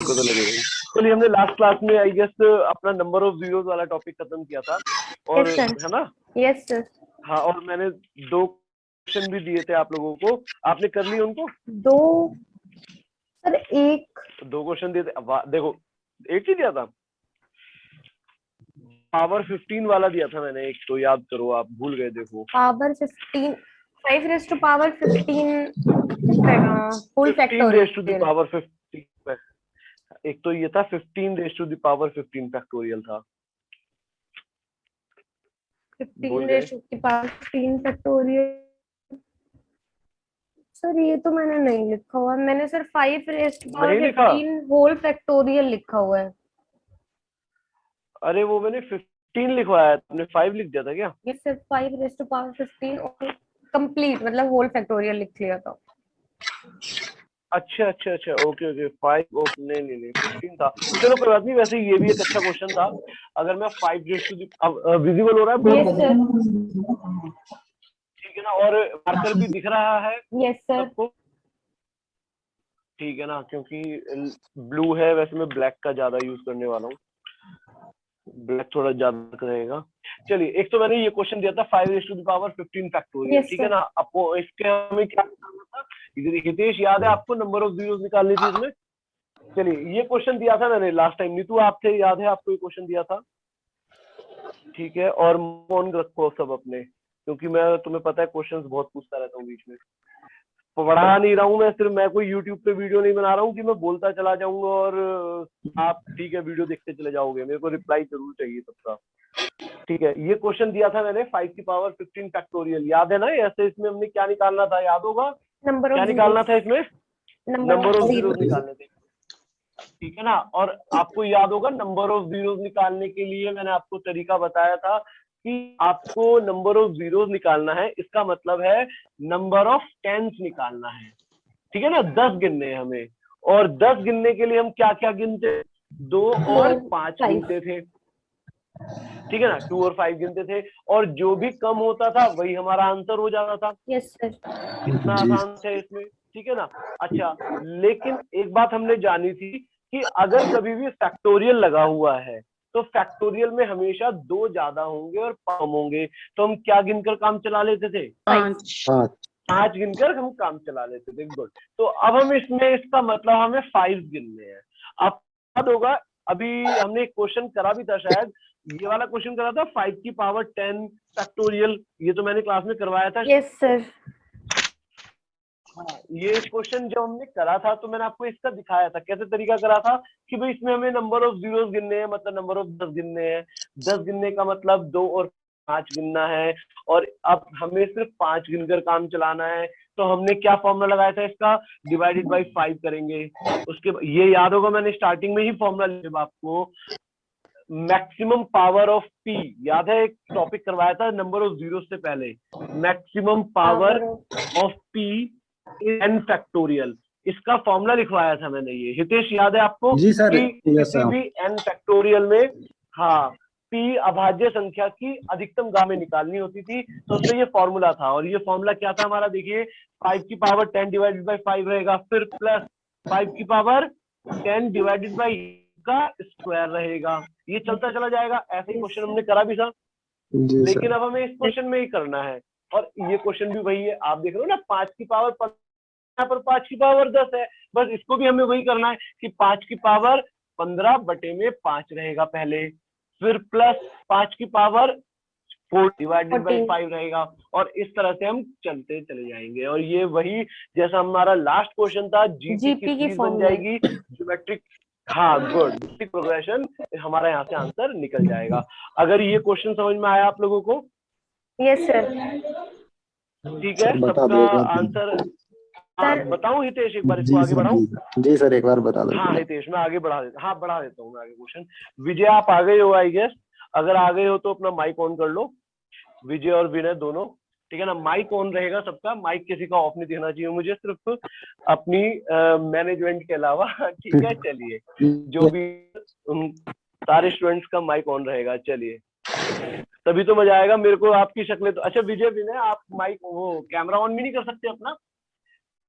को तो लगेगा ही। चलिए, हमने लास्ट क्लास में आई गेस अपना नंबर ऑफ जीरोस वाला टॉपिक खत्म किया था, और है ना? Yes sir. हाँ, और मैंने 2 क्वेश्चन भी दिए थे आप लोगों को, आपने कर ली उनको? 2 सर, 1 2 क्वेश्चन दिए थे। देखो, एक ही दिया था, पावर 15 वाला दिया था मैंने एक, तो याद करो, आप भूल गए। देखो, power 15, 5 raise to power 15 whole 15 raise to the factorial. Power 15। एक तो ये था 15 raise to the power 15 factorial था। 15 raise to the power 15 factorial. Sir ये तो मैंने नहीं लिखा हुआ, मैंने sir 5 raise to power 15 whole factorial लिखा हुआ है। अरे वो मैंने 15 लिखवाया, तुमने 5 लिख दिया था क्या? ये सिर्फ 5 रेज़ टू पावर 15 और कंप्लीट मतलब होल फैक्टोरियल लिख लिया था। अच्छा, ओके, 5 नहीं 15 था। चलो कोई बात नहीं, वैसे ये भी एक अच्छा क्वेश्चन था। अगर मैं 5 रेज़ टू द, अब विजिबल हो रहा है? Yes sir. ठीक है ना, और मार्कर भी दिख रहा है यस सर। सबको? ठीक है ना, क्योंकि ब्लू है, वैसे मैं ब्लैक का ज्यादा यूज करने वाला हूँ, ब्लैक थोड़ा ज्यादा रहेगा। चलिए, एक तो मैंने ये क्वेश्चन दिया था 5 raise to the power 15 factorial, ठीक है ना? आपको इसके हमें क्या करना था? हितेश, याद है आपको नंबर ऑफ जीरोस निकालनी थी इसमें? चलिए, ये क्वेश्चन दिया था मैंने लास्ट टाइम, नीतू आप थे, याद है आपको ये क्वेश्चन दिया था? ठीक है, और फोन रखो सब अपने, क्योंकि मैं, तुम्हें पता है, क्वेश्चंस बहुत पूछता रहता हूँ बीच में। पढ़ा नहीं रहा हूँ मैं, सिर्फ मैं कोई यूट्यूब पे वीडियो नहीं बना रहा हूँ कि मैं बोलता चला जाऊंगा और आप ठीक है वीडियो देखते चले जाओगे। मेरे को रिप्लाई जरूर चाहिए सबका, ठीक है? ये क्वेश्चन दिया था मैंने 5 की पावर 15 फैक्टोरियल, याद है ना? ऐसे इसमें हमने क्या निकालना था, याद होगा? क्या निकालना था इसमें? नंबर ऑफ जीरोस निकालने थे, ठीक है ना? और आपको याद होगा, नंबर ऑफ जीरोस निकालने के लिए मैंने आपको तरीका बताया था कि आपको नंबर ऑफ जीरोस निकालना है, इसका मतलब है नंबर ऑफ टेंस निकालना है, ठीक है ना? 10 गिनने हैं हमें, और 10 गिनने के लिए हम क्या क्या गिनते? 2 और 5 गिनते थे, ठीक है ना? 2 और 5 गिनते थे, और जो भी कम होता था वही हमारा आंसर हो जाता था। Yes sir. कितना आसान है इसमें, ठीक है ना? अच्छा, लेकिन एक बात हमने जानी थी कि अगर कभी भी फैक्टोरियल लगा हुआ है तो फैक्टोरियल में हमेशा 2 ज्यादा होंगे और कम होंगे, तो हम क्या गिनकर काम चला लेते थे? 5 गिनकर हम काम चला लेते थे। गुड। तो अब हम इसमें, इसका मतलब हमें 5 गिनने हैं। अब याद होगा, अभी हमने एक क्वेश्चन करा भी था शायद, ये वाला क्वेश्चन करा था 5 की पावर 10 फैक्टोरियल, ये तो मैंने क्लास में करवाया था। Yes sir. हाँ, ये क्वेश्चन जब हमने करा था तो मैंने आपको इसका दिखाया था, कैसे तरीका करा था कि भाई इसमें हमें नंबर ऑफ जीरोस गिनने हैं, मतलब नंबर ऑफ 10 गिनने हैं। 10 गिनने का मतलब 2 और 5 गिनना है, और अब हमें सिर्फ 5 गिनकर काम चलाना है। तो हमने क्या फॉर्मूला लगाया था इसका? डिवाइडेड बाई 5 करेंगे। उसके ये याद होगा, मैंने स्टार्टिंग में ही फॉर्मूला लिखा आपको, मैक्सिमम पावर ऑफ पी, याद है? एक टॉपिक करवाया था नंबर ऑफ जीरो से पहले, maximum power of P N factorial, इसका फॉर्मूला लिखवाया था मैंने। ये हितेश, याद है आपको? जी सर। कि किसी भी एन फैक्टोरियल में, हाँ, पी अभाज्य संख्या की अधिकतम गामें निकालनी होती थी, तो उसमें ये फॉर्मूला था। और ये फॉर्मूला क्या था हमारा? देखिए, 5 की पावर 10 डिवाइडेड बाई 5 रहेगा, फिर प्लस 5 की पावर 10 डिवाइडेड बाई का स्क्वायर रहेगा, ये चलता चला जाएगा। ऐसे ही क्वेश्चन हमने करा भी था, लेकिन अब हमें इस क्वेश्चन में ही करना है। और ये क्वेश्चन भी वही है, आप देख रहे हो ना, 5 की पावर 15, यहाँ पर 5 की पावर 10 है, बस इसको भी हमें वही करना है कि 5 की पावर 15 बटे में 5 रहेगा पहले, फिर प्लस 5 की पावर 4 डिवाइडेड बाई 5 रहेगा, और इस तरह से हम चलते चले जाएंगे। और ये वही, जैसा हमारा लास्ट क्वेश्चन था, जीपी की सीरीज बन जाएगी, ज्योमेट्रिक, हाँ गुड, प्रोग्रेशन, हमारा यहाँ से आंसर निकल जाएगा। अगर ये क्वेश्चन समझ में आया आप लोगों को? Yes sir. ठीक है, सबका आंसर बताऊं हितेश? एक बार इसको आगे बढ़ाऊं? जी सर, एक बार बता दो। हाँ हितेश, मैं आगे बढ़ा देता, हाँ बढ़ा देता हूँ मैं आगे क्वेश्चन। विजय, आप आ गए हो आई गेस? अगर आ गए हो तो अपना माइक ऑन कर लो, विजय और विनय दोनों, ठीक है ना? माइक ऑन रहेगा सबका, माइक किसी का ऑफ नहीं दिखना चाहिए मुझे, सिर्फ अपनी मैनेजमेंट के अलावा, ठीक है? चलिए, जो भी सारे स्टूडेंट्स का माइक ऑन रहेगा। चलिए, तभी तो मजा आएगा। मेरे को आपकी शक्लें तो, अच्छा विजय विनय, आप माइक वो कैमरा ऑन भी नहीं कर सकते अपना?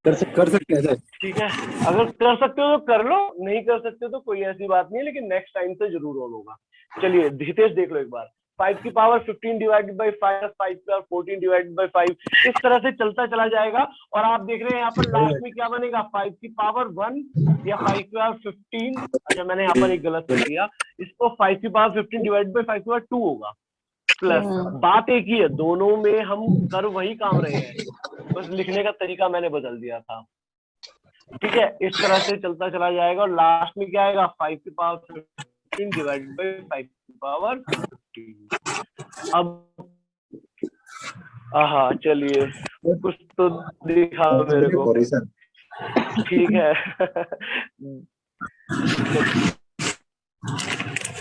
कर सकते हैं सर। ठीक है, अगर कर सकते हो तो कर लो, नहीं कर सकते तो कोई ऐसी बात नहीं है, लेकिन नेक्स्ट टाइम से जरूर ऑन होगा। चलिए हितेश देख लो एक बार, 5 की पावर 15 डिवाइडेड बाई 5, 5 की पावर 14 डिवाइडेड बाई 5, इस तरह से चलता चला जाएगा। और आप देख रहे हैं यहाँ पर लास्ट में क्या बनेगा, 5 की पावर 1 या 5 की पावर 15। अच्छा मैंने यहाँ पर एक गलत कर दिया, इसको 5 की पावर 15 डिवाइडेड बाई 5 की पावर 2 होगा। प्लस बात एक ही है, दोनों में हम कर वही काम रहे हैं, बस लिखने का तरीका मैंने बदल दिया था। ठीक है, इस तरह से चलता चला जाएगा और लास्ट में क्या आएगा, 5 की पावर 15 डिवाइडेड बाई 5 की पावर 15। अब हाँ चलिए कुछ तो दिखा मेरे को। ठीक है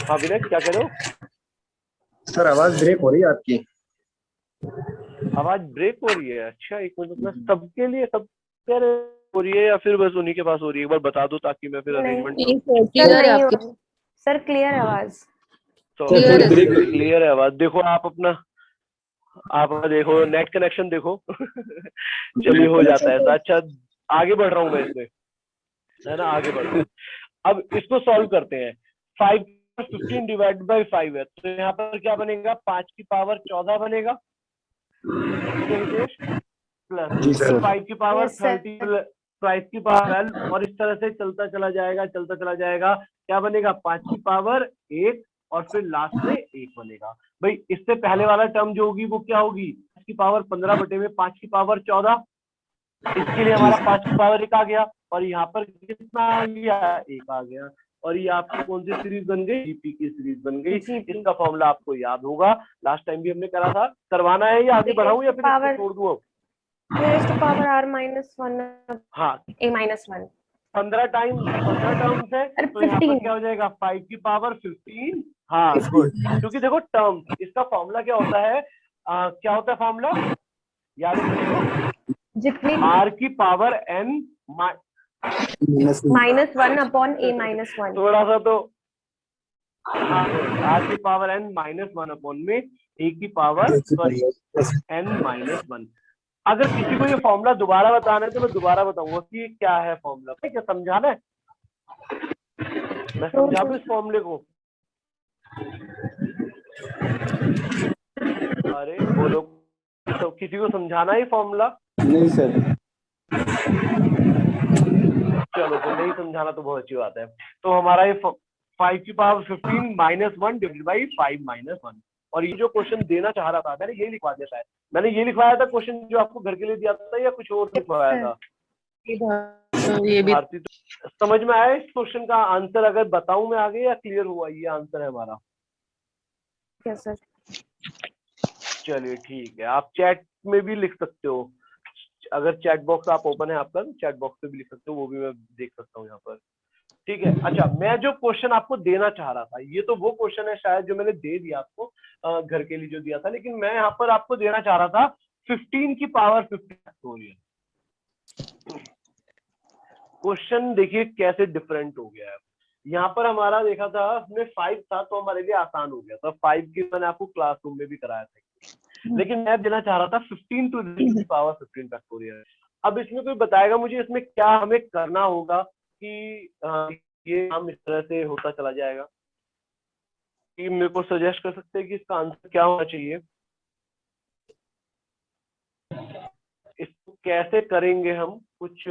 हाँ विनय क्या कह रहे हो? सर आवाज ब्रेक हो रही है आपकी। आवाज ब्रेक हो रही है? अच्छा एक मिनट, सबके लिए सब कह रहे हो रही है या फिर बस उन्हीं के पास हो रही है? एक बार बता दो ताकि मैं फिर अरेंजमेंट। सर क्लियर आवाज, क्लियर है आवाज। देखो आप अपना, आप देखो नेट कनेक्शन देखो चलिए हो जाता है। अच्छा आगे बढ़ रहा हूँ मैं इसमें, है ना, आगे बढ़ रहा हूँ। अब इसको सॉल्व करते हैं। 5 15 डिवाइड बाई 5 है, तो यहाँ पर क्या बनेगा, 5 की पावर 14 बनेगा प्लस 5 की पावर 30 5 की पावर 12, और इस तरह से चलता चला जाएगा, चलता चला जाएगा। क्या बनेगा, 5 की पावर 1 और फिर लास्ट में 1 बनेगा। भाई इससे पहले वाला टर्म जो होगी वो क्या होगी, 5 की पावर 15 बटे में 5 की पावर 14, इसके लिए हमारा 5 की पावर 1 आ गया, और यहाँ पर कितना आ गया, 1 आ गया। और ये आपकी कौन सी सीरीज बन गई, जीपी की सीरीज बन गई। इसका फॉर्मूला आपको याद होगा, लास्ट टाइम भी हमने करा था। करवाना है या आगे बढ़ाऊं या फिर छोड़ दूं? पावर r minus 1 हाँ a minus 1 15 टर्म्स है, तो यहाँ पर क्या हो जाएगा, 5 की पावर 15। हाँ गुड, क्योंकि देखो टर्म, इसका फॉर्मूला क्या होता है, क्या होता है फॉर्मूला याद है, जितनी r की power n minus 1 upon a minus 1, थोड़ा सा तो r की पावर n माइनस 1 अपॉन में a की पावर सॉरी n माइनस 1। अगर किसी को ये फॉर्मूला दोबारा बताना है तो मैं दोबारा बताऊंगा कि क्या है फॉर्मूला, क्या समझाना है, मैं समझा दूं इस फॉर्मूले को। अरे बोलो, तो किसी को समझाना है फॉर्मूला? नहीं सर। चलो तो नहीं समझाना तो बहुत अच्छी बात है। तो हमारा ये 5 की power 15 minus 1 divide by 5 minus 1, और ये जो क्वेश्चन देना चाह रहा था मैंने ये लिखवा दिया था। मैंने ये लिखवाया था क्वेश्चन जो आपको घर के लिए दिया था, या कुछ और लिखवाया था? ये भी तो समझ में आया इस क्वेश्चन का आंसर? अगर बताऊं मैं आगे, या क्लियर हुआ ये आंसर है हमारा? Yes sir. चलिए ठीक है, आप चैट में भी लिख सकते हो, अगर चैट बॉक्स आप ओपन है आपका, चैट बॉक्स पे भी लिख सकते हो, वो भी मैं देख सकता हूँ यहाँ पर। ठीक है, अच्छा मैं जो क्वेश्चन आपको देना चाह रहा था, ये तो वो क्वेश्चन है शायद जो मैंने दे दिया आपको घर के लिए जो दिया था, लेकिन मैं यहाँ पर आपको देना चाह रहा था 15 की पावर 15। क्वेश्चन देखिए कैसे डिफरेंट हो गया है। यहाँ पर हमारा देखा था उसमें 5 था, तो हमारे लिए आसान हो गया था। 5 की मैंने आपको क्लासरूम में भी कराया था, लेकिन मैं देना चाह रहा था 15 टू द पावर 15 फैक्टोरियल। अब इसमें कोई बताएगा मुझे इसमें क्या हमें करना होगा कि ये काम इस तरह से होता चला जाएगा? कि मेरे को सजेस्ट कर सकते हैं कि इसका आंसर क्या होना चाहिए, इसको कैसे करेंगे हम, कुछ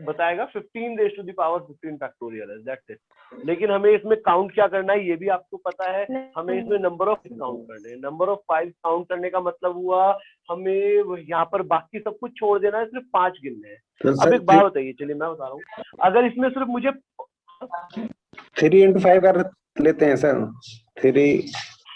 बताएगा? 15 raise to the power 15 factorial है, दैट्स इट। लेकिन हमें इसमें काउंट क्या करना है ये भी आपको पता है, हमें इसमें नंबर ऑफ काउंट करने हैं। नंबर ऑफ 5 काउंट करने का मतलब हुआ हमें यहाँ पर बाकी सब कुछ छोड़ देना है, सिर्फ 5 गिनने हैं। अब एक बात बताइए, चलिए मैं बता रहा हूँ, अगर इसमें सिर्फ मुझे 3 into 5 कर लेते हैं सर, 3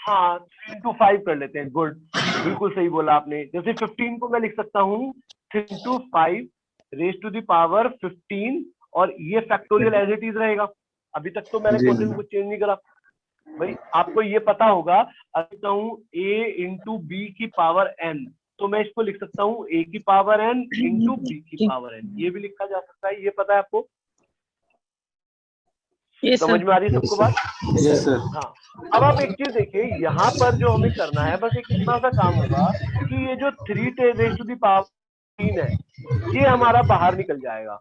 हाँ 3 into 5 कर लेते हैं। गुड, बिल्कुल सही बोला आपने। जैसे 15 को मैं लिख सकता हूँ 3 into 5 raise to the power 15, और ये फैक्टोरियल एज इट इज रहेगा। अभी तक तो मैंने क्वेश्चन कुछ चेंज नहीं करा। भाई आपको ये पता होगा, अगर कहूँ a इंटू बी की पावर n, तो मैं इसको लिख सकता हूँ a की पावर n इंटू बी की पावर n, ये भी लिखा जा सकता है। ये पता है आपको? समझ में आ रही है सबको बात? Yes sir. हाँ, अब आप एक चीज देखिए, यहाँ पर जो हमें करना है बस एक इतना सा काम होगा कि ये जो 3 रेज़ टू द पावर 15 है, ये हमारा बाहर निकल जाएगा।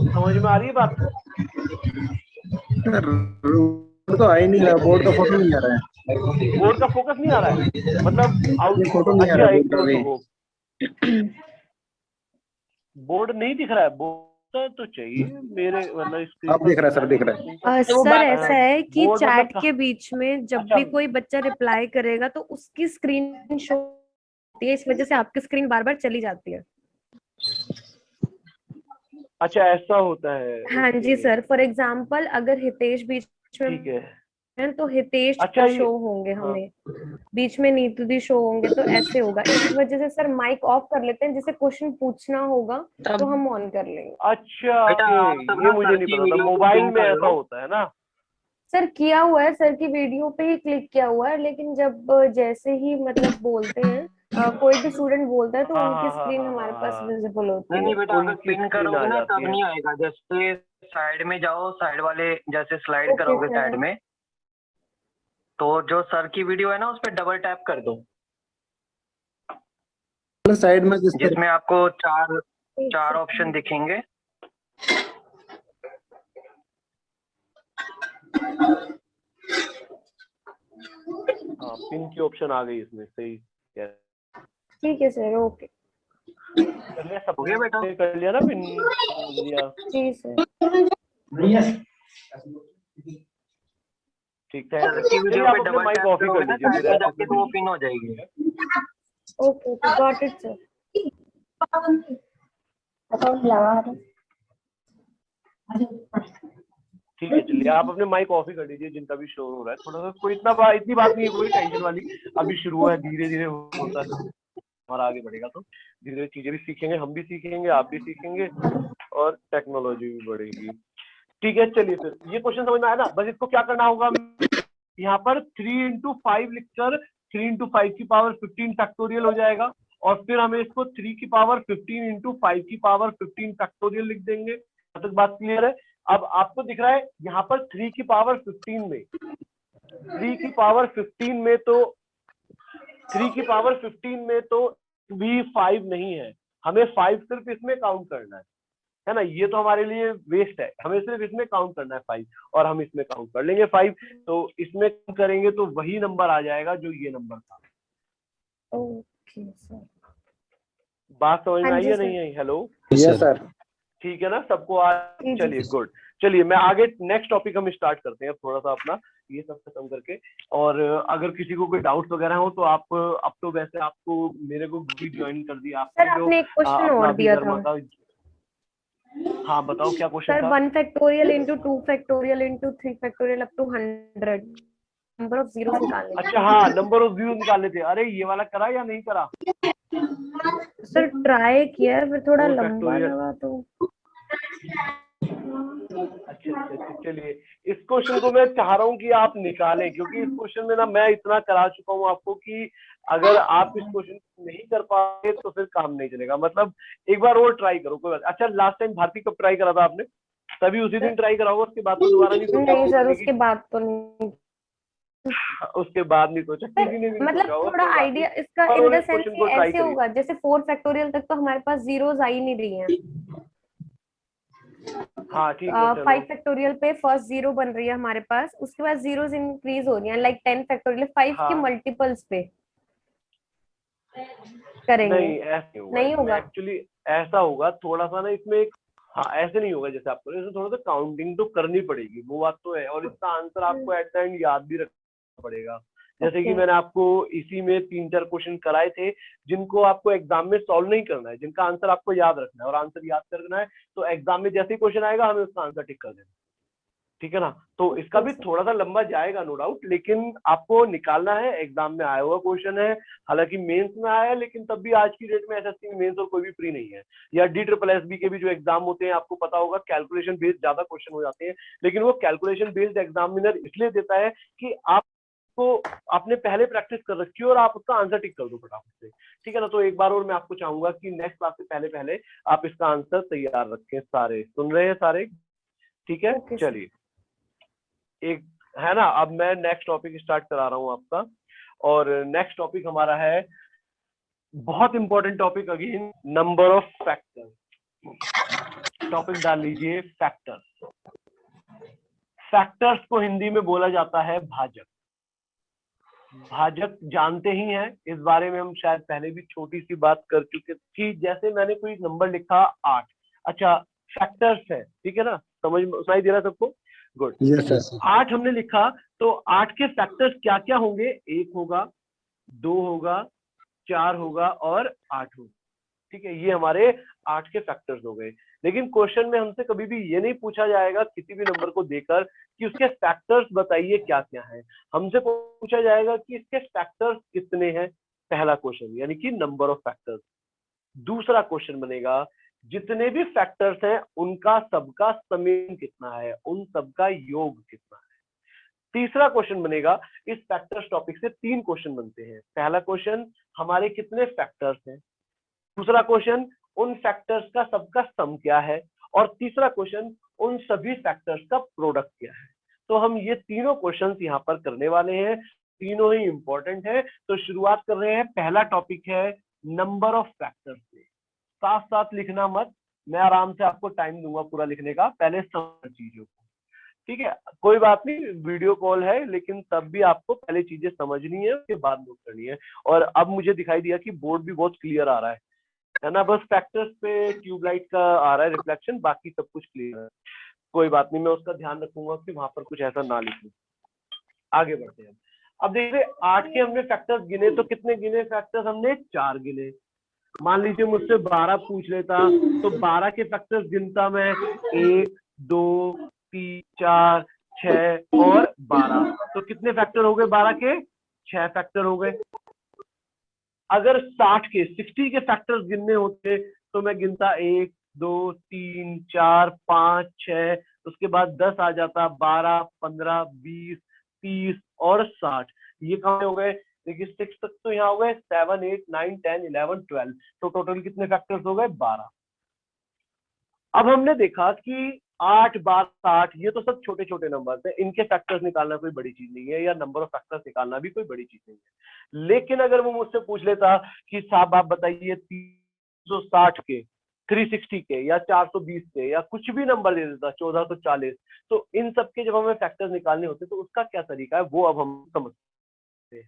समझ में आ रही है बात? बोर्ड तो आ ही नहीं रहा, बोर्ड का फोटो नहीं आ रहा है। बोर्ड का फोकस नहीं आ रहा है, मतलब ये फोटो नहीं आ अच्छा रहा एक बोर्ड का भी। मिनट, बोर्ड नहीं दिख रहा है, बोर्ड तो चाहिए मेरे, मतलब स्क्रीन अब दिख रहा है सर, दिख रहा है। सर ऐसा है कि बोर्ड चैट मतलब के बीच में जब अच्छा भी कोई बच्चा रिप्लाई करेगा तो उसकी स्क्रीन शो होती है, इस वजह से आपकी स्क्रीन बार बार चली जाती है। अच्छा ऐसा होता है। हाँ जी ओके, सर, फॉर एग्जाम्पल अगर हितेश बीच में ठीक है। है तो हितेश अच्छा ये शो होंगे हाँ हमें, बीच में नीतू दी शो होंगे, तो ऐसे होगा। इस वजह से सर माइक ऑफ कर लेते हैं, जिसे क्वेश्चन पूछना होगा तो हम ऑन कर लेंगे। अच्छा बेटा ओके, आप सब ये ना मुझे सर नहीं की पता था, वीडियो को मोबाइल पिन में कर ऐसा लो। होता है ना। सर किया हुआ है, सर की वीडियो पे ही क्लिक किया हुआ है, लेकिन जब जैसे ही मतलब बोलते हैं कोई भी स्टूडेंट बोलता है तो हाँ उनकी हाँ हाँ स्क्रीन हाँ हमारे हाँ पास हाँ, विजिबल नहीं होती नहीं है। बेटा, अगर उनकी पिन स्क्रीन आ करोगे ना जाती तब है। नहीं आएगा। जैसे साइड में जाओ, साइड वाले जैसे स्लाइड ओके करोगे साइड सर। में, तो जो सर की वीडियो है ना उस पर डबल टैप कर दो, साइड में जिस पर जिसमें आपको चार एक चार ऑप्शन सेकंड। दिखेंगे। हाँ पिन की ऑप्शन आ गई इसमें, सही कह रहे हैं। ठीक है सर, ओके। कर लिया हो गया बेटा? सबने, कर लिया ना पिन दिया? जी सर। ठीक है, सर की चलिए वीडियो आप पे अपने डबल माइक टैप ऑफ ही कर करोगे ना लीजिए, साइड फिर में ऐसे जाके, तो वो तो पिन हो जाएगी। Okay okay, got it sir. ठीक है। चलिए आप अपने माइक ऑफ ही कर लीजिए, जिनका भी शोर हो रहा है थोड़ा सा, कोई इतनी बात नहीं है, कोई टेंशन वाली। अभी शुरू है, धीरे धीरे होता है, हमारा आगे बढ़ेगा तो धीरे धीरे चीजें भी सीखेंगे, हम भी सीखेंगे, आप भी सीखेंगे, और टेक्नोलॉजी भी बढ़ेगी। ठीक है, चलिए फिर ये क्वेश्चन समझ में आया ना। बस इसको क्या करना होगा, यहाँ पर 3 into 5 लिखकर 3 into 5 की पावर 15 फैक्टोरियल हो जाएगा, और फिर हमें इसको 3 की पावर 15 into 5 की पावर 15 फैक्टोरियल लिख देंगे। अब तक बात क्लियर है? अब आपको दिख रहा है यहाँ पर 3 की पावर 15 में, 3 की पावर 15 में तो 3 की पावर 15 में तो भी 5 नहीं है, हमें 5 सिर्फ इसमें काउंट करना है ना। ये तो हमारे लिए वेस्ट है, हमें सिर्फ इसमें काउंट करना है 5, और हम इसमें काउंट कर लेंगे 5, तो इसमें करेंगे तो वही नंबर आ जाएगा जो ये नंबर था। Okay sir. बात समझ में हाँ आई जी या सर। नहीं आई? Hello, yes sir. ठीक है ना सबको आज? जी चलिए जी। गुड। चलिए मैं आगे नेक्स्ट टॉपिक हम स्टार्ट करते हैं, थोड़ा सा अपना ये सब खत्म करके। और अगर किसी को कोई डाउट्स वगैरह हो तो आप, अब तो वैसे आपको मेरे को भी ज्वाइन कर दिया सर आपने, जो आपने एक क्वेश्चन अपना और दिया अभिधर्मा था का। हाँ बताओ क्या क्वेश्चन सर, था? 1 factorial into 2 factorial into 3 factorial up to 100 number of zeros निकालने अच्छा हाँ, नंबर ऑफ जीरो निकाले थे। अरे ये वाला करा या नहीं करा? सर ट्राई किया है, फिर थोड़ा 4 लंबा फैक्टोरियल। लगा तो। अच्छा, चलिए इस क्वेश्चन को मैं चाह रहा हूँ कि आप निकालें, क्योंकि इस क्वेश्चन में ना मैं इतना करा चुका हूँ आपको कि अगर आप इस क्वेश्चन को नहीं कर पाए तो फिर काम नहीं चलेगा। मतलब एक बार और ट्राई करो, कोई बात। अच्छा लास्ट टाइम भारती कब ट्राई करा था आपने? तभी उसी दिन ट्राई करा होगा, उसके बाद तो दोबारा नहीं सोचा नहीं सर, करने उसके की? बाद तो नहीं। उसके बाद नहीं सोचा, सर किसी ने भी नहीं मतलब सोचा होगा, थोड़ा कोई बात नहीं। आइडिया इसका पर इन और द इस सेंस क्वेश्चन ये को ट्राई ऐसे करिए। होगा, जैसे 4 फैक्टोरियल तक तो हमारे पास जीरोस आ ही नहीं रही हैं। हाँ ठीक है चलो। 5 फैक्टोरियल पे फर्स्ट जीरो बन रही है हमारे पास, उसके बाद जीरोस इंक्रीज हो रही हैं, लाइक 10 फैक्टोरियल 5 के हाँ मल्टीपल्स पे करेंगे। नहीं, ऐसे होगा नहीं इसमें, होगा। एक्चुअली ऐसा होगा थोड़ा सा ना इसमें एक, हाँ ऐसे नहीं होगा जैसे आपको, इसमें थोड़ा सा काउंटिंग तो करनी पड़ेगी, वो बात तो है, और इसका आंसर आपको एट द एंड याद भी रखना पड़ेगा। जैसे कि ओके मैंने आपको इसी में 3-4 क्वेश्चन कराए थे, जिनको आपको एग्जाम में सॉल्व नहीं करना है, जिनका आंसर आपको याद रखना है, और आंसर याद करना है तो एग्जाम में जैसे ही क्वेश्चन आएगा हमें उसका आंसर टिक कर देना, ठीक है ना। तो इसका भी थोड़ा सा लंबा जाएगा नो डाउट, लेकिन आपको निकालना है, एग्जाम में आया हुआ क्वेश्चन है, हालांकि मेंस में आया है, लेकिन तब भी आज की डेट में एसएससी में मेंस और कोई भी फ्री नहीं है, या DSSB के भी जो एग्जाम होते हैं आपको पता होगा कैलकुलेशन बेस्ड ज्यादा क्वेश्चन हो जाते हैं, लेकिन वो कैलकुलेशन बेस्ड एग्जामिनर इसलिए देता है कि आपको आपने पहले प्रैक्टिस कर रखी है और आप उसका आंसर टिक कर दो फटाफट से, ठीक है ना। तो एक बार और मैं आपको चाहूंगा कि नेक्स्ट क्लास से पहले पहले आप इसका आंसर तैयार रखें। सारे सुन रहे हैं सारे? ठीक है ओके सर। चलिए, एक है ना। अब मैं नेक्स्ट टॉपिक स्टार्ट करा रहा हूँ आपका, और नेक्स्ट टॉपिक हमारा है बहुत important topic again, number of factors. Topic डाल लीजिए फैक्टर्स। फैक्टर्स को हिंदी में बोला जाता है भाजक। भाजक जानते ही हैं, इस बारे में हम शायद पहले भी छोटी सी बात कर चुके कि जैसे मैंने कोई नंबर लिखा 8, अच्छा फैक्टर्स है, ठीक है ना, समझ सुनाई दे रहा है सबको? गुड। Yes sir. 8 हमने लिखा तो 8 के फैक्टर्स क्या क्या होंगे? 1 होगा, 2 होगा, 4 होगा और 8 होगा, ठीक है। ये हमारे 8 के फैक्टर्स हो गए। लेकिन क्वेश्चन में हमसे कभी भी ये नहीं पूछा जाएगा किसी भी नंबर को देकर कि उसके फैक्टर्स बताइए क्या क्या है। हमसे पूछा जाएगा कि इसके फैक्टर्स कितने हैं, पहला क्वेश्चन, यानी कि नंबर ऑफ फैक्टर्स। दूसरा क्वेश्चन बनेगा जितने भी फैक्टर्स हैं उनका सबका समेशन कितना है, उन सबका योग कितना है। तीसरा क्वेश्चन बनेगा, इस फैक्टर्स टॉपिक से 3 क्वेश्चन बनते हैं। पहला क्वेश्चन, हमारे कितने फैक्टर्स हैं। दूसरा क्वेश्चन, उन फैक्टर्स का सबका सम क्या है। और तीसरा क्वेश्चन, उन सभी फैक्टर्स का प्रोडक्ट क्या है। तो हम ये तीनों क्वेश्चंस यहाँ पर करने वाले हैं, तीनों ही इंपॉर्टेंट है। तो शुरुआत कर रहे हैं, पहला टॉपिक है नंबर ऑफ फैक्टर्स से। साथ साथ लिखना मत, मैं आराम से आपको टाइम दूंगा पूरा लिखने का, पहले समझ चीजों को, ठीक है। कोई बात नहीं, वीडियो कॉल है, लेकिन तब भी आपको पहले चीजें समझनी है, उसके बाद नोट करनी है। और अब मुझे दिखाई दिया कि बोर्ड भी बहुत क्लियर आ रहा है ना, बस फैक्टर्स पे ट्यूबलाइट का आ रहा है रिफ्लेक्शन, बाकी सब कुछ क्लियर है। कोई बात नहीं, मैं उसका ध्यान रखूंगा कि वहां पर कुछ ऐसा ना लिखूं। आगे बढ़ते हैं। अब देखिए 8 के हमने फैक्टर्स गिने, तो कितने गिने फैक्टर्स हमने? 4 गिने। मान लीजिए मुझसे 12 पूछ लेता तो 12 के फैक्टर्स गिनता मैं, 1 2 3 4 6 और 12। तो कितने फैक्टर हो गए 12 के? 6 फैक्टर हो गए। अगर 60 के फैक्टर्स गिनने होते तो मैं गिनता 1 2 3 4 5 6, उसके बाद 10 आ जाता, 12 15 20 30 और 60। ये कहाँ हो गए? देखिए 6 तक तो यहाँ हो गए, 7 8 9 10 11 12। तो टोटल कितने फैक्टर्स हो गए? 12। अब हमने देखा कि 8 12 60 ये तो सब छोटे छोटे नंबर है, इनके फैक्टर्स निकालना कोई बड़ी चीज नहीं है, या नंबर ऑफ फैक्टर्स निकालना भी कोई बड़ी चीज नहीं है। लेकिन अगर वो मुझसे पूछ लेता कि साहब आप बताइए 360 के, 360 के, या 420 के, या कुछ भी नंबर दे देता 1440, तो इन सब के जब हमें फैक्टर्स निकालने होते तो उसका क्या तरीका है वो अब हम समझते हैं,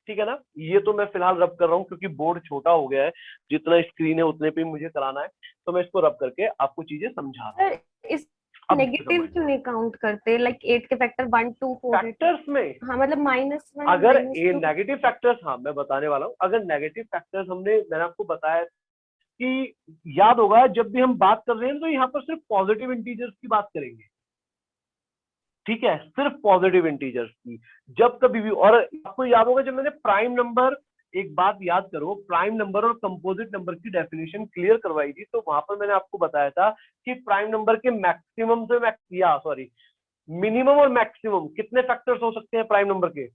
ठीक है ना। ये तो मैं फिलहाल रब कर रहा हूँ क्योंकि बोर्ड छोटा हो गया है, जितना स्क्रीन है उतने पे मुझे कराना है, तो मैं इसको रब करके आपको चीजें समझा रहा हूँ। इस नेगेटिव क्यों नहीं काउंट करते? लाइक 8 के फैक्टर 1 2 4 फैक्टर्स में हाँ, मतलब -1 अगर -2 नेगेटिव फैक्टर्स, हाँ मैं बताने वाला हूँ, अगर नेगेटिव फैक्टर्स मैंने आपको बताया कि याद होगा जब भी हम बात कर रहे हैं तो यहाँ पर सिर्फ पॉजिटिव इंटीजर्स की बात करेंगे, ठीक है, सिर्फ पॉजिटिव इंटीजर्स की। जब कभी भी, और आपको याद होगा जब मैंने प्राइम नंबर, एक बात याद करो, प्राइम नंबर और कंपोजिट नंबर की डेफिनेशन क्लियर करवाई थी, तो वहां पर मैंने आपको बताया था कि प्राइम नंबर के मैक्सिमम से मिनिमम और मैक्सिमम कितने फैक्टर्स हो सकते हैं प्राइम नंबर के?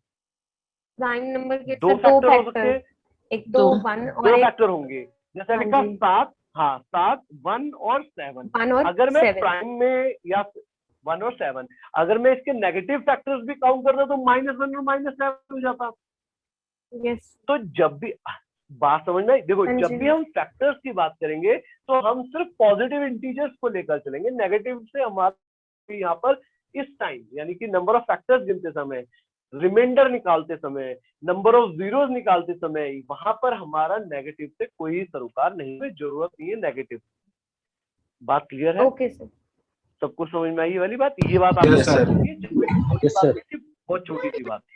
प्राइम नंबर के 2 फैक्टर हो सकते हैं, एक तो 1 और 2 एक फैक्टर होंगे। जैसे हाँ लिखा जी। 7, हाँ 7 1 और 7। 1 और अगर मैं 7 प्राइम में, या 1 और 7, अगर मैं इसके नेगेटिव फैक्टर्स भी काउंट करता तो -1 और -7 हो जाता। यस। तो जब भी, बात समझना है, देखो हाँ जब जी। भी हम फैक्टर्स की बात करेंगे तो हम सिर्फ पॉजिटिव इंटीजर्स को लेकर चलेंगे, नेगेटिव से हमारे यहाँ पर इस टाइम, यानी कि नंबर ऑफ फैक्टर्स गिनते समय, रिमाइंडर निकालते समय, नंबर ऑफ जीरोस निकालते समय, वहां पर हमारा नेगेटिव से कोई सरोकार नहीं है, जरूरत नहीं है नेगेटिव। बात क्लियर है? Okay sir. सबको समझ में आई ये वाली बात? ये बात आपको Yes, sir. Yes, sir. बहुत छोटी सी बात थी।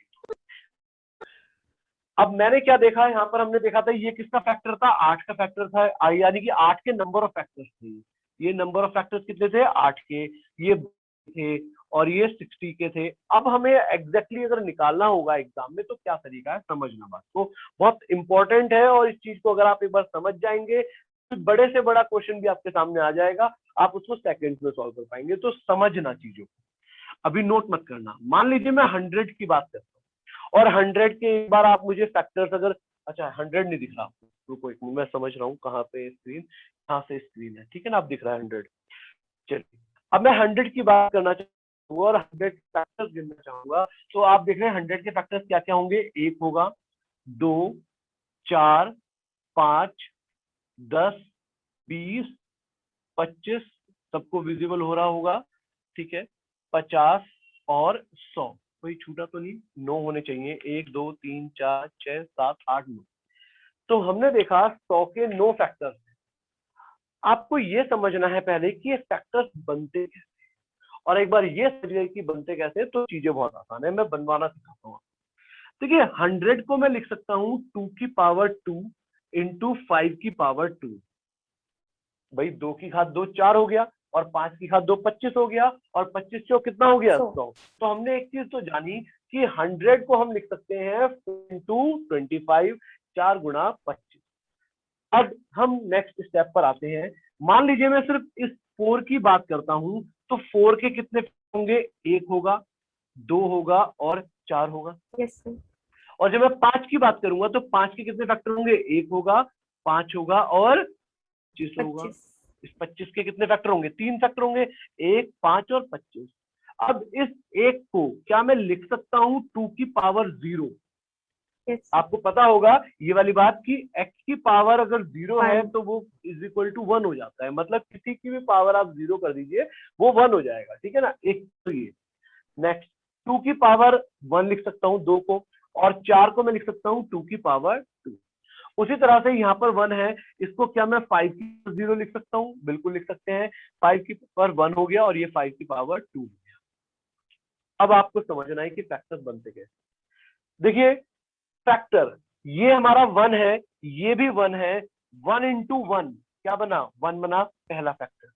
अब मैंने क्या देखा, यहाँ पर हमने देखा था ये किसका फैक्टर था? 8 का फैक्टर था, यानी कि 8 के नंबर ऑफ फैक्टर्स थे। ये नंबर ऑफ फैक्टर्स कितने थे? 8 के, ये थे, और ये 60 के थे। अब हमें एग्जैक्टली अगर निकालना होगा एग्जाम में तो क्या तरीका है, समझना बात तो बहुत इंपॉर्टेंट है। और इस चीज को अगर आप एक बार समझ जाएंगे तो बड़े से बड़ा क्वेश्चन भी आपके सामने आ जाएगा, आप उसको सेकंड्स में सॉल्व कर पाएंगे। तो समझना चीजों को, अभी नोट मत करना। मान लीजिए मैं 100 की बात करता हूँ और 100 के एक बार आप मुझे फैक्टर्स, अगर, अच्छा 100 नहीं दिख रहा, रुको एक मिनट, मैं समझ रहा हूँ कहाँ पे स्क्रीन, कहाँ से स्क्रीन है, ठीक है ना, आप दिख रहा है 100। चलिए अब मैं 100 की बात करना चाहूंगा और 100 फैक्टर्स गिनना चाहूंगा, तो आप देख रहे हैं 100 के फैक्टर्स क्या क्या होंगे? 1 होगा, 2 4 5, 10, 20, 25, सबको विजिबल हो रहा होगा, ठीक है, 50 और 100, कोई छूटा तो नहीं, 9 होने चाहिए, 1 2 3 4 6 7 8 9। तो हमने देखा 100 के 9 फैक्टर्स। आपको ये समझना है पहले कि ये फैक्टर्स बनते कैसे, और एक बार ये समझ गए कि बनते कैसे तो चीजें बहुत आसान है, मैं बनवाना सिखाता हूँ। देखिए 100 को मैं लिख सकता हूँ 2 की पावर 2 इंटू 5 की पावर 2। भाई 2 की घात 2 4 हो गया, और 5 की घात 2 25 हो गया, और 25 से कितना हो गया 100। तो हमने एक चीज तो जानी कि 100 को हम लिख सकते हैं 4 इंटू 25, 4 गुणा 25। अब हम नेक्स्ट स्टेप पर आते हैं। मान लीजिए मैं सिर्फ इस 4 की बात करता हूं, तो 4 के कितने होंगे, 1 होगा, 2 होगा और 4 होगा। यस। और जब मैं 5 की बात करूंगा तो 5 के कितने फैक्टर होंगे, 1 होगा, 5 होगा और 25 होगा। इस 25 के कितने फैक्टर होंगे, 3 फैक्टर होंगे, 1, 5 और 25। अब इस 1 को क्या मैं लिख सकता हूं 2 की पावर 0। Yes. आपको पता होगा ये वाली बात कि x की पावर अगर 0 है तो वो इज इक्वल टू 1 हो जाता है, मतलब किसी की भी पावर आप 0 कर दीजिए वो 1 हो जाएगा, ठीक है ना। एक तो ये नेक्स्ट 2 की पावर 1 लिख सकता हूँ 2 को, और 4 को मैं लिख सकता हूँ 2 की पावर 2। उसी तरह से यहाँ पर 1 है, इसको क्या मैं 5 की पावर 0 लिख सकता हूँ, बिल्कुल लिख सकते हैं, 5 की पावर 1 हो गया और ये 5 की पावर 2 हो गया। अब आपको समझना है कि फैक्टर्स बनते कैसे। देखिए फैक्टर ये हमारा 1 है, ये भी 1 है, 1 इंटू 1 क्या बना, 1 बना पहला फैक्टर।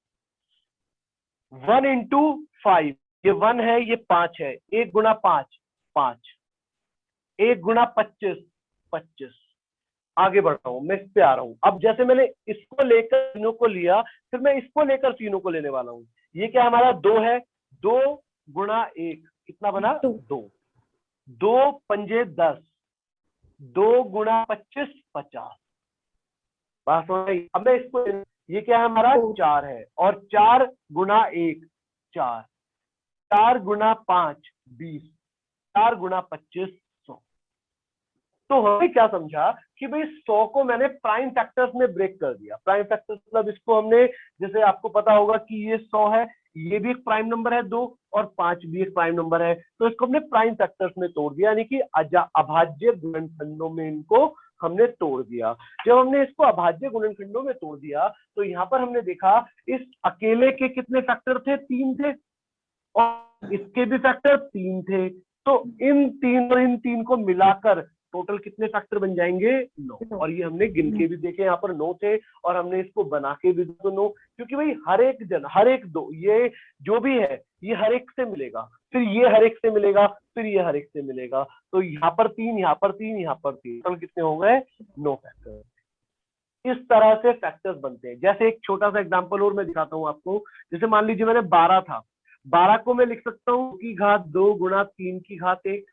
1 इंटू 5 ये 1 है, ये 5 है, 1 गुना 5 5, 1 गुना 25 25। आगे बढ़ रहा हूं मैं, इस पे आ रहा हूं। अब जैसे मैंने इसको लेकर तीनों को लिया, फिर मैं इसको लेकर तीनों को लेने वाला हूं। ये क्या हमारा 2 है, 2 गुणा 1 कितना बना, 2, 2 पंजे 10, 2 गुणा 25 50। बात समझ आई। अब मैं इसको, ये क्या है हमारा 4 है, और 4 गुना 1 4, 4 गुना 5 20, 4 गुना 25 100। तो हमने क्या समझा कि भाई 100 को मैंने प्राइम फैक्टर्स में ब्रेक कर दिया। प्राइम फैक्टर्स मतलब इसको हमने, जैसे आपको पता होगा कि ये 100 है, ये भी एक प्राइम नंबर है 2, और 5 भी एक प्राइम नंबर है, तो इसको हमने प्राइम फैक्टर्स में तोड़ दिया, यानी कि अभाज्य गुणनखंडों में इनको हमने तोड़ दिया। जब हमने इसको अभाज्य गुणनखंडों में तोड़ दिया तो यहाँ पर हमने देखा इस अकेले के कितने फैक्टर थे, 3 थे, और इसके भी फैक्टर 3 थे। तो इन 3 और इन 3 को मिलाकर टोटल कितने फैक्टर बन जाएंगे, 9। और ये हमने गिन के भी देखे, यहाँ पर 9 थे, और हमने इसको बना के भी तो 9, क्योंकि भाई हर एक दो, ये जो भी है ये हर एक से मिलेगा, फिर ये हर एक से मिलेगा, फिर ये हर एक से मिलेगा। तो यहाँ पर 3, यहाँ पर 3, यहाँ पर 3, टोटल कितने हो गए, 9 फैक्टर। इस तरह से फैक्टर्स बनते हैं। जैसे एक छोटा सा एग्जांपल और मैं दिखाता हूँ आपको। जैसे मान लीजिए मैंने 12 था, 12 को मैं लिख सकता हूँ की घात 2 गुणा 3 की घात 1,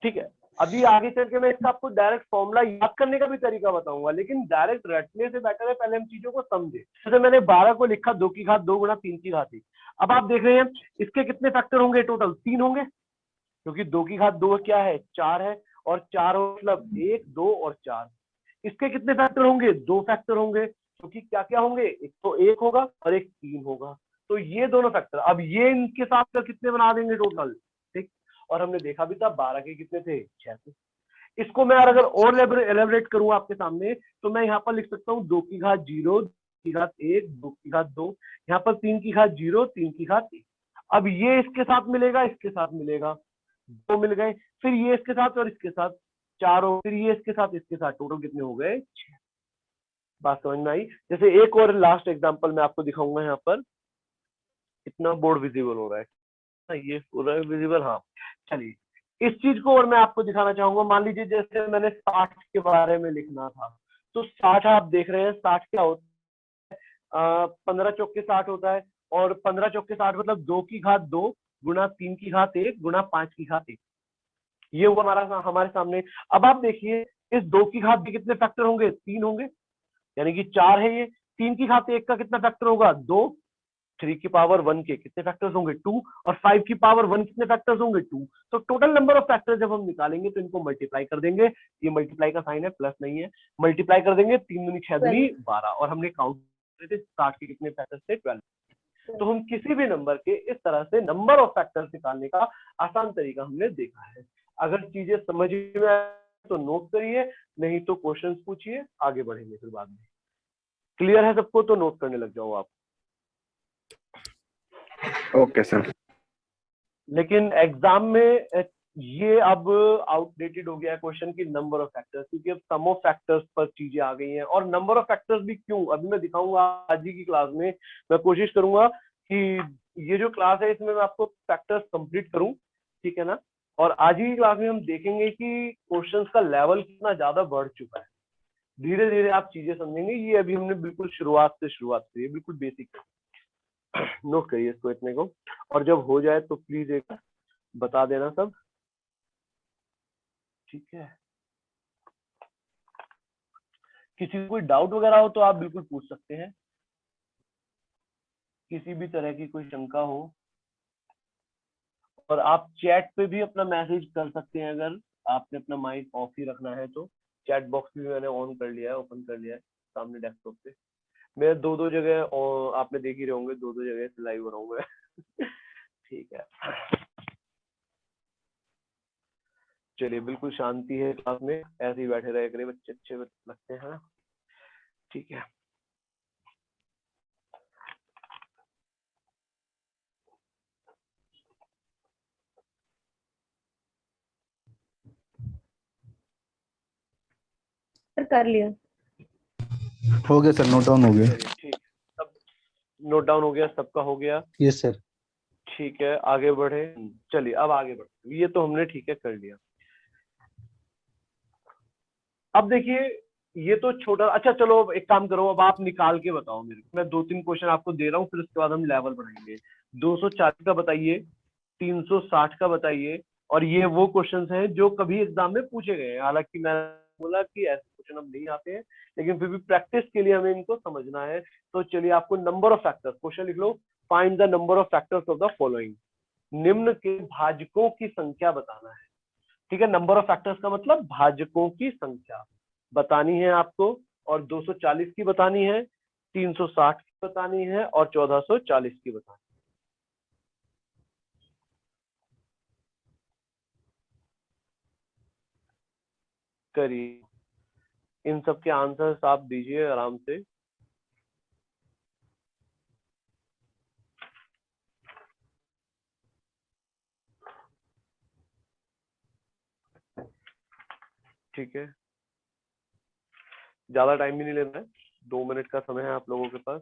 ठीक है। अभी आगे चल के मैं इसका आपको डायरेक्ट फॉर्मूला याद करने का भी तरीका बताऊंगा, लेकिन डायरेक्ट रटने से बेटर है पहले हम चीजों को समझे। जैसे मैंने 12 को लिखा 2 की घात 2 गुणा 3 की घात 1। अब आप देख रहे हैं इसके कितने फैक्टर होंगे, टोटल 3 होंगे, क्योंकि 2 की घात 2 क्या है, 4 है, और 4 मतलब 1 2 और 4। इसके कितने फैक्टर होंगे, 2 फैक्टर होंगे, क्योंकि क्या क्या होंगे, एक तो 1 होगा और एक 3 होगा, तो ये दोनों फैक्टर। अब ये इनके साथ कितने बना देंगे टोटल, ठीक। और हमने देखा भी था 12 के कितने थे, 6 थे। इसको मैं अगर और एलेबरेट करूं आपके सामने, तो मैं यहाँ पर लिख सकता हूँ 2 की घात 0, 2 की घात 1, 2 की घात 2, यहाँ पर 3 की घात 0, 3 की घात 1। अब ये इसके साथ मिलेगा, इसके साथ मिलेगा, 2 मिल गए, फिर ये इसके साथ और इसके साथ 4 हो, फिर ये इसके साथ इसके साथ, टोटल कितने हो गए, 6। बात समझ में आई। जैसे एक और लास्ट एग्जांपल मैं आपको दिखाऊंगा, यहाँ पर कितना बोर्ड विजिबल हो रहा है, ये पूरा विजिबल, हाँ चलिए इस चीज को और मैं आपको दिखाना चाहूंगा। मान लीजिए जैसे मैंने 60 के बारे में लिखना था, तो 60 आप देख रहे हैं 60 क्या होता है, 15 चौके 60 होता है, और 15 चौके 60 मतलब 2 की घात 2 गुणा 3 की घात 1 गुणा 5 की घात 1। ये हुआ हमारे सामने। अब आप देखिए इस 2 की घात के कितने फैक्टर होंगे, 3 होंगे, यानी कि 4 है ये। 3 की घात 1 का कितना फैक्टर होगा, 2, 3 की पावर 1 के कितने फैक्टर्स होंगे 2, और 5 की पावर 1 कितने फैक्टर्स होंगे 2। तो टोटल नंबर ऑफ फैक्टर्स जब हम निकालेंगे तो इनको मल्टीप्लाई कर देंगे, ये मल्टीप्लाई का साइन है, प्लस नहीं है, मल्टीप्लाई कर देंगे, 3 दूनी 6 दूनी 12, और हमने काउंट करे थे स्टार्ट के कितने फैक्टर्स थे 12। तो हम किसी भी नंबर के इस तरह से नंबर ऑफ फैक्टर्स निकालने का आसान तरीका हमने देखा है। अगर चीजें समझ में आए तो नोट करिए, नहीं तो क्वेश्चंस पूछिए, आगे बढ़ेंगे फिर बाद में। क्लियर है सबको तो नोट करने लग जाओ आप। Okay sir. लेकिन एग्जाम में ये अब आउटडेटेड हो गया है क्वेश्चन की नंबर ऑफ फैक्टर्स, क्योंकि अब सम ऑफ फैक्टर्स पर चीजें आ गई हैं। और नंबर ऑफ फैक्टर्स भी क्यों, अभी मैं दिखाऊंगा आज ही की क्लास में। मैं कोशिश करूंगा कि ये जो क्लास है इसमें मैं आपको फैक्टर्स कंप्लीट करूं, ठीक है ना। और आज ही की क्लास में हम देखेंगे कि क्वेश्चंस का लेवल कितना ज्यादा बढ़ चुका है। धीरे धीरे आप चीजें समझेंगे। ये अभी हमने बिल्कुल शुरुआत करी है, बिल्कुल बेसिक है। नोट करिए इसको इतने को, और जब हो जाए तो प्लीज एक बता देना सब, ठीक है। किसी को कोई डाउट वगैरह हो तो आप बिल्कुल पूछ सकते हैं, किसी भी तरह की कोई शंका हो। और आप चैट पे भी अपना मैसेज कर सकते हैं, अगर आपने अपना माइक ऑफ ही रखना है तो। चैट बॉक्स भी मैंने ऑन कर लिया है, ओपन कर लिया है सामने डेस्कटॉप पे। मैं दो जगह, और आपने देख ही रहे होंगे, दो जगह से लाइव हो रहा हूँ मैं। ठीक है, चलिए बिल्कुल शांति है क्लास में, ऐसे ही बैठे रहे करिए, बच्चे अच्छे लगते हैं, ठीक है। कर लिया, हो गया सर, नोट डाउन हो गया। ठीक, सब नोट डाउन हो गया, सबका हो गया। Yes sir. ठीक है, आगे बढ़े। चलिए अब आगे बढ़े, ये तो हमने ठीक है कर लिया। अब देखिए ये तो छोटा, अच्छा चलो अब एक काम करो, अब आप निकाल के बताओ मेरे को। मैं 2-3 क्वेश्चन आपको दे रहा हूँ, फिर उसके बाद हम लेवल बढ़ाएंगे। 240 का बताइए, 360 का बताइए। और ये वो क्वेश्चंस हैं जो कभी एग्जाम में पूछे गए हैं। हालांकि मैंने बोला कि ऐसे क्वेश्चन अब नहीं आते हैं, लेकिन फिर भी प्रैक्टिस के लिए हमें इनको समझना है। तो चलिए आपको नंबर ऑफ फैक्टर्स, क्वेश्चन लिख लो, find the number of factors of the following. निम्न के भाजकों की संख्या बताना है, ठीक है। नंबर ऑफ फैक्टर्स का मतलब भाजकों की संख्या बतानी है आपको, और 240 की बतानी है, 360 की बतानी है, और 1440 की बतानी है। करिए, इन सब के आंसर्स आप दीजिए आराम से। ठीक है, ज्यादा टाइम भी नहीं लेना है, 2 मिनट का समय है आप लोगों के पास।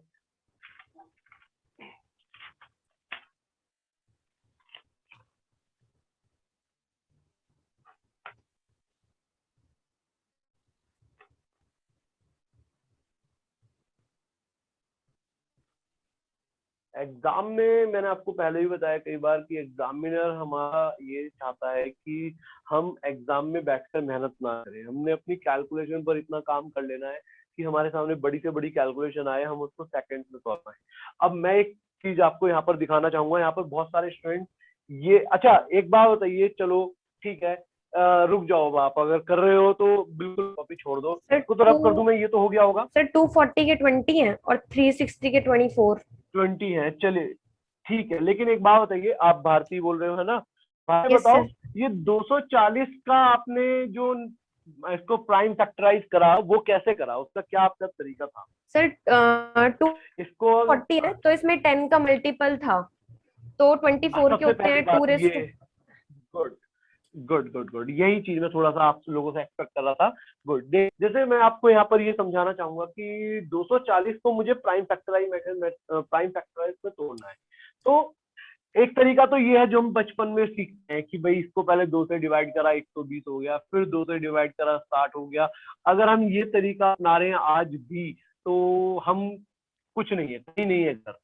एग्जाम में मैंने आपको पहले भी बताया कई बार कि एग्जामिनर हमारा ये चाहता है कि हम एग्जाम में बैठकर मेहनत ना करें। हमने अपनी कैलकुलेशन पर इतना काम कर लेना है कि हमारे सामने बड़ी से बड़ी कैलकुलेशन आए, हम उसको सेकंड्स में सॉल्व पाएं। अब मैं एक चीज आपको यहाँ पर दिखाना चाहूंगा, यहाँ पर बहुत सारे स्टूडेंट ये, अच्छा एक बात बताइए, चलो ठीक है, रुक जाओ आप, अगर कर रहे हो तो बिल्कुल कॉपी छोड़ दो, इसको तो रब कर दूं मैं, ये तो हो गया होगा। सर 240 के 20 हैं और 360 के 20 है, चलिए ठीक है। लेकिन एक बात बताइए, आप भारती बोल रहे हो है ना, भारती Yes, बताओ, sir. ये 240 का आपने जो इसको प्राइम फैक्टराइज करा वो कैसे करा, उसका क्या आपका तरीका था? सर 240 है तो इसमें 10 का मल्टीपल था, तो 24 के सबसे होते पहली हैं बात 2 ये, गुड गुड गुड गुड, यही चीज मैं थोड़ा सा आप लोगों से एक्सपेक्ट कर रहा था। गुड, जैसे मैं आपको यहाँ पर ये समझाना चाहूंगा कि 240 को मुझे प्राइम फैक्टराइज में तोड़ना है। तो एक तरीका तो ये है जो हम बचपन में सीखते हैं कि भाई इसको पहले 2 से डिवाइड करा 120 हो गया, फिर 2 से डिवाइड करा 60 हो गया। अगर हम ये तरीका अपना रहे हैं आज भी तो हम कुछ नहीं है, कहीं नहीं है घर।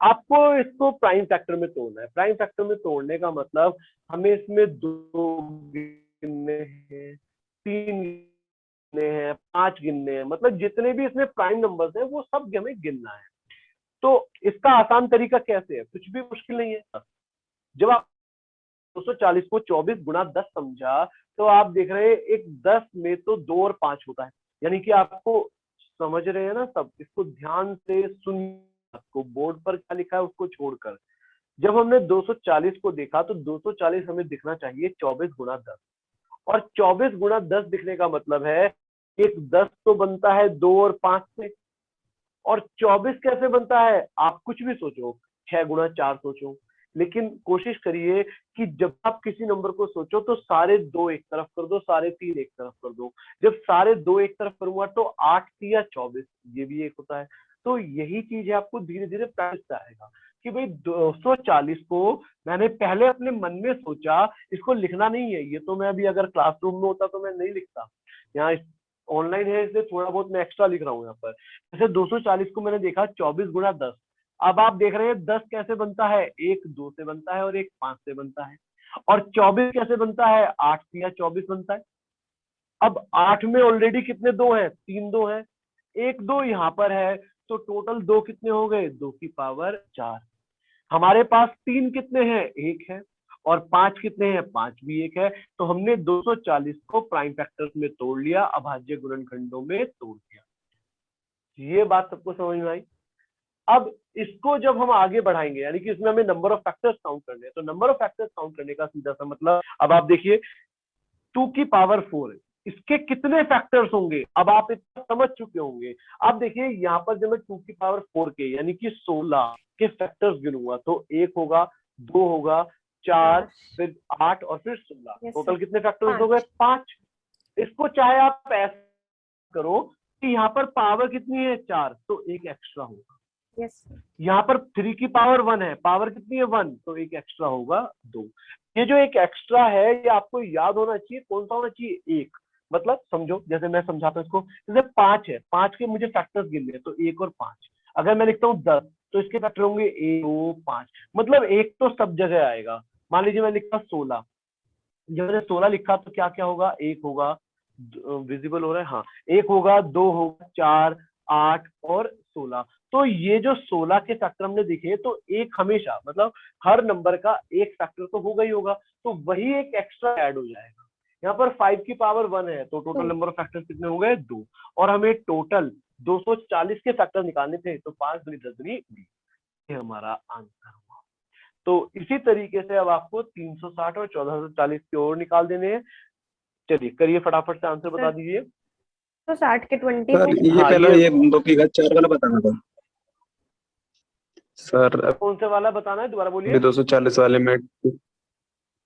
आपको इसको प्राइम फैक्टर में तोड़ना है। प्राइम फैक्टर में तोड़ने का मतलब हमें इसमें 2 गिनने हैं, 3 गिनने हैं, 5 गिनने हैं, मतलब जितने भी इसमें प्राइम नंबर्स हैं वो सब हमें गिनना है। तो इसका आसान तरीका कैसे है, कुछ भी मुश्किल नहीं है। जब आप 240 को 24 गुणा 10 समझा, तो आप देख रहे हैं एक 10 में तो 2 और 5 होता है, यानी कि आपको समझ रहे हैं ना सब, इसको ध्यान से सुन, आपको बोर्ड पर क्या लिखा है उसको छोड़कर। जब हमने 240 को देखा तो 240 हमें दिखना चाहिए 24 गुणा 10, और 24 गुणा 10 दिखने का मतलब है एक 10 तो बनता है 2 और 5 से, और 24 कैसे बनता है, आप कुछ भी सोचो, 6 गुणा 4 सोचो, लेकिन कोशिश करिए कि जब आप किसी नंबर को सोचो तो सारे 2 एक तरफ कर दो, सारे 3 एक तरफ कर दो। जब सारे 2 एक तरफ करूंगा तो 8 या 24, ये भी एक होता है। तो यही चीज है, आपको धीरे धीरे प्रैक्टिस आएगा कि भाई 240 को मैंने पहले अपने मन में सोचा, इसको लिखना नहीं है, ये तो मैं अभी अगर क्लासरूम में होता तो मैं नहीं लिखता, यहाँ ऑनलाइन है इसलिए थोड़ा बहुत मैं एक्स्ट्रा लिख रहा हूँ यहाँ पर। जैसे 240 को मैंने देखा 24 गुणा 10, अब आप देख रहे हैं 10 कैसे बनता है, एक 2 से बनता है और एक 5 से बनता है, और 24 कैसे बनता है, 8 या 24 बनता है। अब 8 में ऑलरेडी कितने 2 हैं, 3 2 हैं, एक 2 यहाँ पर है, तो टोटल 2 कितने हो गए, 2 की पावर 4। हमारे पास 3 कितने हैं, 1 है, और 5 कितने हैं, 5 भी 1 है। तो हमने 240 को प्राइम फैक्टर्स में तोड़ लिया, अभाज्य गुणनखंडों में तोड़ दिया। ये बात सबको समझ में आई। अब इसको जब हम आगे बढ़ाएंगे, यानी कि इसमें हमें नंबर ऑफ फैक्टर्स काउंट करने हैं, तो नंबर ऑफ फैक्टर्स काउंट करने का सीधा सा मतलब, अब आप देखिए 2 की पावर 4 है, इसके कितने फैक्टर्स होंगे, अब आप इतना समझ चुके होंगे। अब देखिए यहाँ पर जब मैं 2 की पावर 4 के यानी कि 16 के फैक्टर्स गिनूंगा, तो 1 होगा, 2 होगा, 4, फिर 8 और फिर 16, टोटल कितने फैक्टर्स हो गए, 5। इसको चाहे आप ऐसे करो कि यहाँ पर पावर कितनी है, 4, तो एक एक्स्ट्रा होगा। यहाँ पर 3 की पावर 1 है, पावर कितनी है, 1, तो एक एक्स्ट्रा होगा, 2। ये जो एक एक्स्ट्रा है ये आपको याद होना चाहिए, कौन सा होना चाहिए, 1। मतलब समझो, जैसे मैं समझाता हूँ इसको, जैसे 5 है, 5 के मुझे फैक्टर्स गिनने हैं, तो 1 और 5। अगर मैं लिखता हूँ 10, तो इसके फैक्टर होंगे 1 2 5, मतलब 1 तो सब जगह आएगा। मान लीजिए मैं लिखता 16, जब मैंने 16 लिखा तो क्या क्या होगा, 1 होगा, विजिबल हो रहा है, हाँ, 1 होगा, 2 होगा, 4 8 और 16। तो ये जो 16 के फैक्टर हमने देखे, तो एक हमेशा मतलब हर नंबर का एक फैक्टर तो होगा ही होगा, तो वही एक एक्स्ट्रा ऐड हो जाएगा। यहाँ पर 5 की पावर 1 है, तो टोटल नंबर ऑफ फैक्टर्स कितने हो गए, 2, और हमें टोटल 240 के फैक्टर निकालने थे, तो 5 दूनी 10 दूनी 20, ये हमारा आंसर हुआ। तो इसी तरीके से अब आपको 360 और 1440 की ओर निकाल देने हैं। चलिए करिए फटाफट से आंसर बता दीजिए। तो 60 के 20 सर को, ये पहले ये 2 की घात 4 वाला बताना था सर। कौन से वाला बताना है, दोबारा बोलिए। 240 वाले में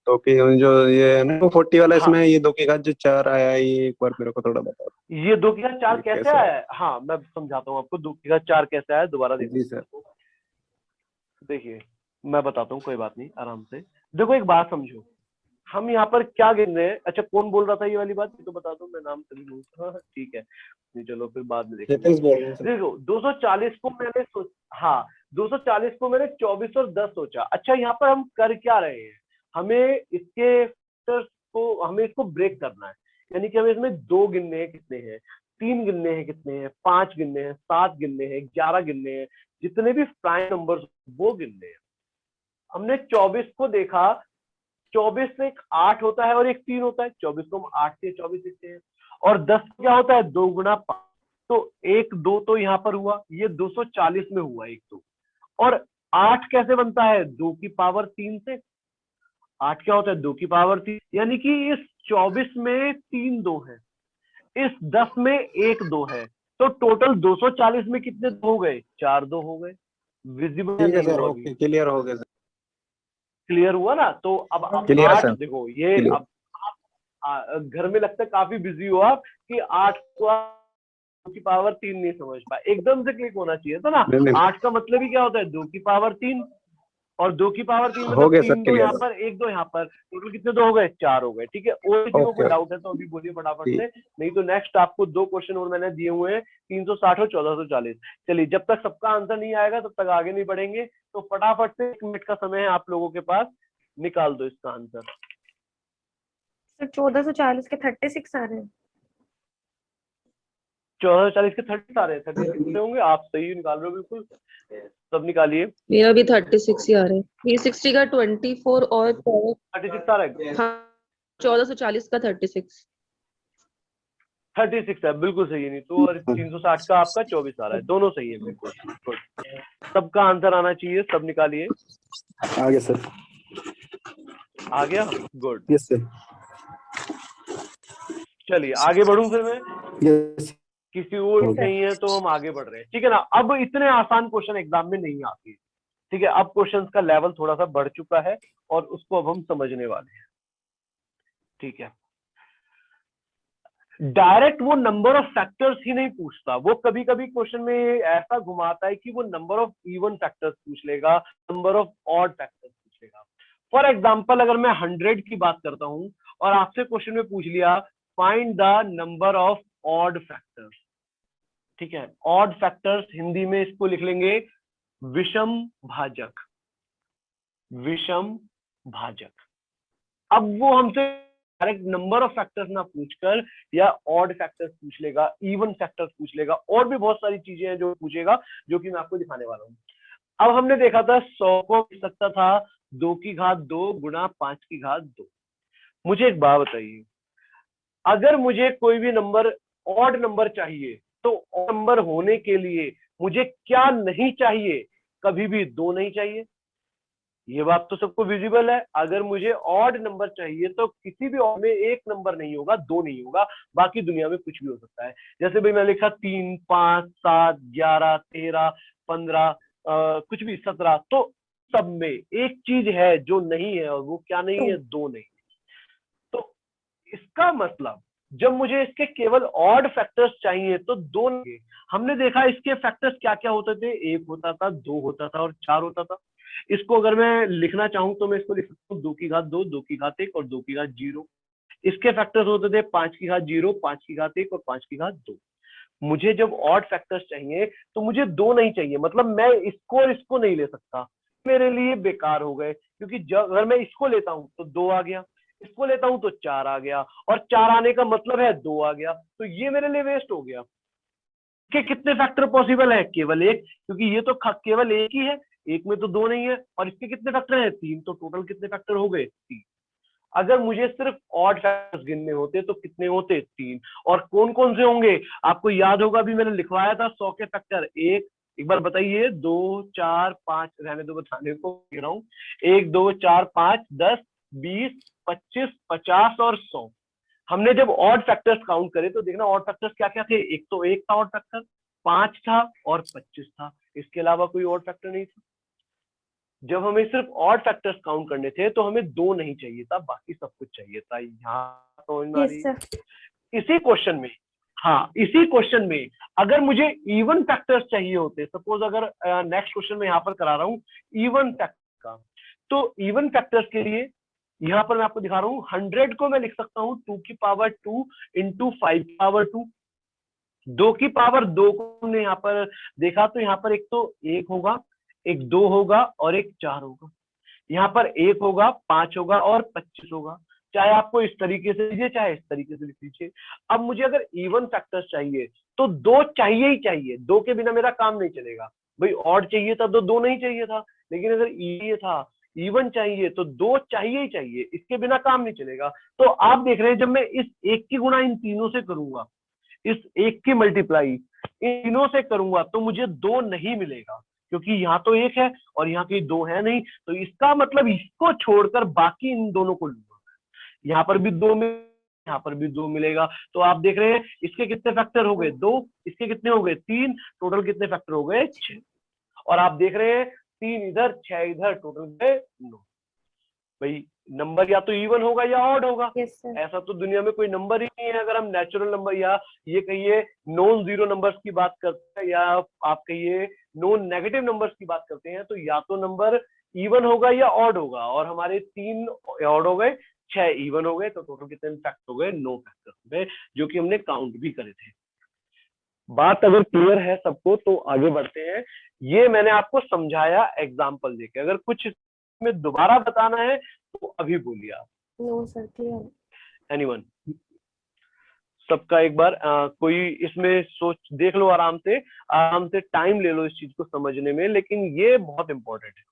तो कि जो ये है ना 40 वाला, इसमें ये 2 की घात जो 4 आया है, ये एक बार मेरे को थोड़ा बता दो। ये 2 की घात 4 ये कैसे कैसे आया है, हाँ मैं समझाता हूँ आपको 2 की घात 4 कैसे आया है, दोबारा जी सर। देखिए मैं बताता हूँ, कोई बात नहीं, आराम से देखो, एक बात समझो, हम यहाँ पर क्या गिन रहे हैं। अच्छा कौन बोल रहा था ये वाली बात, ये तो बता दो, मैं नाम सभी बोलता हूँ, ठीक है, चलो फिर बाद में देखेंगे। देखो 240 को मैंने हाँ 240 को मैंने 24 और 10 सोचा। अच्छा यहाँ पर हम कर क्या रहे हैं, हमें इसके को, हमें इसको ब्रेक करना है, यानी कि हमें इसमें 2 गिनने हैं कितने हैं, 3 गिनने हैं कितने हैं, 5 गिनने हैं, 7 गिनने हैं, 11 गिनने हैं, जितने भी प्राइम नंबर्स वो गिनने हैं। हमने 24 को देखा, 24 से एक 8 होता है और एक 3 होता है, 24 को हम 8 से 24 लिखते हैं, और 10 क्या होता है, 2 गुना 5, तो 1 2 तो यहाँ पर हुआ, ये 240 में हुआ 1 2, और 8 कैसे बनता है, 2 की पावर 3 से, 8 क्या होता है, 2 की पावर 3, यानी कि इस 24 में 3 2 है, इस 10 में 1 2 है, तो टोटल 240 में कितने 2 हो गए, 4 2 हो गए। विजिबल ठीक है नहीं सर, हुआ, ओके, क्लियर हो गया सर, क्लियर हुआ ना। तो अब आप क्लियर 8 सर, देखो, ये क्लियर। अब आप घर में लगता है काफी बिजी हो आप, कि 8 को की पावर 3 नहीं समझ पाए, एकदम से क्लिक होना चाहिए था ना। 8 का मतलब ही क्या होता है, 2 की पावर 3, और 2 की पावर 3 हो मतलब गया 3 सर, 2 क्लियर यहाँ सर। पर, 1 2 यहाँ पर, टोटल कितने 2 हो गए, 4 हो गए। ठीक है, और किसी को कोई ओके। डाउट है तो अभी बोलिए फटाफट से, नहीं तो नेक्स्ट आपको 2 क्वेश्चन और मैंने दिए हुए हैं, 360 और 1440। चलिए जब तक सबका आंसर नहीं आएगा तब तक आगे नहीं बढ़ेंगे, तो फटाफट से 1 मिनट का समय है आप लोगों के पास, निकाल दो इसका आंसर। तो 1440 के 36 आ रहे हैं। 1440 के 30 आ रहे हैं, 36 होंगे। आप सही निकाल रहे हो बिल्कुल, सब निकालिए। मेरा भी 36 ही आ रहा है। 360 का 24 और 36 आ रहा है, हाँ 1440 का 36। 36 है, बिल्कुल सही है। नहीं तो और 360 का आपका 24 आ रहा है, दोनों सही है, बिल्कुल गुड। सबका आंसर आना चाहिए, सब निकालिए। आ गया सर। आ गया, गुड। Yes sir. चलिए आगे बढ़ूं फिर मैं, यस। किसी और नहीं है तो हम आगे बढ़ रहे हैं, ठीक है ना। अब इतने आसान क्वेश्चन एग्जाम में नहीं आते, ठीक है। अब क्वेश्चंस का लेवल थोड़ा सा बढ़ चुका है और उसको अब हम समझने वाले हैं, ठीक है। डायरेक्ट वो नंबर ऑफ फैक्टर्स ही नहीं पूछता, वो कभी कभी क्वेश्चन में ऐसा घुमाता है कि वो नंबर ऑफ इवन फैक्टर्स पूछ लेगा, नंबर ऑफ ऑड फैक्टर्स पूछ लेगा। फॉर एग्जांपल अगर मैं 100 की बात करता हूं और आपसे क्वेश्चन में पूछ लिया find the number of odd factors, ठीक है। ऑड फैक्टर्स हिंदी में इसको लिख लेंगे विषम भाजक, विषम भाजक। अब वो हमसे डायरेक्ट नंबर ऑफ फैक्टर्स ना पूछकर या ऑड फैक्टर्स पूछ लेगा, इवन फैक्टर्स पूछ लेगा, और भी बहुत सारी चीजें हैं जो पूछेगा, जो कि मैं आपको दिखाने वाला हूं। अब हमने देखा था 100 को लिख सकता था 2 की घात 2 गुणा 5 की घात 2। मुझे एक बात बताइए, अगर मुझे कोई भी नंबर ऑड नंबर चाहिए तो ऑड नंबर होने के लिए मुझे क्या नहीं चाहिए? कभी भी 2 नहीं चाहिए, ये बात तो सबको विजिबल है। अगर मुझे ऑड नंबर चाहिए तो किसी भी ऑड में एक नंबर नहीं होगा, 2 नहीं होगा, बाकी दुनिया में कुछ भी हो सकता है। जैसे भाई मैं लिखा 3, 5, 7, 11, 13, 15, कुछ भी 17, तो सब में एक चीज है जो नहीं है, और वो क्या नहीं है? 2 नहीं। तो इसका मतलब जब मुझे इसके केवल ऑड फैक्टर्स चाहिए तो 2 नहीं। हमने देखा इसके फैक्टर्स क्या क्या होते थे, 1 होता था, 2 होता था और 4 होता था। इसको अगर मैं लिखना चाहूं तो मैं इसको लिख सकता हूँ 2 की घात 2, 2 की घात 1 और 2 की घात 0। इसके फैक्टर्स होते थे 5 की घात 0, 5 की घात 1 और 5 की घात 2। मुझे जब ऑड फैक्टर्स चाहिए तो मुझे 2 नहीं चाहिए, मतलब मैं इसको और इसको नहीं ले सकता, मेरे लिए बेकार हो गए। क्योंकि जब अगर मैं इसको लेता हूं तो 2 आ गया, इसको लेता हूं तो 4 आ गया, और 4 आने का मतलब है 2 आ गया, तो ये मेरे लिए वेस्ट हो गया। के कितने फैक्टर पॉसिबल है? केवल एक, क्योंकि ये तो केवल एक ही है, एक में तो 2 नहीं है। और इसके कितने फैक्टर हैं? 3, तो टोटल कितने फैक्टर हो गए? 3। अगर मुझे सिर्फ ऑड फैक्टर्स गिनने होते तो कितने होते? 3। और कौन कौन से होंगे? आपको याद होगा, भी मैंने लिखवाया था 100 के फैक्टर। एक बार बताइए, 2, 4, 5, रहने दो बताने को कह रहा हूं। 1, 2, 4, 5, 10, 20, 25, 50 और 100। हमने जब ऑड फैक्टर्स काउंट करे तो देखना ऑड फैक्टर्स क्या क्या थे। एक तो 1 था ऑड फैक्टर, 5 था और 25 था, इसके अलावा कोई ऑड फैक्टर नहीं था। जब हमें सिर्फ ऑड फैक्टर्स काउंट करने थे तो हमें 2 नहीं चाहिए था, बाकी सब कुछ चाहिए था। यहाँ तो इसी क्वेश्चन में, हाँ इसी क्वेश्चन में अगर मुझे इवन फैक्टर्स चाहिए होते, सपोज अगर नेक्स्ट क्वेश्चन में यहाँ पर करा रहा हूँ इवन फैक्टर का, तो इवन फैक्टर्स के लिए यहाँ पर मैं आपको दिखा रहा हूँ 100 को मैं लिख सकता हूँ 2 की पावर 2 इंटू 5 की पावर 2। 2 की पावर 2 को हमने यहाँ पर देखा तो यहाँ पर एक तो 1 होगा, एक 2 होगा और एक 4 होगा। यहाँ पर 1 होगा, 5 होगा और 25 होगा। चाहे आपको इस तरीके से लीजिए चाहे इस तरीके से लिख लीजिए। अब मुझे अगर इवन फैक्टर्स चाहिए तो 2 चाहिए ही चाहिए, 2 के बिना मेरा काम नहीं चलेगा। भाई ऑड चाहिए था तो 2 नहीं चाहिए था, लेकिन अगर ये था इवन चाहिए तो 2 चाहिए ही चाहिए, इसके बिना काम नहीं चलेगा। तो आप देख रहे हैं जब मैं इस 1 की गुणा इन तीनों से करूंगा, इस 1 की मल्टीप्लाई इन तीनों से करूंगा, तो मुझे 2 नहीं मिलेगा, क्योंकि यहाँ तो 1 है और यहाँ की 2 है नहीं। तो इसका मतलब इसको छोड़कर बाकी इन दोनों को लूंगा, यहाँ पर भी 2 मिलेगा, यहाँ पर भी 2 मिलेगा। तो आप देख रहे हैं इसके कितने फैक्टर हो गए? 2, इसके कितने हो गए? 3, टोटल कितने फैक्टर हो गए? 6। और आप देख रहे हैं 3 इधर 6 इधर, टोटल गए 9। भाई नंबर या तो इवन होगा या ऑड होगा। ऐसा तो दुनिया में कोई नंबर ही नहीं है। अगर हम नेचुरल नंबर या ये कहिए नॉन जीरो नंबर्स की बात करते हैं, या आप कहिए नॉन नेगेटिव नंबर्स की बात करते हैं, तो या तो नंबर इवन होगा या ऑड होगा। और हमारे 3 ऑड हो गए, 6 इवन हो गए, तो टोटल कितने फैक्ट हो गए? 9 फैक्टर हो गए, जो कि हमने काउंट भी करे थे। बात अगर क्लियर है सबको तो आगे बढ़ते हैं। ये मैंने आपको समझाया एग्जाम्पल देके, अगर कुछ में दोबारा बताना है तो अभी बोलिए आप। No sir, clear. एनीवन? सबका एक बार कोई इसमें सोच देख लो, आराम से टाइम ले लो इस चीज को समझने में, लेकिन ये बहुत इंपॉर्टेंट है।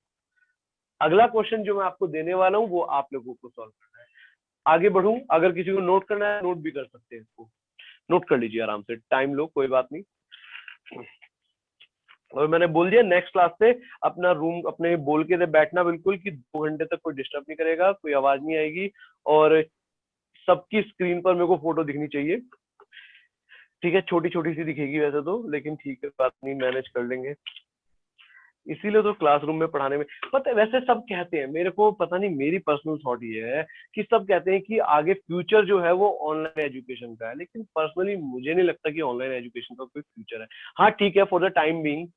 अगला क्वेश्चन जो मैं आपको देने वाला हूँ वो आप लोगों को सॉल्व करना है। आगे बढ़ूं, अगर किसी को नोट करना है नोट भी कर सकते हैं, इसको नोट कर लीजिए आराम से, टाइम लो कोई बात नहीं। और मैंने बोल दिया नेक्स्ट क्लास से अपना रूम अपने बोल के बैठना बिल्कुल कि 2 घंटे तक कोई डिस्टर्ब नहीं करेगा, कोई आवाज नहीं आएगी, और सबकी स्क्रीन पर मेरे को फोटो दिखनी चाहिए, ठीक है। छोटी छोटी सी दिखेगी वैसे तो, लेकिन ठीक है, बात नहीं, मैनेज कर लेंगे। इसीलिए तो क्लासरूम में पढ़ाने में, पता है वैसे सब कहते हैं, मेरे को पता नहीं, मेरी पर्सनल थॉट ये है कि सब कहते हैं कि आगे फ्यूचर जो है वो ऑनलाइन एजुकेशन का है, लेकिन पर्सनली मुझे नहीं लगता कि ऑनलाइन एजुकेशन का कोई फ्यूचर है। हाँ ठीक है, for the time being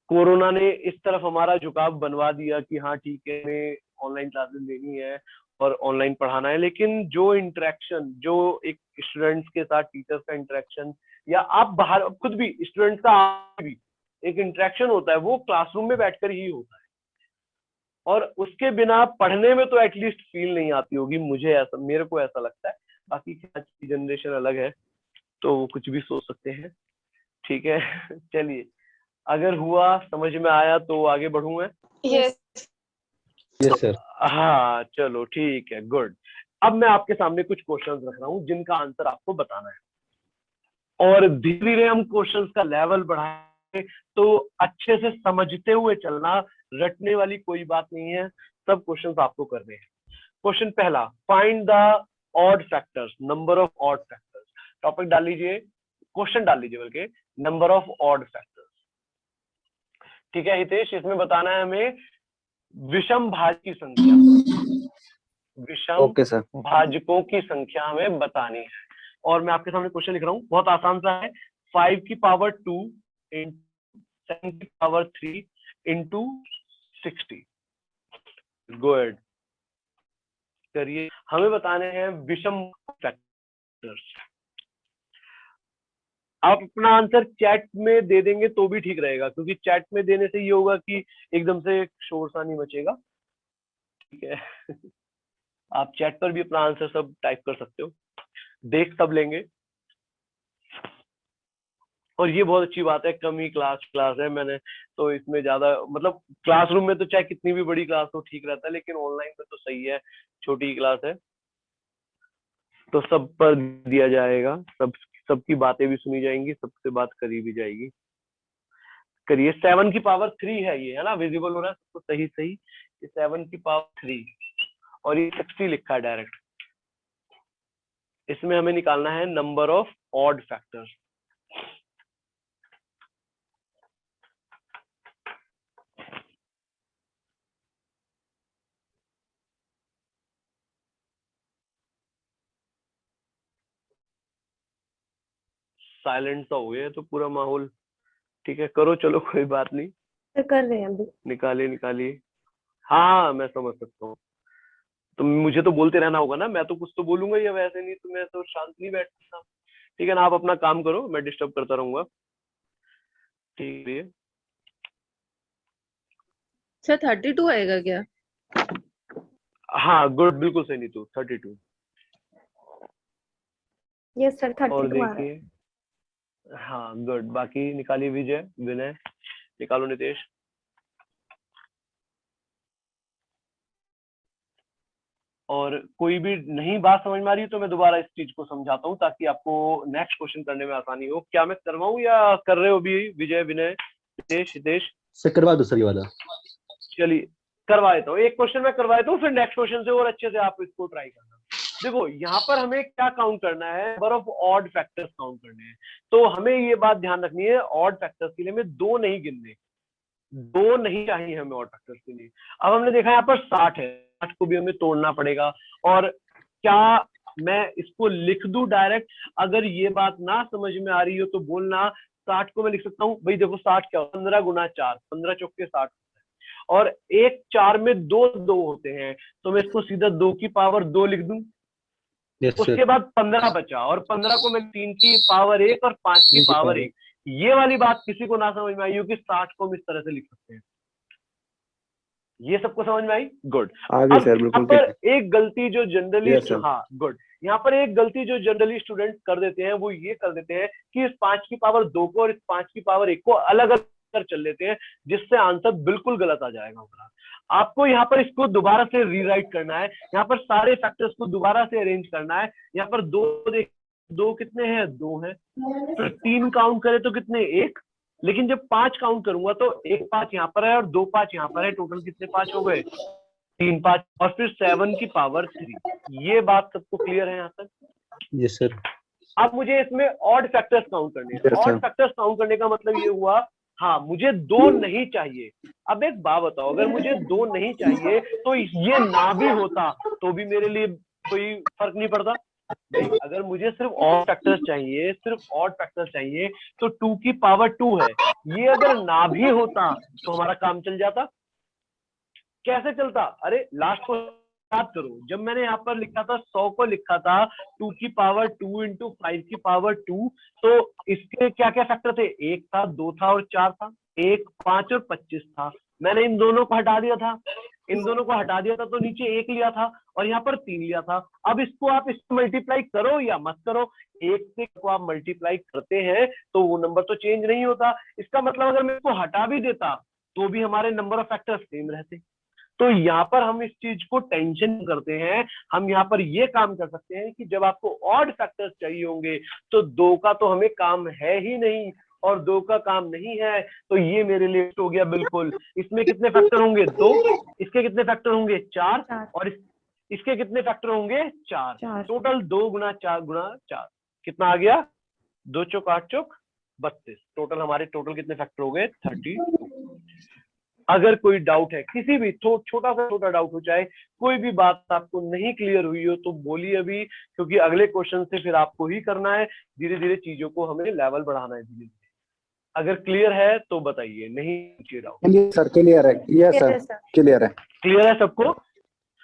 corona ने इस तरफ हमारा झुकाव बनवा दिया कि हाँ ठीक है, हमें ऑनलाइन क्लासेस लेनी है और ऑनलाइन पढ़ाना है, लेकिन जो इंटरेक्शन, जो एक स्टूडेंट्स के साथ टीचर्स का इंटरेक्शन, या आप बाहर खुद भी स्टूडेंट्स का भी एक इंटरेक्शन होता है, वो क्लासरूम में बैठकर ही होता है, और उसके बिना पढ़ने में तो एटलीस्ट फील नहीं आती होगी, मेरे को ऐसा लगता है। बाकी आज की जनरेशन अलग है तो वो कुछ भी सोच सकते हैं, ठीक है। चलिए, अगर हुआ, समझ में आया तो आगे बढ़ूं मैं। Yes. Yes sir. हाँ चलो ठीक है, गुड। अब मैं आपके सामने कुछ क्वेश्चंस रख रहा हूँ जिनका आंसर आपको बताना है, और धीरे धीरे हम क्वेश्चंस का लेवल बढ़ाएंगे, तो अच्छे से समझते हुए चलना, रटने वाली कोई बात नहीं है, सब क्वेश्चंस आपको करने हैं। क्वेश्चन पहला, find the odd factors, number of odd factors. Topic डाल लीजिए, क्वेश्चन डाल लीजिए बल्कि, नंबर ऑफ ऑड फैक्टर्स, ठीक है हितेश। इसमें बताना है हमें विषम भाजक की संख्या, विषम ओके सर। भाजकों की संख्या हमें बतानी है। और मैं आपके सामने क्वेश्चन लिख रहा हूँ, बहुत आसान सा है, 5 की पावर 2 इंटू 7 की पावर 3 इंटू 60। गो अहेड करिए, हमें बताने हैं विषम फैक्टर्स। आप अपना आंसर चैट में दे देंगे तो भी ठीक रहेगा, क्योंकि चैट में देने से ये होगा कि एकदम से शोर सा नहीं मचेगा, ठीक है। आप चैट पर भी अपना आंसर सब टाइप कर सकते हो, देख सब लेंगे। और ये बहुत अच्छी बात है, कम ही क्लास है, मैंने तो इसमें ज्यादा, मतलब क्लासरूम में तो चाहे कितनी भी बड़ी क्लास हो ठीक रहता है, लेकिन ऑनलाइन में तो सही है, छोटी क्लास है तो सब पर दिया जाएगा, सबकी बातें भी सुनी जाएंगी, सबसे बात करी भी जाएगी। करिए, 7 की पावर 3 है ये, है ना, विजिबल हो रहा है सबको, सही सही, ये 7 की पावर 3 और ये 60 लिखा है डायरेक्ट। इसमें हमें निकालना है number of odd factors. Silent सा हो गया है तो पूरा माहौल, ठीक है, करो चलो कोई बात नहीं, तो कर रहे हैं अभी। निकालिए। हाँ मैं समझ सकता हूँ, तो मुझे तो बोलते रहना होगा ना, मैं तो कुछ तो बोलूंगा या वैसे नहीं तो मैं तो शांत नहीं बैठ सकता, ठीक है ना। आप अपना काम करो, मैं डिस्टर्ब करता रहूंगा, ठीक है। सर 32 आएगा क्या? हाँ गुड, बिल्कुल सही नीतू, 32। यस सर, 32 और आ रहा है। देखिए, हाँ गुड, बाकी निकालिए, विजय, विनय, निकालो, नितेश। और कोई भी नहीं बात समझ में आ रही है तो मैं दोबारा इस चीज को समझाता हूँ ताकि आपको नेक्स्ट क्वेश्चन करने में आसानी हो। क्या मैं करवाऊँ या कर रहे हो अभी विजय, विनय, नितेश, हितेश? सर करवा दो सर ये वाला। चलिए करवा देता हूँ, एक क्वेश्चन मैं करवा देता हूँ, फिर नेक्स्ट क्वेश्चन से और अच्छे से आप इसको ट्राई करना। देखो यहाँ पर हमें क्या काउंट करना है, number of odd factors count करने हैं, तो हमें ये बात ध्यान रखनी है, ऑड फैक्टर्स के लिए हमें 2 नहीं गिनने, 2 नहीं चाहिए हमें ऑड फैक्टर्स के लिए। अब हमने देखा यहाँ पर 60 है, 60 को भी हमें तोड़ना पड़ेगा, और क्या मैं इसको लिख दूं डायरेक्ट? अगर ये बात ना समझ में आ रही हो तो बोलना। 60 को मैं लिख सकता हूँ, भाई देखो 60 क्या, 15 गुना 4, 15 चौके 60 होता है, और एक 4 में 2 2 होते हैं, तो मैं इसको सीधा 2 की पावर 2 लिख दूं। उसके बाद 15 बचा, और 15 को मैं 3 की पावर 1 और 5 की पावर 1, ये वाली बात किसी को ना समझ में आई हो कि 60 को हम इस तरह से लिख सकते हैं। ये सबको समझ में आई? गुड। आगे अब सर यहाँ बिल्कुल पर ठीक है। एक गलती जो जनरली, Yes, sir. हाँ गुड, यहाँ पर एक गलती जो जनरली स्टूडेंट कर देते हैं वो ये कर देते हैं कि इस 5 की पावर 2 को और इस 5 की पावर 1 को अलग अलग कर चल लेते हैं, जिससे आंसर बिल्कुल गलत आ जाएगा हमारा। आपको यहाँ पर इसको दोबारा से रीराइट करना है, यहाँ पर सारे फैक्टर्स को दोबारा से अरेंज करना है। यहाँ पर दो कितने हैं? 2 हैं। तो 3 काउंट करें तो कितने? 1। लेकिन जब 5 काउंट करूंगा तो 1 5 यहाँ पर है और 2 5 यहाँ पर है, टोटल कितने 5 हो गए? 3 5 और फिर 7 की पावर 3। ये बात सबको क्लियर है यहाँ तक? Yes sir. अब मुझे इसमें ऑड फैक्टर्स काउंट करने हैं। Yes, sir. Odd factors count करने का मतलब ये हुआ, हाँ मुझे 2 नहीं चाहिए। अब एक बात बताओ, अगर मुझे 2 नहीं चाहिए तो ये ना भी होता तो भी मेरे लिए कोई फर्क नहीं पड़ता। नहीं, अगर मुझे सिर्फ ऑड फैक्टर्स चाहिए, सिर्फ ऑड फैक्टर्स चाहिए, तो 2 की पावर 2 है, ये अगर ना भी होता तो हमारा काम चल जाता। कैसे चलता? अरे लास्ट को याद करो, जब मैंने यहाँ पर लिखा था 100 को लिखा था 2 की पावर 2 इंटू 5 की पावर 2, तो इसके क्या क्या फैक्टर थे? 1 था, 2 था और 4 था। 1 5 और 25 था। मैंने इन दोनों को हटा दिया था, इन दोनों को हटा दिया था तो नीचे 1 लिया था और यहाँ पर 3 लिया था। अब इसको आप इसको मल्टीप्लाई करो या मत करो, 1 से को आप मल्टीप्लाई करते हैं तो वो नंबर तो चेंज नहीं होता। इसका मतलब अगर मैं इसको हटा भी देता तो भी हमारे नंबर ऑफ फैक्टर्स सेम रहते। तो यहाँ पर हम इस चीज को टेंशन करते हैं। हम यहाँ पर ये काम कर सकते हैं कि जब आपको ऑड फैक्टर्स चाहिए होंगे तो 2 का तो हमें काम है ही नहीं, और 2 का काम नहीं है तो ये मेरे लिए हो गया बिल्कुल। इसमें कितने फैक्टर होंगे? 2। इसके कितने फैक्टर होंगे? 4। और इसके कितने फैक्टर होंगे? 4। टोटल 2 गुना 4 गुना 4 कितना आ गया? 2 चौक 8 चौक 32। टोटल हमारे टोटल कितने फैक्टर हो गए? 32। अगर कोई डाउट है, किसी भी छोटा सा छोटा डाउट हो, चाहे कोई भी बात आपको नहीं क्लियर हुई हो तो बोलिए अभी, क्योंकि अगले क्वेश्चन से फिर आपको ही करना है। धीरे धीरे चीजों को हमें लेवल बढ़ाना है धीरे धीरे। अगर क्लियर है तो बताइए, नहीं पूछिए डाउट। क्लियर सर, क्लियर है। यस सर, क्लियर है। क्लियर है सबको?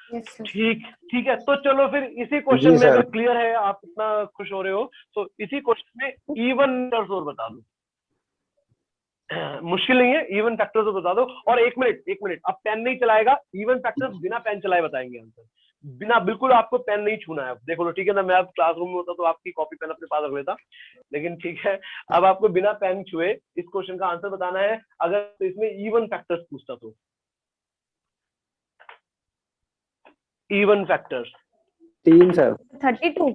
Yes sir. ठीक है, तो चलो फिर इसी क्वेश्चन में, अगर क्लियर है, आप इतना खुश हो रहे हो, तो इसी क्वेश्चन में इवन फैक्टर्स और बता दो। मुश्किल नहीं है, इवन फैक्टर्स तो बता दो। और एक मिनट अब पेन नहीं चलाएगा, इवन फैक्टर्स बिना पेन चलाए बताएंगे आंसर। बिना, बिल्कुल आपको पेन नहीं छूना है। देखो लो, ठीक है ना, मैं अब क्लासरूम में होता तो आपकी कॉपी पेन अपने पास रख लेता, लेकिन ठीक है अब आपको बिना पेन छुए इस क्वेश्चन का आंसर बताना है। अगर तो इसमें इवन फैक्टर्स पूछता तो इवन फैक्टर्स 3 सर। 32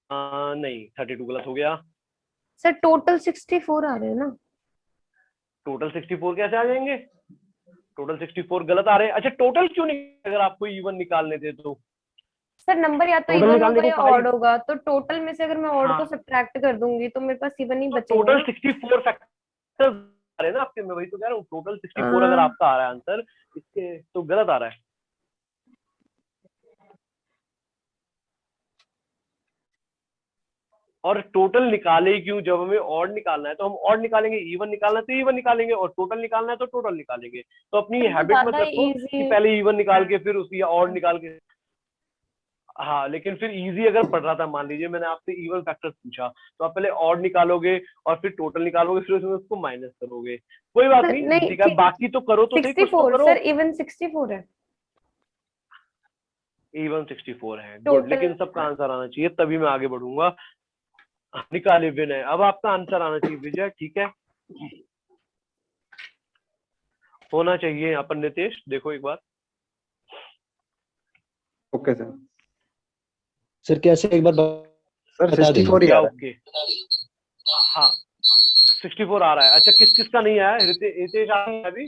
नहीं, 32 गलत हो गया सर। टोटल 64 आ रहे हैं ना? टोटल 64 कैसे आ जाएंगे? टोटल 64 गलत आ रहे हैं। अच्छा, टोटल क्यों नहीं? अगर आपको इवन निकालने थे तो सर नंबर या तो टोटल इवन निकालने होगा या को फाइव। ऑड होगा, तो टोटल में से अगर मैं ऑड हाँ। को सब्ट्रैक्ट कर दूंगी तो मेरे पास इवन ही तो बचेगा। टोटल 64 फैक्टर्स आ रहे हैं ना आपके, मैं वही तो कह रहा हूँ। टोटल 64 अगर आपका आ रहा है आंसर, इसके तो गलत आ रहा है। और टोटल निकाले क्यों? जब हमें ऑड निकालना है तो हम ऑड निकालेंगे, इवन निकालना है तो इवन निकालेंगे, और टोटल निकालना है तो टोटल निकालेंगे। तो अपनी हैबिट मत रखो कि पहले इवन निकाल के फिर उसकी ऑड निकाल के। हाँ, लेकिन फिर इजी अगर पढ़ रहा था, मान लीजिए मैंने आपसे इवन फैक्टर्स पूछा, तो आप पहले ऑड निकालोगे और फिर टोटल निकालोगे, फिर उसमें उसको माइनस करोगे। कोई बात नहीं, ठीक है, बाकी तो करो तो सही, कुछ तो करो। सर इवन 64 है। इवन 64 है, गुड। लेकिन सबका आंसर आना चाहिए, तभी मैं आगे बढ़ूंगा। निकाले विनय, अब आपका आंसर आना चाहिए विजय, ठीक है, होना चाहिए यहाँ पर। नितेश देखो एक बार। Okay sir. सर कैसे एक बार सर बता देंगे? 64 ही आ रहा है। ओके, हाँ 64 आ रहा है। अच्छा, किस किस का नहीं आया? रितेश आ गया अभी?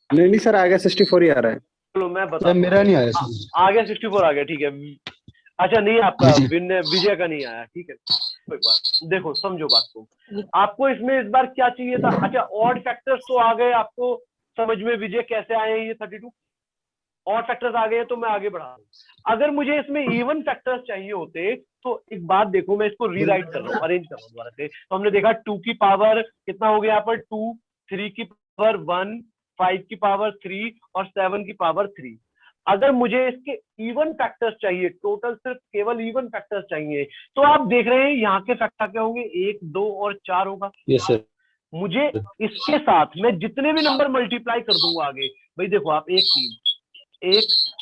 नहीं सर, आ गया, 64 ही आ रहा है। चलो मैं बता। सर मेरा नहीं आया हाँ, सर। आ गया 64 आ गया, ठीक है। अच्छा, नहीं आपका विजय का नहीं आया, ठीक है, कोई बात। देखो समझो बात को, आपको इसमें इस बार क्या चाहिए था? अच्छा, ऑड फैक्टर्स तो आ गए आपको समझ में विजय, कैसे आए ये 32 ऑड फैक्टर्स आ गए, तो मैं आगे बढ़ा दूं। अगर मुझे इसमें इवन फैक्टर्स चाहिए होते तो एक बात देखो, मैं इसको रीराइट कर रहा हूँ, अरेंज कर रहा हूँ दोबारा से। तो हमने देखा 2 की पावर कितना हो गया यहाँ पर? 2, 3 की पावर 1, 5 की पावर 3 और 7 की पावर 3। अगर मुझे इसके इवन फैक्टर्स चाहिए, टोटल सिर्फ केवल इवन फैक्टर्स चाहिए, तो आप देख रहे हैं यहाँ के फैक्टर क्या होंगे? 1, 2 और 4 होगा। Yes sir. मुझे इसके साथ मैं जितने भी नंबर मल्टीप्लाई कर दूंगा आगे, भाई देखो आप 1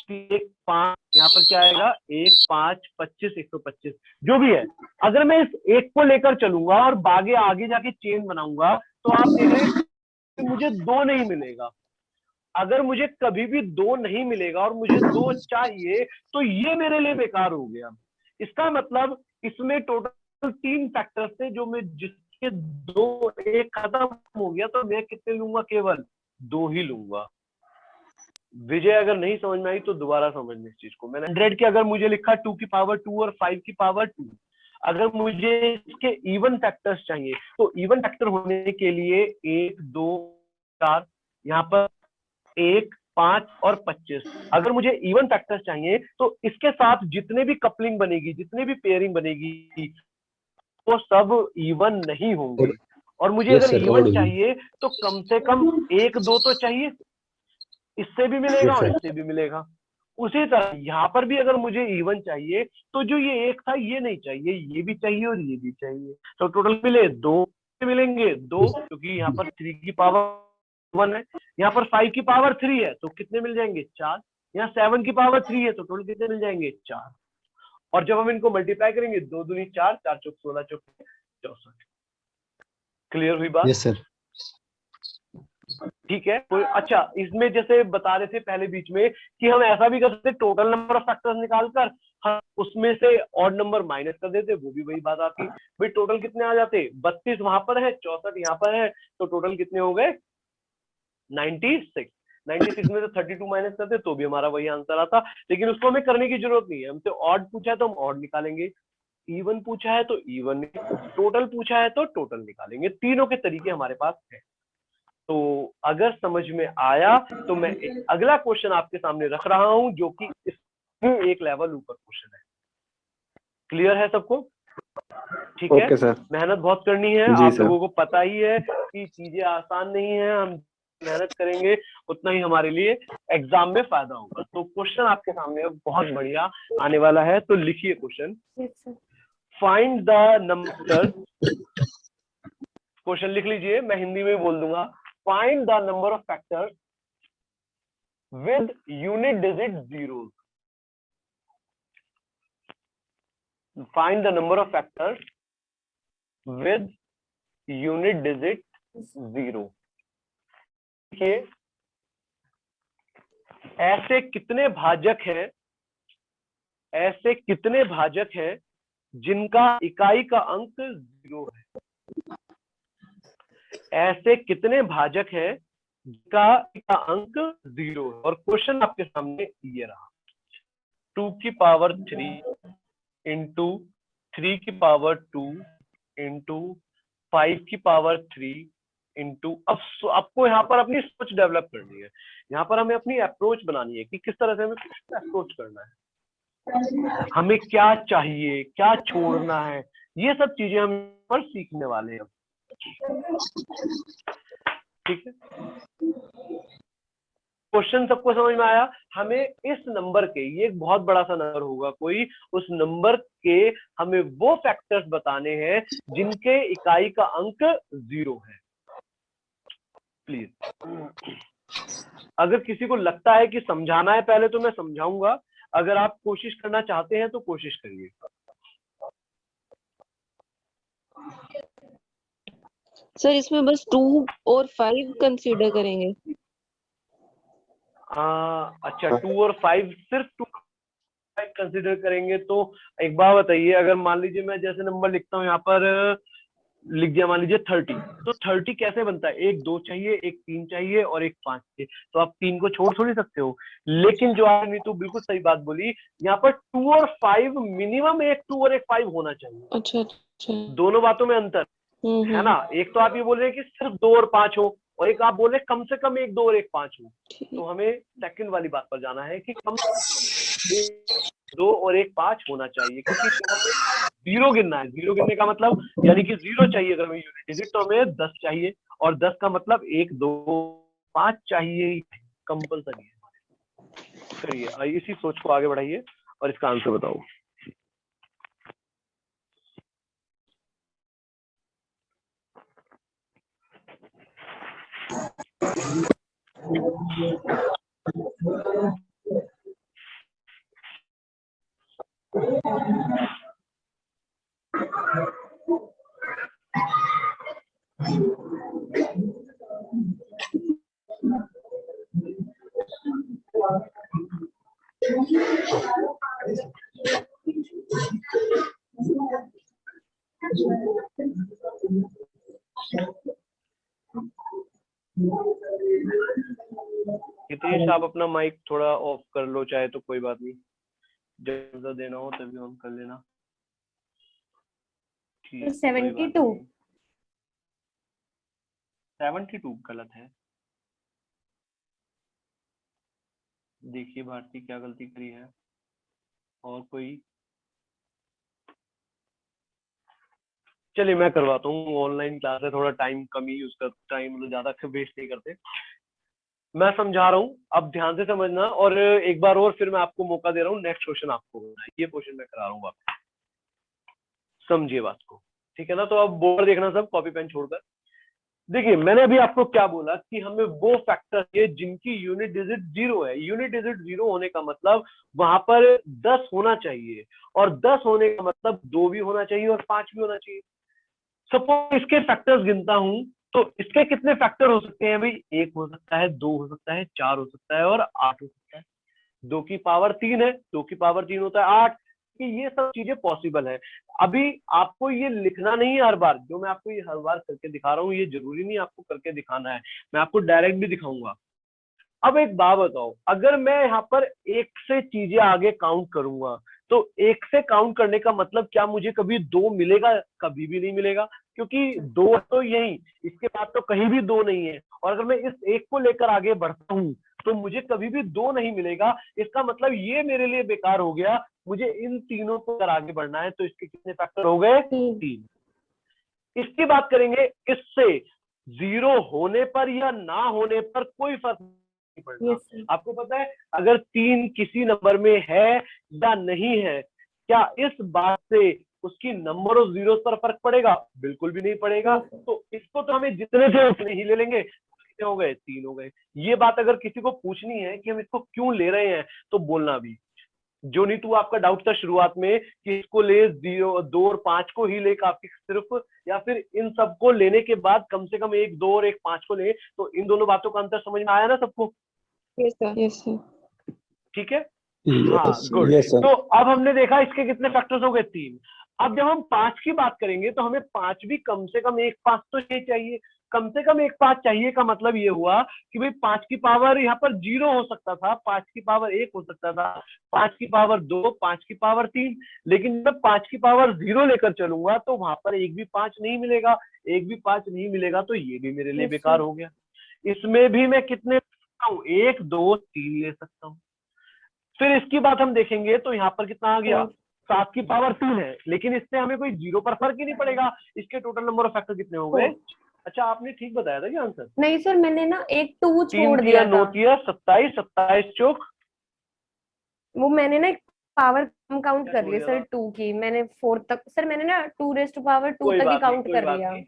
3 5, यहाँ पर क्या आएगा 1 5 25 125 जो भी है। अगर मैं इस एक को लेकर चलूंगा और आगे जाके चेन बनाऊंगा तो आप देख रहे हैं मुझे 2 नहीं मिलेगा। अगर मुझे कभी भी 2 नहीं मिलेगा और मुझे 2 चाहिए तो ये मेरे लिए बेकार हो गया। इसका मतलब इसमें टोटल 3 फैक्टर्स थे जो मैं जिसके 2 एक खत्म हो गया तो मैं कितने लूंगा, केवल 2 ही लूंगा। विजय अगर नहीं समझ में आई तो दोबारा समझने इस चीज को। मैंने 100 के अगर मुझे लिखा 2 की पावर 2 और 5 की पावर 2, अगर मुझे इसके इवन फैक्टर्स चाहिए तो इवन फैक्टर होने के लिए 1 2 4, यहाँ पर 1 5 और 25। अगर मुझे इवन फैक्टर्स चाहिए तो इसके साथ जितने भी कपलिंग बनेगी, जितने भी पेयरिंग बनेगी वो सब इवन नहीं होंगे। और मुझे Yes, अगर sir, इवन और- चाहिए तो कम से कम 1 2 तो चाहिए, इससे भी मिलेगा Yes, और sir. इससे भी मिलेगा। उसी तरह यहाँ पर भी अगर मुझे इवन चाहिए तो जो ये 1 था ये नहीं चाहिए, ये भी चाहिए और ये भी चाहिए। तो टोटल मिले 2 मिलेंगे, 2 क्योंकि यहाँ पर 3 की पावर 1 है, यहाँ पर 5 की पावर 3 है तो कितने मिल जाएंगे 4, यहाँ 7 की पावर 3 है तो टोटल कितने मिल जाएंगे 4। और जब हम इनको मल्टीप्लाई करेंगे 2 दूनी 4, 4 चौक 16 चौक 64। क्लियर हुई बात? Yes, sir. ठीक है। कोई अच्छा इसमें जैसे बता रहे थे पहले बीच में कि हम ऐसा भी कर सकते टोटल नंबर ऑफ फैक्टर्स निकालकर हम उसमें से ऑड नंबर माइनस कर देते, वो भी वही बात आती। भाई टोटल कितने आ जाते, 32 वहां पर है 64 यहाँ पर है तो टोटल कितने हो गए 96। 96 में से 32 माइनस करते तो भी हमारा वही आंसर आता। लेकिन उसको हमें करने की जरूरत नहीं है, हमसे ऑड पूछा है तो हम ऑड निकालेंगे, इवन पूछा है तो इवन, टोटल पूछा है तो टोटल निकालेंगे। तीनों के तरीके हमारे पास है। तो अगर समझ में आया तो मैं एक अगला क्वेश्चन आपके सामने रख रहा हूं जो कि इसमें एक लेवल ऊपर क्वेश्चन है। क्लियर है सबको? ठीक है। Okay sir. मेहनत बहुत करनी है, जी आप सर। लोगों को पता ही है कि चीजें आसान नहीं है, हम मेहनत करेंगे उतना ही हमारे लिए एग्जाम में फायदा होगा। तो क्वेश्चन आपके सामने बहुत बढ़िया आने वाला है, तो लिखिए question. Yes, sir. Find the number, question लिख लीजिए, मैं हिंदी में बोल दूंगा। Find the number of factors with unit digit zero. Find the number of factors with unit digit zero. देखिए ऐसे कितने भाजक हैं जिनका इकाई का अंक 0 है। ऐसे कितने भाजक हैं जिनका अंक 0 है। और क्वेश्चन आपके सामने ये रहा, 2 की पावर 3 इंटू 3 की पावर 2 इंटू 5 की पावर 3 इंटू। अब आपको यहाँ पर अपनी सोच डेवलप करनी है, यहाँ पर हमें अपनी अप्रोच बनानी है कि किस तरह से हमें अप्रोच करना है, हमें क्या चाहिए, क्या छोड़ना है, ये सब चीजें हम पर सीखने वाले हैं। ठीक है, क्वेश्चन सबको समझ में आया? हमें इस नंबर के, ये एक बहुत बड़ा सा नंबर होगा कोई, उस नंबर के हमें वो फैक्टर्स बताने हैं जिनके इकाई का अंक 0 है। प्लीज, अगर किसी को लगता है कि समझाना है पहले तो मैं समझाऊंगा, अगर आप कोशिश करना चाहते हैं तो कोशिश करिए। सर इसमें बस 2 और 5 कंसीडर करेंगे। अच्छा 2 और 5, सिर्फ 2 कंसीडर करेंगे तो एक बात बताइए, अगर मान लीजिए मैं जैसे नंबर लिखता हूँ यहाँ पर लिख दिया मान लीजिए 30, तो 30 कैसे बनता है, एक 2 चाहिए, एक 3 चाहिए और एक 5 चाहिए, तो आप 3 को छोड़ थोड़ी सकते हो। लेकिन जो आपने तो बिल्कुल सही बात बोली, यहाँ पर 2 और 5 मिनिमम एक 2 और एक 5 होना चाहिए। अच्छा अच्छा। दोनों बातों में अंतर है ना। एक तो आप ये बोल रहे हैं कि सिर्फ 2 और 5 हो, और एक आप बोल रहे हैं कम से कम एक 2 और एक 5 हो। तो हमें सेकंड वाली बात पर जाना है कि कम से कम 2 और एक 5 होना चाहिए, क्योंकि हमें 0 गिनना है। 0 गिनने का मतलब यानी कि 0 चाहिए अगर हमें यूनिट डिजिट, तो हमें 10 चाहिए, और 10 का मतलब 1 2 5 चाहिए ही, कंपल्सरी है। चलिए इसी सोच को आगे बढ़ाइए और इसका आंसर बताओ। हितेश आप अपना माइक थोड़ा ऑफ कर लो, चाहे तो कोई बात नहीं, जब देना हो तभी ऑन कर लेना। ठीक, कोई बात 72 नहीं। 72 गलत है। देखिए भारती क्या गलती करी है, और कोई? चलिए मैं करवाता हूँ, ऑनलाइन क्लास है, थोड़ा टाइम कम ही यूज कर, टाइम मतलब ज्यादा वेस्ट नहीं करते। मैं समझा रहा हूँ, अब ध्यान से समझना, और एक बार और फिर मैं आपको मौका दे रहा हूँ, नेक्स्ट क्वेश्चन आपको होना है, ये क्वेश्चन मैं करा रहा हूँ, आप समझिए बात को, ठीक है ना? तो अब बोर्ड देखना सब, कॉपी पेन छोड़कर। देखिए मैंने अभी आपको क्या बोला कि हमें वो फैक्टर है जिनकी यूनिट डिजिट 0 है। यूनिट डिजिट 0 होने का मतलब वहां पर 10 होना चाहिए, और 10 होने का मतलब 2 भी होना चाहिए और 5 भी होना चाहिए। सपोज इसके फैक्टर्स गिनता हूं, तो इसके कितने फैक्टर हो सकते हैं भाई? 1 हो सकता है, 2 हो सकता है, 4 हो सकता है, और 8 हो सकता है। 2 की पावर 3 है, 2 की पावर 3 होता है 8, कि ये सब चीजें पॉसिबल है। अभी आपको ये लिखना नहीं है हर बार, जो मैं आपको ये हर बार करके दिखा रहा हूँ, ये जरूरी नहीं आपको करके दिखाना है, मैं आपको डायरेक्ट भी दिखाऊंगा। अब एक बात बताओ, अगर मैं यहाँ पर 1 से चीजें आगे काउंट करूंगा, तो 1 से काउंट करने का मतलब क्या मुझे कभी 2 मिलेगा? कभी भी नहीं मिलेगा, क्योंकि 2 तो यही, इसके बाद तो कहीं भी 2 नहीं है। और अगर मैं इस 1 को लेकर आगे बढ़ता हूँ तो मुझे कभी भी 2 नहीं मिलेगा। इसका मतलब ये मेरे लिए बेकार हो गया, मुझे इन तीनों को अगर आगे बढ़ना है। तो इसके कितने फैक्टर हो गए? 3। इसकी बात करेंगे, इससे 0 होने पर या ना होने पर कोई फर्क नहीं पड़ता। Yes, आपको पता है अगर 3 किसी नंबर में है या नहीं है, क्या इस बात से उसकी नंबर ऑफ जीरो पर फर्क पड़ेगा? बिल्कुल भी नहीं पड़ेगा। तो इसको तो हमें जितने थे उतने ही ले लेंगे। कितने हो गए? 3 हो गए। ये बात अगर किसी को पूछनी है कि हम इसको क्यों ले रहे हैं, तो बोलना भी। जो नहीं तो आपका डाउट था शुरुआत में कि इसको ले 0, 2 और 5 को ही ले काफी सिर्फ, या फिर इन सबको लेने के बाद कम से कम 1, 2 और 1, 5 को ले, तो इन दोनों बातों का अंतर समझ में आया ना सबको? Yes sir, yes sir. ठीक है, हाँ गुड। Yes sir. तो अब हमने देखा इसके कितने फैक्टर्स हो गए? 3। अब जब हम 5 की बात करेंगे तो हमें 5 भी कम से कम 1 5 तो चाहिए। कम से कम 1 5 चाहिए का मतलब ये हुआ कि भाई 5 की पावर यहाँ पर 0 हो सकता था, 5 की पावर 1 हो सकता था, 5 की पावर 2, 5 की पावर 3। लेकिन जब 5 की पावर 0 लेकर चलूंगा तो वहां पर 1 भी 5 नहीं मिलेगा। 1 भी 5 नहीं मिलेगा तो ये भी मेरे लिए बेकार हो गया। इसमें भी मैं कितने 1, 2, 3 ले सकता हूँ। फिर इसकी बात हम देखेंगे तो यहाँ पर कितना आ गया? 7 की पावर 3 है, लेकिन इससे हमें कोई 0 पर फर्क ही नहीं पड़ेगा। इसके टोटल नंबर ऑफ फैक्टर कितने हो गए? अच्छा आपने ठीक बताया था क्या आंसर? नहीं सर, मैंने ना एक 2 3 छोड़ किया, दिया 9 था। किया, 27, 27 चौक। वो मैंने ना पावर कम काउंट क्या कर छोड़ लिया दिया सर, था? 2 की। मैंने 4 तक सर, मैंने ना 2 रेज़ टू पावर 2 कोई तक ही बात नहीं, काउंट कोई कर बात लिया। नहीं।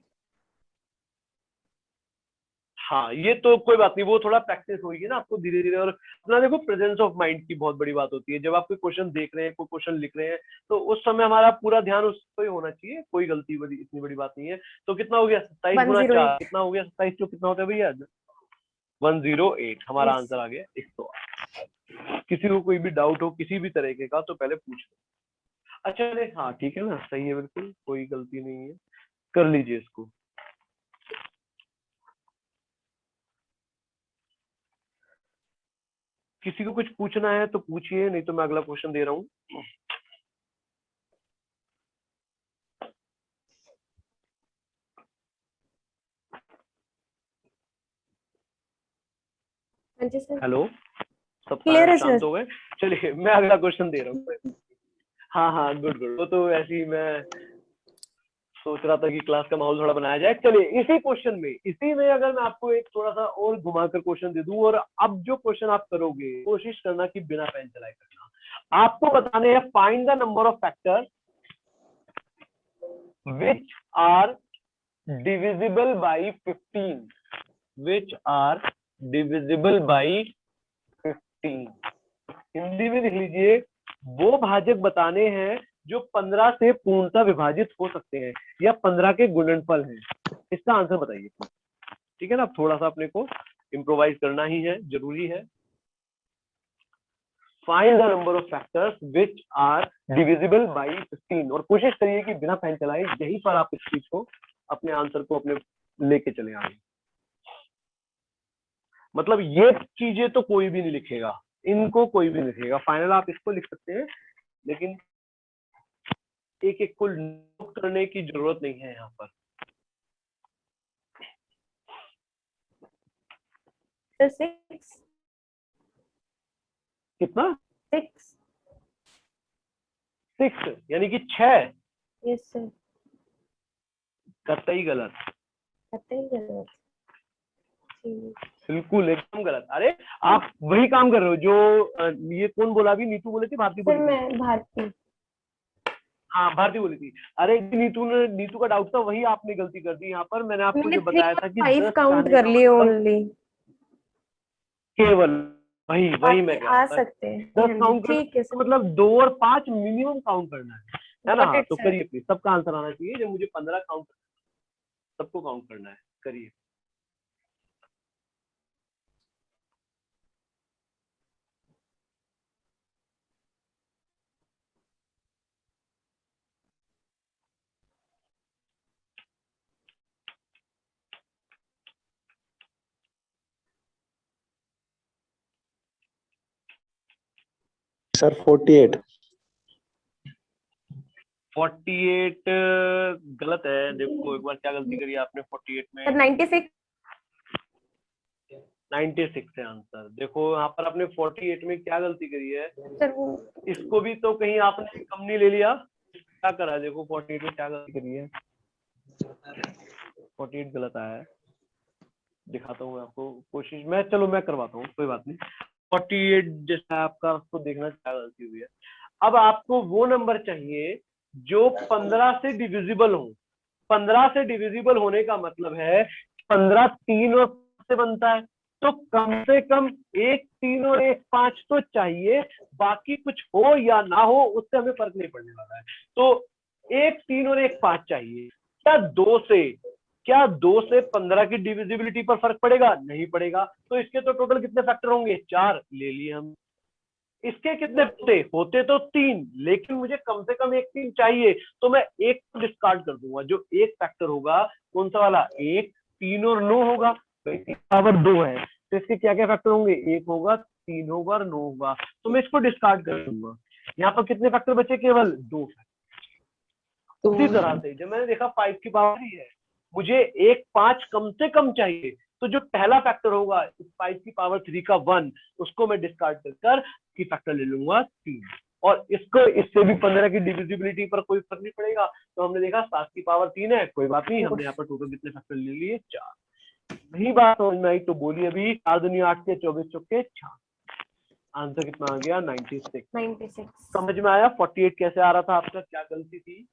हाँ ये तो कोई बात नहीं, वो थोड़ा प्रैक्टिस होगी ना आपको धीरे धीरे। और अपना देखो प्रेजेंस ऑफ माइंड की बहुत बड़ी बात होती है। जब आप कोई क्वेश्चन देख रहे हैं, कोई क्वेश्चन लिख रहे हैं, तो उस समय हमारा पूरा ध्यान उस पर ही होना चाहिए। कोई गलती बड़ी इतनी बड़ी बात नहीं है। तो कितना हो गया? 27 गुना 4 कितना हो गया? 27 तो कितना होता है भैया? 108। हमारा Yes. आंसर आ गया 108। किसी को कोई भी डाउट हो किसी भी तरीके का तो पहले पूछ लो। अच्छा अरे हाँ ठीक है ना, सही है, बिल्कुल कोई गलती नहीं है, कर लीजिए इसको। किसी को कुछ पूछना है तो पूछिए, नहीं तो मैं अगला क्वेश्चन दे रहा हूँ। हाँ जी सर। हेलो, सब क्लियर है शांत सर। हो गए? चलिए मैं अगला क्वेश्चन दे रहा हूँ। हाँ हाँ गुड गुड। तो ऐसे ही मैं सोच रहा था कि क्लास का माहौल थोड़ा बनाया जाए। चलिए इसी क्वेश्चन में, इसी में अगर मैं आपको एक थोड़ा सा और घुमाकर क्वेश्चन दे दूं, और अब जो क्वेश्चन आप करोगे कोशिश करना कि बिना पेन चलाए करना। आपको बताने हैं find the number of factor which are divisible by 15, which are divisible by 15। Hindi में लिख लीजिए, वो भाजक बताने हैं जो 15 से पूर्णतः विभाजित हो सकते हैं या 15 के गुणनफल हैं। इसका आंसर बताइए। ठीक है ना, अब थोड़ा सा अपने को इम्प्रोवाइज करना ही है, जरूरी है। Find the number of factors which are divisible by 15, और कोशिश करिए कि बिना पेन चलाए यहीं पर आप इस चीज को, अपने आंसर को अपने लेके चले आए। मतलब ये चीजें तो कोई भी नहीं लिखेगा, इनको कोई भी नहीं लिखेगा। फाइनल आप इसको लिख सकते हैं, लेकिन एक एक को नोट करने की जरूरत नहीं है यहाँ पर। 6 कितना? 6 6 यानी कि 6। Yes sir. कतई गलत, कतई गलत। बिल्कुल एकदम गलत। अरे आप वही काम कर रहे हो जो ये कौन बोला अभी? नीतू बोली थी, भारती सर बोली थी? मैं भारती। हाँ भारती बोली थी। अरे नीतू का डाउट था, वही आपने गलती कर दी यहाँ पर। मैंने आपको मैंने जो 3 बताया और था कि 5 10 काउंट कहने कर का लिए मतलब ओनली। केवल वही मैं बाकी कह आ रहा था। सकते हैं। 10 हाँ काउंट जी, ठीक है करना सर। मतलब 2 और 5 मिनिमम काउंट करना है ना? Got it, तो sir. करिए प्लीज, सबका आंसर आना चाहिए। जब मुझे 15 काउंट, सबको काउंट करना है, करिए। सर 48। 48 गलत है। देखो एक बार क्या गलती करी आपने 48 सर में। 96। 96 है आंसर। देखो यहाँ पर आपने 48 में क्या गलती करी है। सर वो इसको भी तो कहीं आपने कम नहीं ले लिया, क्या करा? देखो 48 में क्या गलती करी है। 48 गलत आया है, दिखाता हूँ मैं आपको। कोशिश मैं, चलो मैं करवाता हूँ, कोई बात नहीं। 48 जैसा आपका, उसको देखना क्या गलती हुई है। अब आपको वो नंबर चाहिए जो 15 से डिविजिबल हो। 15 से डिविजिबल होने का मतलब है 15 3 और से बनता है, तो कम से कम एक 3 और एक 5 तो चाहिए। बाकी कुछ हो या ना हो उससे हमें फर्क नहीं पड़ने वाला है। तो एक 3 और एक 5 चाहिए। क्या 2 से 15 की डिविजिबिलिटी पर फर्क पड़ेगा? नहीं पड़ेगा। तो इसके तो टोटल कितने फैक्टर होंगे? 4 ले लिए हम। इसके कितने होते तो 3, लेकिन मुझे कम से कम एक 3 चाहिए, तो मैं एक डिस्कार्ड कर दूंगा। जो एक फैक्टर होगा कौन सा वाला? 1 3 और 9 होगा। पावर 2 है, तो इसके क्या क्या फैक्टर होंगे? 1 होगा, 3 होगा और 9 होगा। तो मैं इसको डिस्कार्ड कर दूंगा। यहाँ पर कितने फैक्टर बचे? केवल 2 फैक्टर। उसी तरह से जब मैंने देखा 5 की पावर ही है, मुझे एक 5 कम से कम चाहिए, तो जो पहला फैक्टर होगा 5 की पावर 3 का 1, उसको मैं डिस्कार्ड कर की फैक्टर ले लूंगा 3। और इसको इससे भी 15 की डिविजिबिलिटी पर कोई फर्क नहीं पड़ेगा। तो हमने देखा 7 की पावर 3 है, कोई बात नहीं। हमने यहाँ पर टोटल कितने फैक्टर ले लिए? 4। वही बात समझ में आई तो बोली अभी। 4 दूनी 8 के 24 चौके 6। आंसर कितना आ गया? 96। समझ में आया 48 कैसे आ रहा था आपका? क्या गलती थी?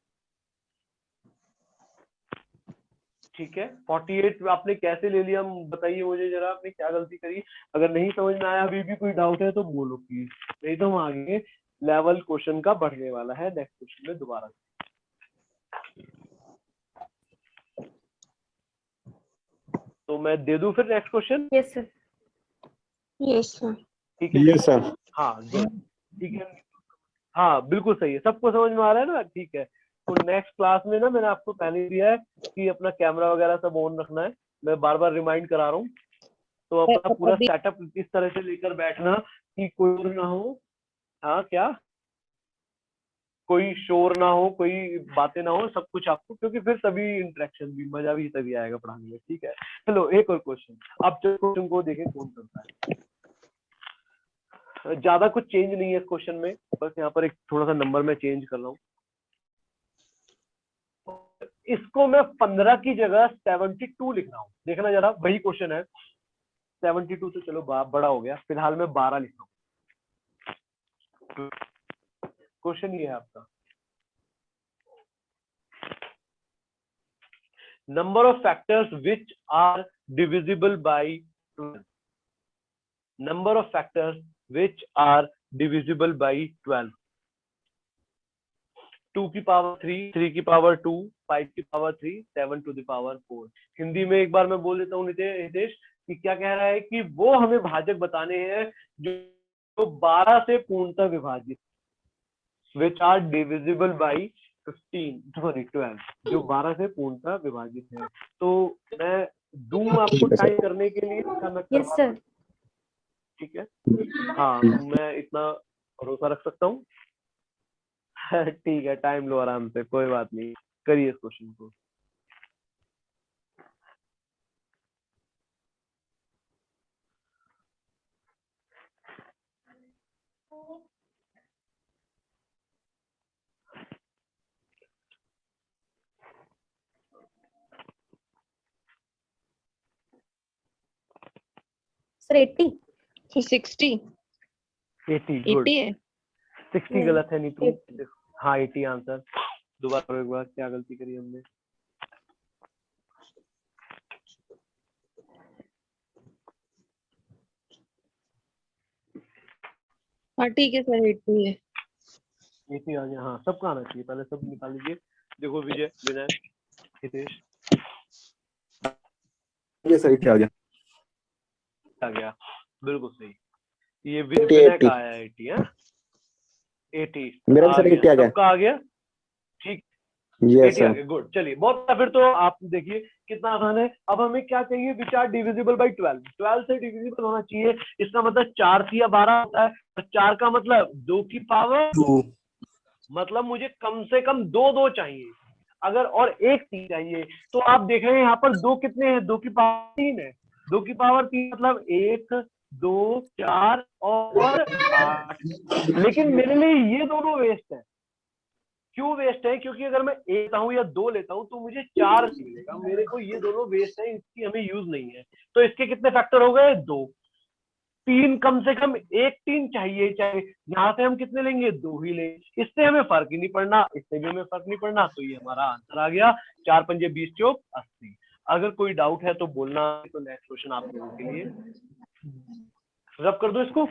ठीक है, 48 आपने कैसे ले लिया बताइए मुझे जरा, आपने क्या गलती करी? अगर नहीं समझ में आया, अभी भी कोई डाउट है तो बोलो प्लीज, नहीं तो हम आगे लेवल क्वेश्चन का बढ़ने वाला है नेक्स्ट क्वेश्चन में दोबारा। तो मैं दे दूं फिर next question? Yes sir. Yes sir. ठीक है। Yes sir. हाँ ठीक है, हाँ बिल्कुल सही है। सबको समझ में आ रहा है ना? ठीक है। तो नेक्स्ट क्लास में ना, मैंने आपको पहले दिया है कि अपना कैमरा वगैरह सब ऑन रखना है। मैं बार बार रिमाइंड करा रहा हूँ। तो अपना पूरा सेटअप इस तरह से लेकर बैठना कि कोई ना हो। हाँ क्या? कोई शोर ना हो, कोई बातें ना हो, सब कुछ आपको, क्योंकि फिर तभी इंटरेक्शन भी, मजा भी तभी आएगा पढ़ाने में। ठीक है, चलो एक और क्वेश्चन। अब जो क्वेश्चन को देखें कौन करता है। ज्यादा कुछ चेंज नहीं है इस क्वेश्चन में, बस यहाँ पर एक थोड़ा सा नंबर में चेंज कर रहा हूँ। इसको मैं 15 की जगह 72 लिख रहा हूँ। देखना जरा, वही क्वेश्चन है। 72 तो चलो बड़ा हो गया, फिलहाल मैं 12 लिख रहा हूँ। क्वेश्चन ये है आपका, number of factors which are divisible by 12। Number of factors which are divisible by 12। 2 की पावर 3, 3 की पावर 2, 5 की power 3, 7 to the power 4। Hindi में एक बार मैं बोल देता हूँ हितेश कि क्या कह रहा है कि वो हमें भाजक बताने हैं जो 12 से पूर्णतः विभाजित, विच आर डिविजिबल बाई 12, जो 12 से पूर्णतः विभाजित है। तो मैं दूं आपको टाइप करने के लिए, मैं यस सर। ठीक है, हाँ मैं इतना भरोसा रख सकता हूँ। ठीक है, टाइम लो आराम से, कोई बात नहीं, करिए इस क्वेश्चन को। सर 80। So 60 80 good. 80 है। 60 गलत है नीतू। हाँ 80 आंसर। दोबारा करो एक बार, क्या गलती करी हमने। हाँ ठीक है सर 80 है। 80 आ गया, हाँ सबका आना चाहिए, पहले सब निकाल लीजिए। देखो विजय, विनय, हितेश ये सही क्या आ गया? आ गया, बिल्कुल सही। ये विनय का आया 80 है, 80 मेरा भी सर 80 आ गया। सबका आ गया, ठीक। यस 80 आ सर। गया, गुड। चलिए बहुत अच्छा, फिर तो आप देखिए कितना आसान है। अब हमें क्या चाहिए, विच आर डिविजिबल बाई 12। 12 से डिविजिबल होना चाहिए, इसका मतलब 4 से या 12 होता है, और 4 का मतलब 2 की पावर 2, मतलब मुझे कम से कम 2 चाहिए। अगर और एक 3 चाहिए, तो आप देख रहे हैं यहाँ पर 2 कितने हैं, 2 की पावर 3 है। 2 की पावर 3 मतलब 1, 2, 4 और 8। लेकिन मेरे लिए ये दोनों वेस्ट है। क्यों वेस्ट है? क्योंकि अगर मैं 1 लेता हूँ या 2 लेता हूँ तो मुझे 4 मिलेगा, मेरे को ये दोनों वेस्ट है, इसकी हमें यूज नहीं है। तो इसके कितने फैक्टर हो गए? 2। 3 कम से कम एक 3 चाहिए, चाहे यहाँ से हम कितने लेंगे, 2 ही लेंगे, इससे हमें फर्क ही नहीं पड़ना, इससे भी हमें फर्क नहीं पड़ना। तो ये हमारा आंसर आ गया 4 पंजे 20 चौक 80। अगर कोई डाउट है तो बोलना, तो नेक्स्ट क्वेश्चन आप लोगों के लिए रब कर दो इसको,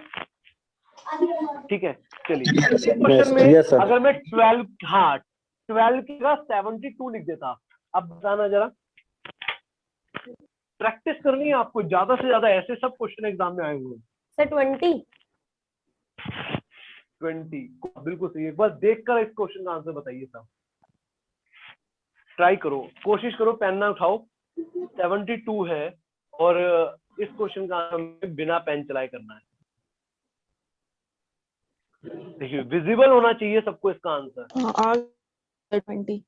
ठीक है। चलिए क्वेश्चन में अगर मैं 12, हाँ 12 की जगह 72 लिख देता, अब बताना जरा, प्रैक्टिस करनी है आपको ज्यादा से ज्यादा, ऐसे सब क्वेश्चन एग्जाम में आए हुए हैं। सर 20। 20 बिल्कुल सही है। एक बार देखकर इस क्वेश्चन का आंसर बताइए साहब, ट्राई करो, कोशिश करो, पेन ना उठाओ। 72 है और इस क्वेश्चन का आंसर बिना पेन चलाए करना है। देखिए विजिबल होना चाहिए सबको इसका आंसर। 20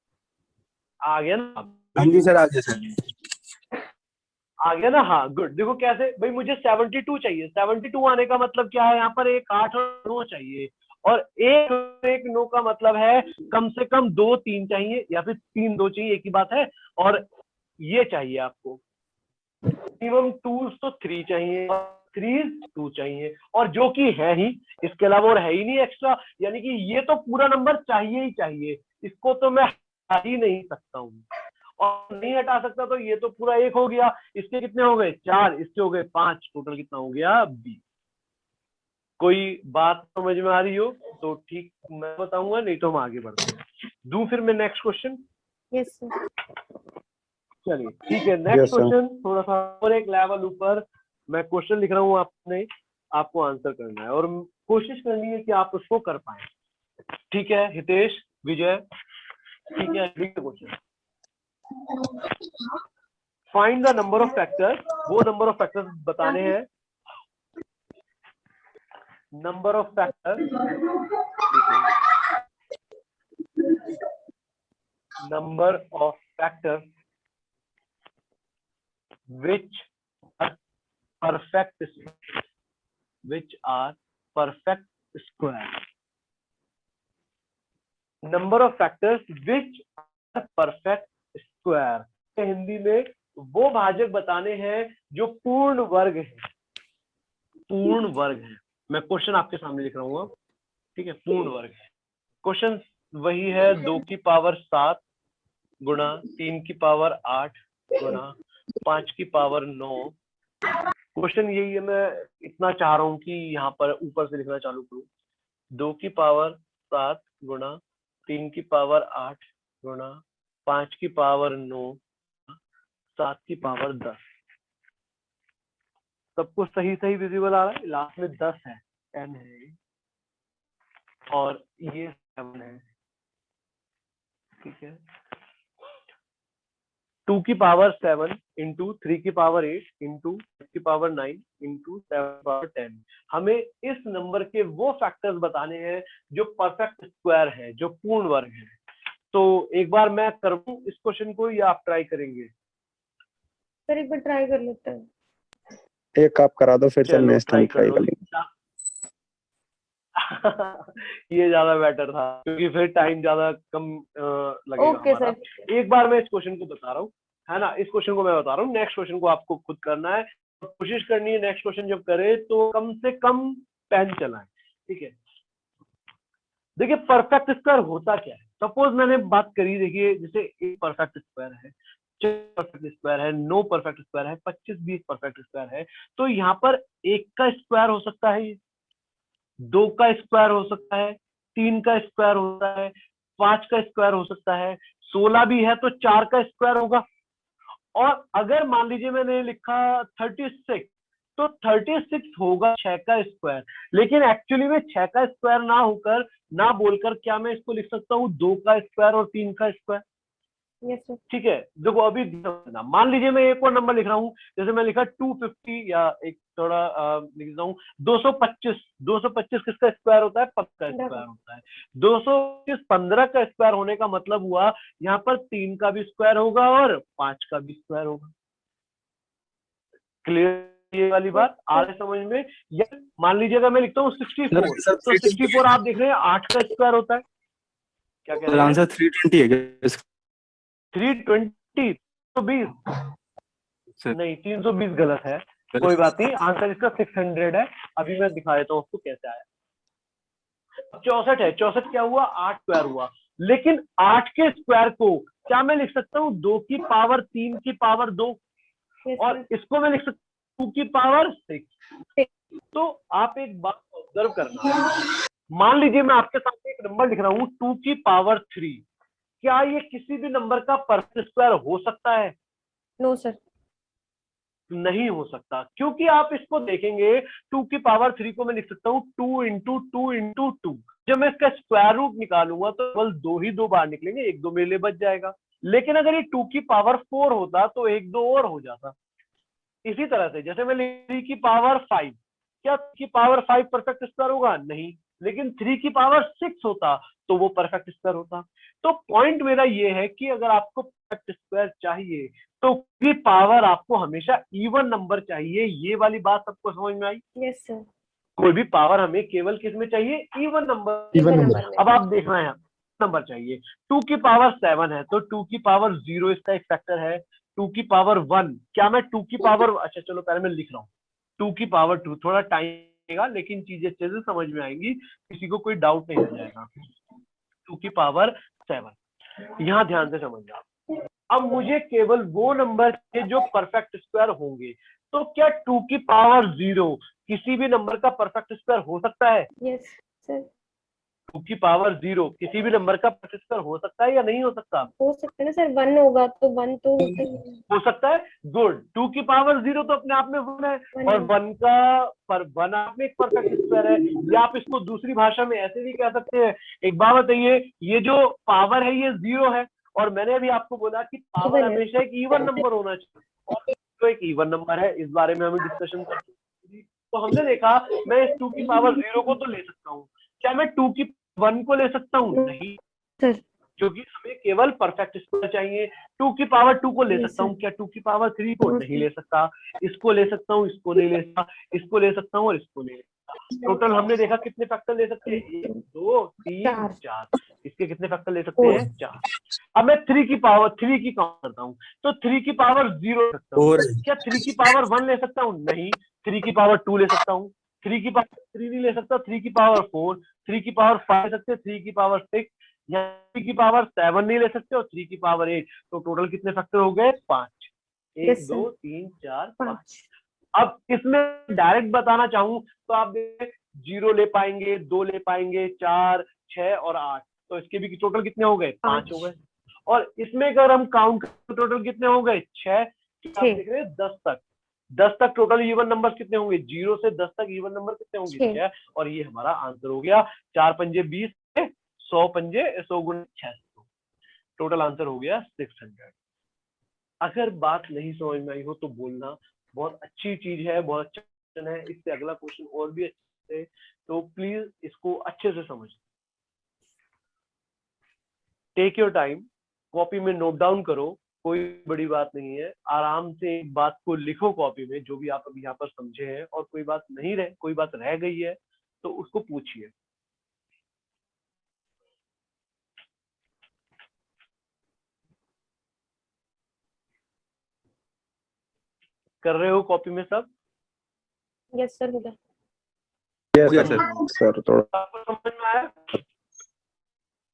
आ गया ना? हाँ जी सर, आ गया सर। आ गया ना? हाँ गुड। देखो कैसे भाई, मुझे 72 चाहिए, 72 आने का मतलब क्या है, यहाँ पर एक 8 और 9 चाहिए, और एक 9 का मतलब है कम से कम 2 3 चाहिए, या फिर 3 2 चाहिए, एक ही बात है। और ये चाहिए आपको मिनिमम 2 तो 3 चाहिए, 3 2 चाहिए, और जो कि है ही, इसके अलावा और है ही नहीं एक्स्ट्रा, यानी कि ये तो पूरा नंबर चाहिए ही चाहिए, इसको तो मैं हटा ही नहीं सकता हूँ, और नहीं हटा सकता। तो ये तो पूरा 1 हो गया, इसके कितने हो गए 4, इसके हो गए 5, टोटल कितना हो गया 20। कोई बात समझ में आ रही हो तो ठीक मैं बताऊंगा, नहीं तो हम आगे बढ़ते हैं। दूं फिर मैं नेक्स्ट क्वेश्चन? Yes sir. चलिए ठीक है, नेक्स्ट क्वेश्चन थोड़ा सा और एक लेवल ऊपर। मैं क्वेश्चन लिख रहा हूँ, आपको आंसर करना है, और कोशिश करनी है कि आप उसको कर पाए। ठीक है हितेश, विजय, ठीक है। Question, find the number of factors, वो नंबर ऑफ फैक्टर्स बताने हैं। Number of factors, number of factors which are perfect square, number of factors which are perfect square. Hindi में वो भाजक बताने हैं जो पूर्ण वर्ग है, पूर्ण वर्ग है। मैं क्वेश्चन आपके सामने लिख रहा हूँ, ठीक है, पूर्ण वर्ग है। क्वेश्चन वही है, 2 की पावर 7 गुणा 3 की पावर 8 गुणा 5 की पावर 9 क्वेश्चन यही है, मैं इतना चाह रहा हूँ कि यहाँ पर ऊपर से लिखना चालू करूँ। 2 की पावर 7 गुणा 3 की पावर 8 गुणा 5 की पावर 9 7 की पावर 10। सबको सही सही विजिबल आ रहा है? लास्ट में 10 है, 10 है और ये 7 है, ठीक है। 2 की पावर 7 इंटू 3 की पावर 8 इंटू 6 की पावर 9 इंटू 7 की पावर 10। हमें इस नंबर के वो फैक्टर्स बताने हैं जो परफेक्ट स्क्वायर है, जो पूर्ण वर्ग है। तो एक बार मैं करूं इस क्वेश्चन को या आप ट्राई करेंगे? सर एक बार ट्राई कर लेते हैं। एक आप करा दो, फिर से चलो नेक्स्ट टाइम ट्राई कर लेंगे। ये ज्यादा बेटर था क्योंकि फिर टाइम ज्यादा कम लगेगा ओके हमारा। सर। एक बार मैं इस क्वेश्चन को बता रहा हूँ, है ना, इस क्वेश्चन को मैं बता रहा हूँ, नेक्स्ट क्वेश्चन को आपको खुद करना है। कोशिश करनी है नेक्स्ट क्वेश्चन जब करे तो कम से कम पेन चलाएं, ठीक है। देखिए परफेक्ट स्क्वायर होता क्या है। सपोज मैंने बात करी, देखिए जैसे एक परफेक्ट स्क्वायर है, 4 परफेक्ट स्क्वायर है, 9 परफेक्ट स्क्वायर है, 25 20 परफेक्ट स्क्वायर है। तो यहाँ पर 1 का स्क्वायर हो सकता है, 2 का स्क्वायर हो सकता है, 3 का स्क्वायर होता है, 5 का स्क्वायर हो सकता है, 16 भी है तो 4 का स्क्वायर होगा। और अगर मान लीजिए मैंने लिखा 36, तो 36 होगा 6 का स्क्वायर। लेकिन एक्चुअली में 6 का स्क्वायर ना होकर, ना बोलकर क्या मैं इसको लिख सकता हूँ 2 का स्क्वायर और 3 का स्क्वायर? Yes sir. ठीक है, देखो अभी समझना। मान लीजिए मैं एक और नंबर लिख रहा हूँ, जैसे मैं लिखा 250 या एक थोड़ा लिख रहा हूँ 225। 225 किसका स्क्वायर होता है? 15 का स्क्वायर होता है। 225 15 का स्क्वायर होने का मतलब हुआ यहाँ पर 3 का भी स्क्वायर होगा और 5 का भी स्क्वायर होगा। क्लियर ये वाली बात आ रही समझ में? या मान लीजिए अगर मैं लिखता हूँ 64, तो 64 आप देख रहे हैं 8 का स्क्वायर होता है। क्या कह रहे हैं? आंसर 320 है क्या? 320? 320 नहीं, 320 गलत है। कोई बात नहीं, आंसर इसका 600 है। अभी मैं दिखा देता हूँ आपको कैसे आया। 64 है, 64 क्या हुआ? 8 स्क्वायर हुआ। लेकिन 8 के स्क्वायर को क्या मैं लिख सकता हूँ 2 की पावर 3 की पावर 2, और इसको मैं लिख सकता हूँ 2 की पावर 6। तो आप एक बात ऑब्जर्व करना, मान लीजिए मैं आपके सामने एक नंबर लिख रहा हूँ 2 की पावर 3। क्या ये किसी भी नंबर का परफेक्ट स्क्वायर हो सकता है? No sir. नहीं हो सकता, क्योंकि आप इसको देखेंगे 2 की पावर 3 को मैं लिख सकता हूँ 2 इंटू 2 इंटू 2। जब मैं इसका स्क्वायर रूट निकालूंगा तो केवल 2 ही 2 बार निकलेंगे, 1 2 मेरे लिए बच जाएगा। लेकिन अगर ये 2 की पावर 4 होता तो 1 2 और हो जाता। इसी तरह से जैसे मैं 3 की पावर 5, क्या 3 की पावर 5 परफेक्ट स्क्वायर होगा? नहीं। लेकिन 3 की पावर 6 होता तो वो परफेक्ट स्क्वायर होता। तो पॉइंट मेरा ये है कि अगर आपको परफेक्ट स्क्वायर चाहिए तो की पावर आपको हमेशा इवन नंबर चाहिए। ये वाली बात सबको समझ में आई? Yes sir. कोई भी पावर हमें केवल किस में चाहिए? Even number. Even number. अब आप देख रहे हैं नंबर चाहिए। 2 की पावर 7 है तो 2 की पावर 0 इसका एक फैक्टर है। 2 की पावर 1, क्या मैं 2 की पावर, अच्छा चलो पहले मैं लिख रहा हूँ 2 की पावर 2, थोड़ा टाइम लगेगा लेकिन चीजें अच्छे से समझ में आएंगी, किसी को कोई डाउट नहीं रह जाएगा। 2 की पावर 7, यहाँ ध्यान से समझना। अब मुझे केवल वो नंबर के जो परफेक्ट स्क्वायर होंगे। तो क्या 2 की पावर 0 किसी भी नंबर का परफेक्ट स्क्वायर हो सकता है? Yes sir. 2 की पावर 0 किसी भी नंबर का परफेक्ट स्क्वायर हो सकता है या नहीं हो सकता? हो सकता है ना सर, 1 होगा तो 1 तो होता ही है। हो सकता है। गुड। 2 की पावर 0 तो अपने आप में 1 है, और 1 का पर 1 आप में एक परफेक्ट स्क्वायर है। या आप इसको दूसरी भाषा में ऐसे भी कह सकते हैं। एक बात बताइए, ये जो पावर है ये 0 है, और मैंने अभी आपको बोला कि पावर हमेशा एक इवन नंबर होना चाहिए, और तो एक इवन नंबर है। इस बारे में हमें डिस्कशन करते, तो हमने देखा मैं इस 2 की पावर 0 को तो ले सकता हूँ। क्या मैं 2 की 1 को ले सकता हूँ? नहीं सर। क्योंकि हमें केवल परफेक्ट स्क्वायर चाहिए। 2 की पावर 2 को ले सकता हूँ, क्या 2 की पावर 3 को? नहीं ले सकता। इसको ले सकता हूँ, इसको नहीं ले सकता, इसको ले सकता हूँ और इसको नहीं ले सकता। टोटल हमने देखा कितने फैक्टर ले सकते हैं? 1 2 3 4। इसके कितने फैक्टर ले सकते हैं? 4। अब मैं 3 की पावर 3 की काउंट करता हूँ, तो 3 की पावर 0 ले सकता हूँ। क्या 3 की पावर 1 ले सकता हूँ? नहीं। 3 की पावर 2 ले सकता हूँ। 3 की पावर 3 नहीं ले सकता। 3 की पावर 4, 3 की पावर 5 ले सकते, 3 की पावर 6, या 3 की पावर 7 नहीं ले सकते, और 3 की पावर 8। तो टोटल कितने फैक्टर हो गए? 5। 1 2 3 4 5। अब इसमें डायरेक्ट बताना चाहूं तो आप 0 ले पाएंगे, 2 ले पाएंगे, 4, 6 और 8, तो इसके भी टोटल कितने हो गए? 5 हो गए। और इसमें अगर हम काउंट करें टोटल कितने हो गए? 6। आप देख रहे हैं 10 तक टोटल इवन नंबर कितने होंगे? 0 से 10 तक इवन नंबर कितने होंगे? 6। और ये हमारा आंसर हो गया। 4 पंजे 20, 100 पंजे 100 गुणे 600, टोटल आंसर हो गया 600। अगर बात नहीं समझ में आई हो तो बोलना, बहुत अच्छी चीज है, बहुत अच्छा क्वेश्चन है, इससे अगला क्वेश्चन और भी अच्छे है, तो प्लीज इसको अच्छे से समझ। टेक योर टाइम, कॉपी में नोट डाउन करो, कोई बड़ी बात नहीं है। आराम से एक बात को लिखो कॉपी में, जो भी आप अभी यहाँ पर समझे हैं, और कोई बात रह गई है तो उसको पूछिए। कर रहे हो कॉपी में सब? यस सर, होगा। यस सर थोड़ा आपको समझ में आया?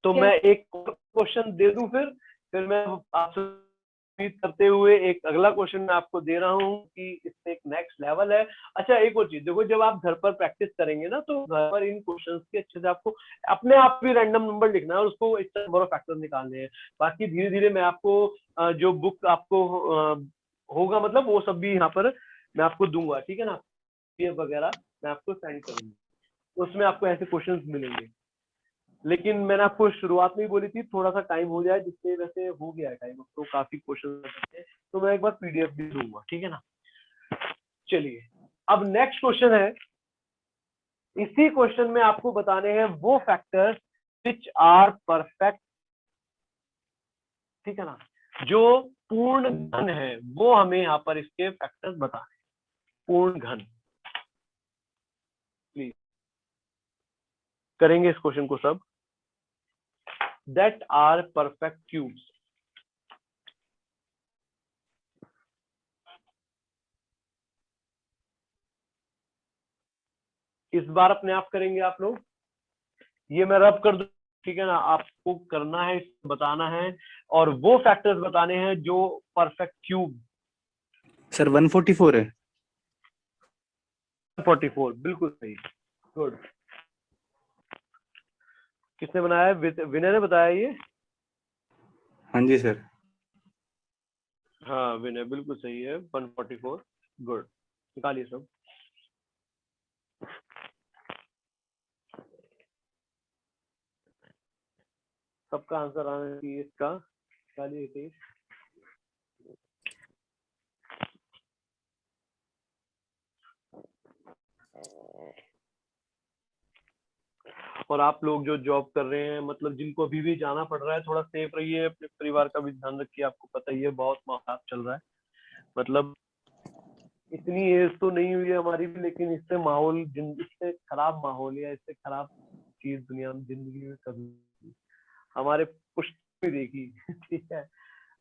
तो मैं एक क्वेश्चन दे दूं, फिर मैं आपसे उम्मीद करते हुए एक अगला क्वेश्चन मैं आपको दे रहा हूँ कि इससे एक नेक्स्ट लेवल है। अच्छा, एक और चीज देखो, जब आप घर पर प्रैक्टिस करेंगे ना, तो घर पर इन क्वेश्चंस के अच्छे से आपको अपने आप भी रैंडम नंबर लिखना है और उसको इस तरह नंबर ऑफ फैक्टर्स निकालने हैं। बाकी धीरे धीरे मैं आपको जो बुक आपको होगा, मतलब वो सब भी यहाँ पर मैं आपको दूंगा, ठीक है ना? PDF वगैरह मैं आपको सेंड करूंगा, उसमें आपको ऐसे क्वेश्चंस मिलेंगे। लेकिन मैंने आपको शुरुआत में ही बोली थी थोड़ा सा टाइम हो जाए, जिससे वैसे हो गया है टाइम, तो काफी क्वेश्चन है, तो मैं एक बार PDF भी दूंगा, ठीक है ना? चलिए, अब नेक्स्ट क्वेश्चन है। इसी क्वेश्चन में आपको बताने हैं वो फैक्टर्स विच आर परफेक्ट, ठीक है ना? जो पूर्ण घन है, वो हमें यहाँ पर इसके फैक्टर्स बताने। पूर्ण घन, प्लीज करेंगे इस क्वेश्चन को सब। that are perfect cubes, इस बार अपने आप करेंगे आप लोग। ये मैं रब कर दूं, ठीक है ना? आपको करना है, बताना है, और वो फैक्टर्स बताने हैं जो परफेक्ट क्यूब। सर 144 है। 144 बिल्कुल सही, गुड। किसने बनाया? विनय ने बताया ये? हाँ जी सर। हाँ विनय, बिल्कुल सही है, 144, गुड। निकालिए सब। सबका आंसर आना चाहिए इसका। निकालिए। और आप लोग जो जॉब कर रहे हैं, मतलब जिनको अभी भी जाना पड़ रहा है, थोड़ा सेफ रहिए, अपने परिवार का भी ध्यान रखिए। आपको पता ही है बहुत माहौल चल रहा है, मतलब इतनी एज तो नहीं हुई है हमारी भी, लेकिन इससे माहौल, इससे खराब माहौल या इससे खराब चीज दुनिया में, जिंदगी में कभी हमारे पुश्त में देखी। ठीक है,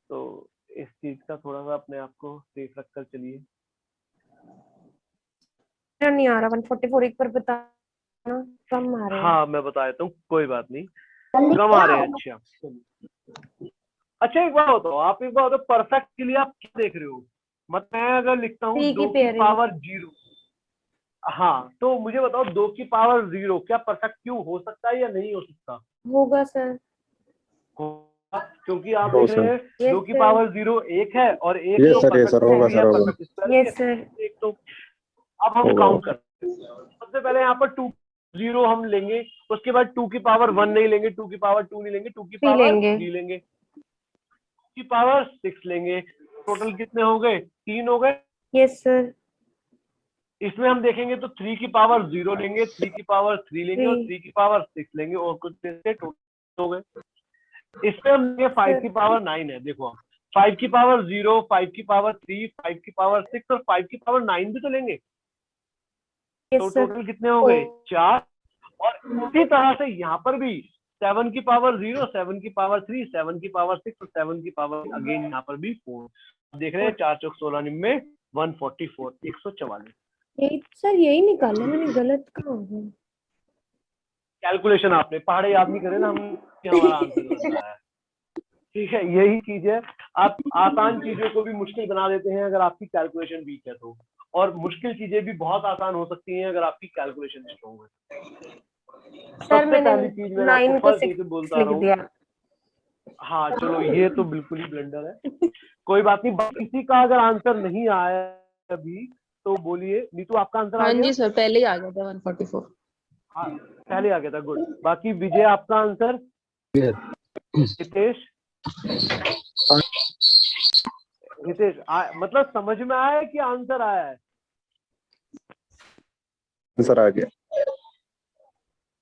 तो इस चीज का थोड़ा सा अपने आप को सेफ रखकर चलिए। नहीं आ रहा 144, एक बार बता, कम आ रहे हैं। हाँ मैं बता देता हूँ, कोई बात नहीं, कम आ रहे हैं। अच्छा एक बात बताओ, आप एक बात बताओ, परफेक्ट के लिए आप क्या देख रहे हो? मतलब मैं अगर लिखता हूँ 2 की पावर 0, हाँ, तो मुझे बताओ 2 की पावर 0 क्या परफेक्ट क्यूब हो सकता है या नहीं हो सकता? होगा सर, क्योंकि आप देख रहे हैं 2 की पावर 0 1 है और 1 यस तो सर, यस सर, होगा सर, होगा। Yes sir. एक तो अब हम काउंट करते हैं। सबसे पहले यहाँ पर 2 0 हम लेंगे, उसके बाद 2 की पावर 1 नहीं लेंगे, 2 की पावर 2 नहीं लेंगे, 2 की पावर 3 लेंगे, 2 की पावर 6 लेंगे। टोटल कितने हो गए? 3 हो गए। Yes sir. इसमें हम देखेंगे तो 3 की पावर 0 लेंगे, 3 की पावर 3 लेंगे और 3 की पावर 6 लेंगे, और कुछ टोटल हो गए। इसमें हम लेंगे 5 की पावर 9 है, देखो 5 की पावर 0, 5 की पावर 3, 5 की पावर 6 और 5 की पावर 9 भी तो लेंगे। तो टोटल कितने हो गए? 4। और इसी तरह से यहाँ पर भी 7 की पावर 0, 7 की पावर 3, 7 की पावर 6 और 7 की पावर अगेन यहाँ पर भी 4। देख रहे हैं 4 चौक 16 निम्मे 144, 144। यही सर, यही निकाला मैंने, गलत कहाँ हो गया? कैलकुलेशन आपने पहाड़े याद नहीं करे ना, हमारा आंसर गलत आया है। ठीक है, यही चीज है, आप आसान चीजों को भी मुश्किल बना देते हैं अगर आपकी कैलकुलेशन वीक है तो। और मुश्किल चीजें भी बहुत आसान हो सकती हैं अगर आपकी कैलकुलेशन स्ट्रॉन्ग है। सर सबसे मैंने पहली चीज मैं आपको 9 को फर्स्ट 6 से बोलता लिख रहा हूँ, दिया। हाँ चलो ये तो बिल्कुल ही ब्लंडर है, कोई बात नहीं। किसी का अगर आंसर नहीं आया अभी तो बोलिए। नीतू आपका आंसर आ हाँ गया? जी सर, पहले ही आ गया था 144। हाँ पहले आ गया था, गुड। बाकी विजय आपका आंसर? हितेश? हितेश मतलब समझ में आया है कि आंसर आया है? आंसर आ गया।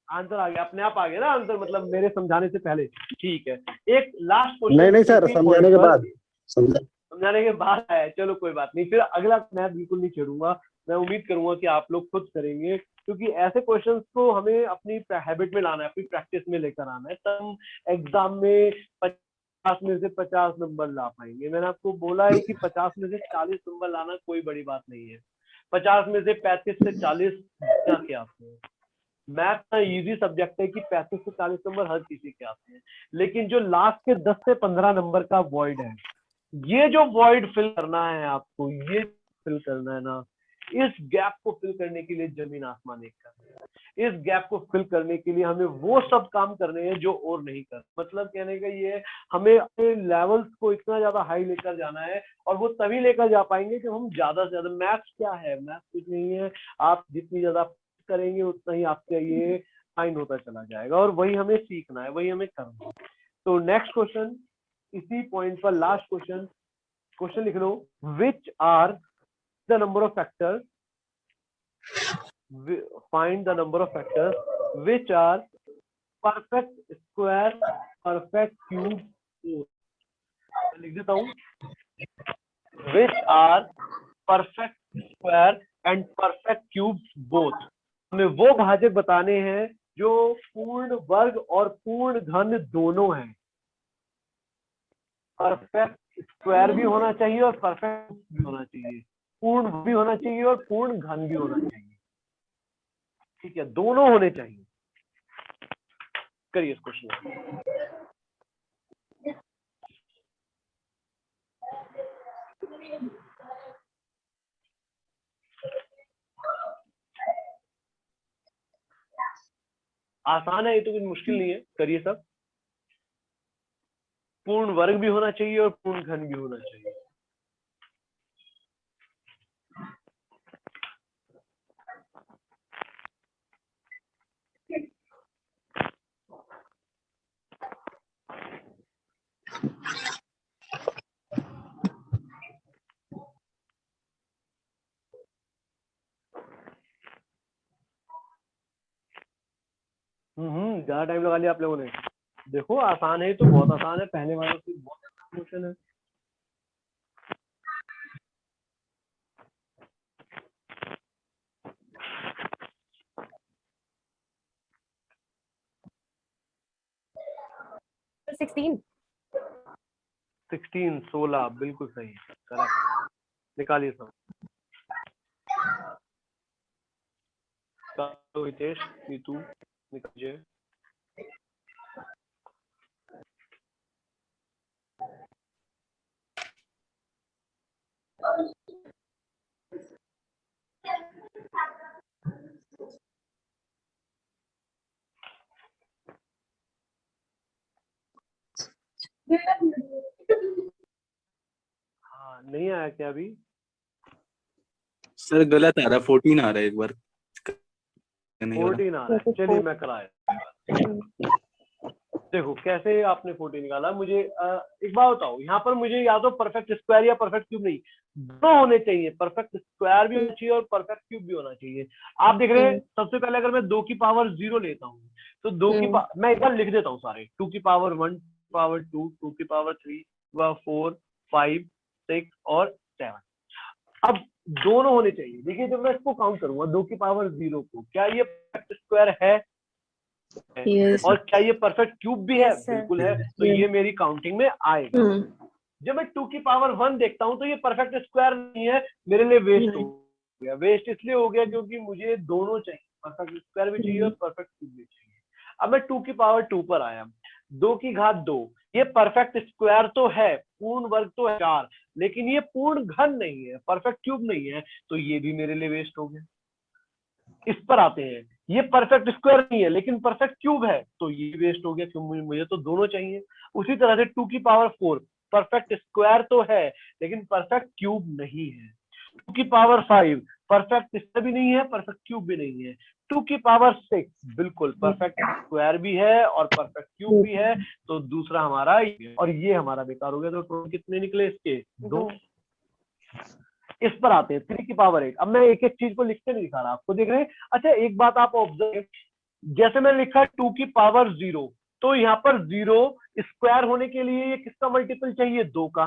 आंसर आ गया, अपने आप आ गया ना आंसर, मतलब मेरे समझाने से पहले। ठीक है, एक लास्ट क्वेश्चन। नहीं नहीं सर, समझाने के बाद समझाने के बाद आया, चलो कोई बात नहीं। फिर अगला मैं बिल्कुल नहीं छेड़ूंगा, मैं उम्मीद करूंगा कि आप लोग खुद करेंगे, क्योंकि ऐसे क्वेश्चंस को हमें अपनी हैबिट में लाना है, अपनी प्रैक्टिस में लेकर आना है, तब हम एग्जाम में 50 में से 50 नंबर ला पाएंगे। मैंने आपको बोला है कि 50 में से 40 नंबर लाना कोई बड़ी बात नहीं है। 50 में से 35 से 40 के आते हैं। मैथ का इजी सब्जेक्ट है कि 35 से 40 नंबर हर किसी के आते हैं, लेकिन जो लास्ट के 10 से 15 नंबर का वॉइड है, ये जो वॉइड फिल करना है आपको, ये फिल करना है ना, इस गैप को फिल करने के लिए जमीन आसमान एक करना है। इस गैप को फिल करने के लिए हमें वो सब काम करने हैं जो और नहीं कर। मतलब कहने का ये है, हमें अपने लेवल्स को इतना ज्यादा हाई लेकर जाना है, और वो तभी लेकर जा पाएंगे जब हम ज्यादा से ज्यादा। मैथ्स क्या है? मैथ्स कुछ नहीं है, आप जितनी ज्यादा करेंगे उतना ही आपका ये फाइन होता चला जाएगा, और वही हमें सीखना है, वही हमें करना है। तो नेक्स्ट क्वेश्चन, इसी पॉइंट पर लास्ट क्वेश्चन लिख लो। Which are the number of factors, find the number of factors which are perfect square, perfect cube. लिख देता हूं, which are perfect square and perfect cube both. हमें वो भाजक बताने हैं जो पूर्ण वर्ग और पूर्ण घन दोनों हैं। परफेक्ट स्क्वायर भी होना चाहिए और परफेक्ट भी होना चाहिए, पूर्ण भी होना चाहिए और पूर्ण घन भी होना चाहिए। ठीक है, दोनों होने चाहिए। करिए इस क्वेश्चन। आसान है ये तो, कुछ मुश्किल नहीं है, करिए सब। पूर्ण वर्ग भी होना चाहिए और पूर्ण घन भी होना चाहिए। ज्यादा टाइम लगा लिया आप लोगों ने। देखो आसान है तो, बहुत आसान है, पहले वालों से बहुत आसान क्वेश्चन है। तो 16 16 बिल्कुल सही, करेक्ट। निकालिए सब। हितेश, नीतू निकालिए। हाँ नहीं आया क्या अभी? सर गलत आ रहा, 14 आ रहा है एक बार। 14 आ रहा है, चलिए मैं कराया। देखो कैसे आपने 14 निकाला। मुझे एक बात बताओ, यहाँ पर मुझे या तो परफेक्ट स्क्वायर या परफेक्ट क्यूब नहीं, दोनों होने चाहिए। परफेक्ट स्क्वायर भी होना चाहिए और परफेक्ट क्यूब भी होना चाहिए। आप देख रहे हैं, सबसे पहले अगर मैं 2 की पावर 0 लेता हूँ तो मैं एक बार लिख देता हूँ सारे। 2 की पावर 1, पावर 2, 2 की पावर 3, 4, 5, 6 और 7। अब दोनों होने चाहिए। देखिए जब मैं इसको काउंट करूंगा 2 की पावर 0 को, क्या ये परफेक्ट स्क्वायर है? Yes. और क्या ये परफेक्ट क्यूब भी है? Yes, sir. बिल्कुल है, तो ये मेरी काउंटिंग में आएगा। जब मैं 2 की पावर 1 देखता हूँ तो ये परफेक्ट स्क्वायर नहीं है, मेरे लिए वेस्ट हो गया। वेस्ट इसलिए हो गया क्योंकि मुझे दोनों चाहिए, परफेक्ट स्क्वायर भी चाहिए और परफेक्ट क्यूब भी चाहिए। अब मैं 2 की पावर 2 पर आया, 2 की घात 2, ये परफेक्ट स्क्वायर तो है, पूर्ण वर्ग तो है 4, लेकिन ये पूर्ण घन नहीं है, परफेक्ट क्यूब नहीं है, तो ये भी मेरे लिए वेस्ट हो गया। इस पर आते हैं, ये परफेक्ट स्क्वायर नहीं है लेकिन परफेक्ट क्यूब है, तो ये वेस्ट हो गया क्योंकि मुझे तो दोनों चाहिए। उसी तरह से 2 की पावर 4 परफेक्ट स्क्वायर तो है लेकिन परफेक्ट क्यूब नहीं है। 2 की पावर 5 परफेक्ट स्क्वायर भी नहीं है, परफेक्ट क्यूब भी नहीं है। 2 की पावर 6 बिल्कुल परफेक्ट स्क्वायर भी है और परफेक्ट क्यूब भी है, तो दूसरा हमारा और ये हमारा बेकार हो गया। तो टोटल कितने निकले इसके? 2। इस पर आते हैं 3 की पावर 8। अब मैं एक एक चीज को लिखते नहीं दिखा रहा, आपको देख रहे हैं। अच्छा एक बात आप ऑब्जर्व, जैसे मैंने लिखा 2 की पावर 0, तो यहाँ पर 0 स्क्वायर होने के लिए ये किसका मल्टीपल चाहिए? 2 का।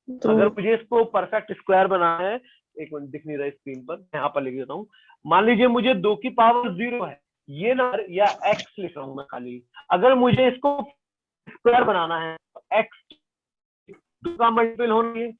अगर मुझे इसको परफेक्ट स्क्वायर बनाना है, एक मिनट दिख नहीं रहा स्क्रीन पर, यहाँ पर लिख देता हूँ। मान लीजिए मुझे 2 की पावर 0 है, ये नंबर या x लिख रहा हूँ मैं खाली। अगर मुझे इसको स्क्वायर बनाना है, x 2 का मल्टीपल होना चाहिए,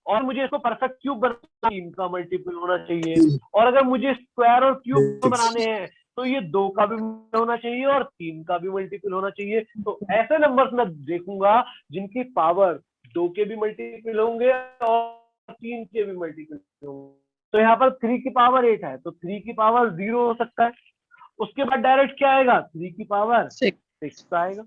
और मुझे इसको परफेक्ट क्यूब बनाना 3 का मल्टीपल होना चाहिए, और अगर मुझे स्क्वायर और क्यूब बनाने हैं तो ये 2 का भी होना चाहिए और 3 का भी मल्टीपल होना चाहिए। तो ऐसे नंबर्स मैं देखूंगा जिनकी पावर 2 के भी मल्टीपल होंगे और 3 के भी मल्टीपल होंगे। तो यहाँ पर 3 की पावर 8 है, तो 3 की पावर 0 हो सकता है। उसके बाद डायरेक्ट क्या आएगा? 3 की पावर 6 आएगा।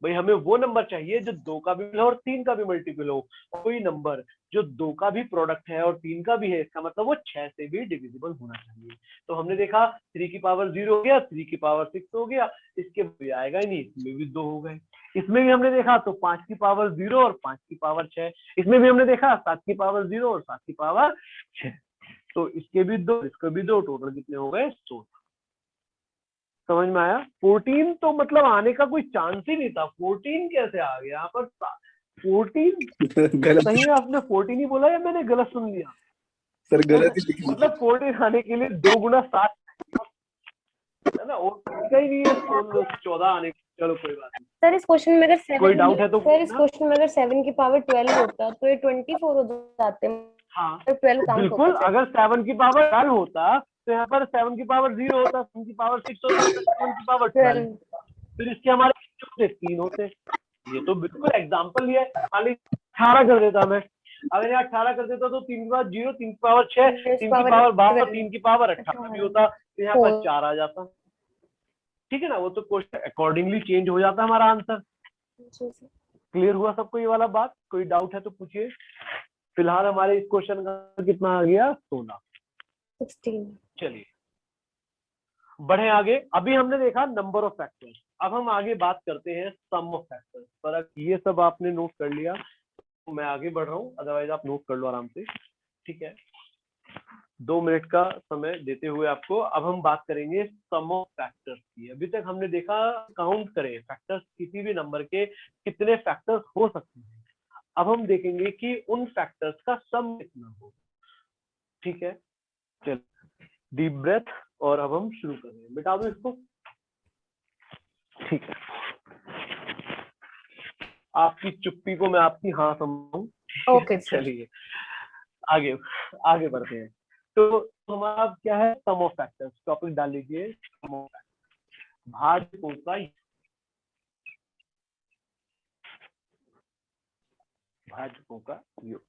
भाई हमें वो नंबर चाहिए जो 2 का भी और 3 का भी मल्टीपल हो। कोई नंबर जो 2 का भी प्रोडक्ट है और 3 का भी है, इसका मतलब वो 6 से भी डिविजिबल होना चाहिए। तो हमने देखा 3 की पावर 0 हो गया, 3 की पावर 6 हो गया, इसके भी आएगा ही नहीं, इसमें भी 2 हो गए। इसमें भी हमने देखा तो 5 की पावर 0 और 5 की पावर 6, इसमें भी हमने देखा 7 की पावर 0 और 7 की पावर 6, तो इसके भी 2, इसके भी 2, टोटल कितने हो गए? 16। समझ में आया? 14 तो मतलब आने का कोई चांस ही नहीं था। 14 कैसे आ गया यहाँ पर? 14 गलत सही में आपने 14 ही बोला या मैंने गलत सुन लिया? सर, गलत ही लिख मतलब 14 आने के लिए 2 गुना 7 है ना, और कहीं नहीं है 14 आने। चलो कोई बात नहीं। सर इस क्वेश्चन में अगर 7 कोई डाउट है तो सर इस क्वेश्चन में अगर 7 की पावर 12 होता तो ये 24 हो जाते। हाँ 12 काउंट बिल्कुल, होता। अगर 7 की पावर 12 होता तो यहाँ पर 7 की पावर 0 होता, 7 की पावर 6 होता, 7 की पावर 12, फिर इसके हमारे 3 होते। ये तो बिल्कुल एग्जाम्पल लिया है। खाली 18 कर देता मैं, अगर यहाँ 18 कर देता तो 3 की पावर 0, 3 की पावर 6, 3 की पावर 12, 3 की पावर 18 भी होता, तो यहाँ पर 4 आ जाता। ठीक है ना, वो तो क्वेश्चन अकॉर्डिंगली चेंज हो जाता हमारा आंसर। क्लियर हुआ सबको ये वाला बात? कोई डाउट है तो पूछिए। फिलहाल हमारे इस क्वेश्चन का कितना आ गया? 16। चलिए बढ़े आगे। अभी हमने देखा नंबर ऑफ फैक्टर्स, अब हम आगे बात करते हैं सम ऑफ फैक्टर्स पर। ये सब आपने नोट कर लिया तो मैं आगे बढ़ रहा हूँ, अदरवाइज आप नोट कर लो आराम से। ठीक है, 2 मिनट का समय देते हुए आपको अब हम बात करेंगे सम ऑफ फैक्टर्स की। अभी तक हमने देखा काउंट करें फैक्टर्स, किसी भी नंबर के कितने फैक्टर्स हो सकते हैं। अब हम देखेंगे कि उन फैक्टर्स का सम कितना हो। ठीक है, चल डीप ब्रेथ और अब हम शुरू करेंगे। मिटा दो इसको। ठीक है, आपकी चुप्पी को मैं आपकी हाँ समझूं। ओके चलिए आगे आगे बढ़ते हैं। तो हमारा क्या है? Sum of factors. टॉपिक डाल लीजिए सम ऑफ फैक्टर्स, भाजकों का भाजकों का योग।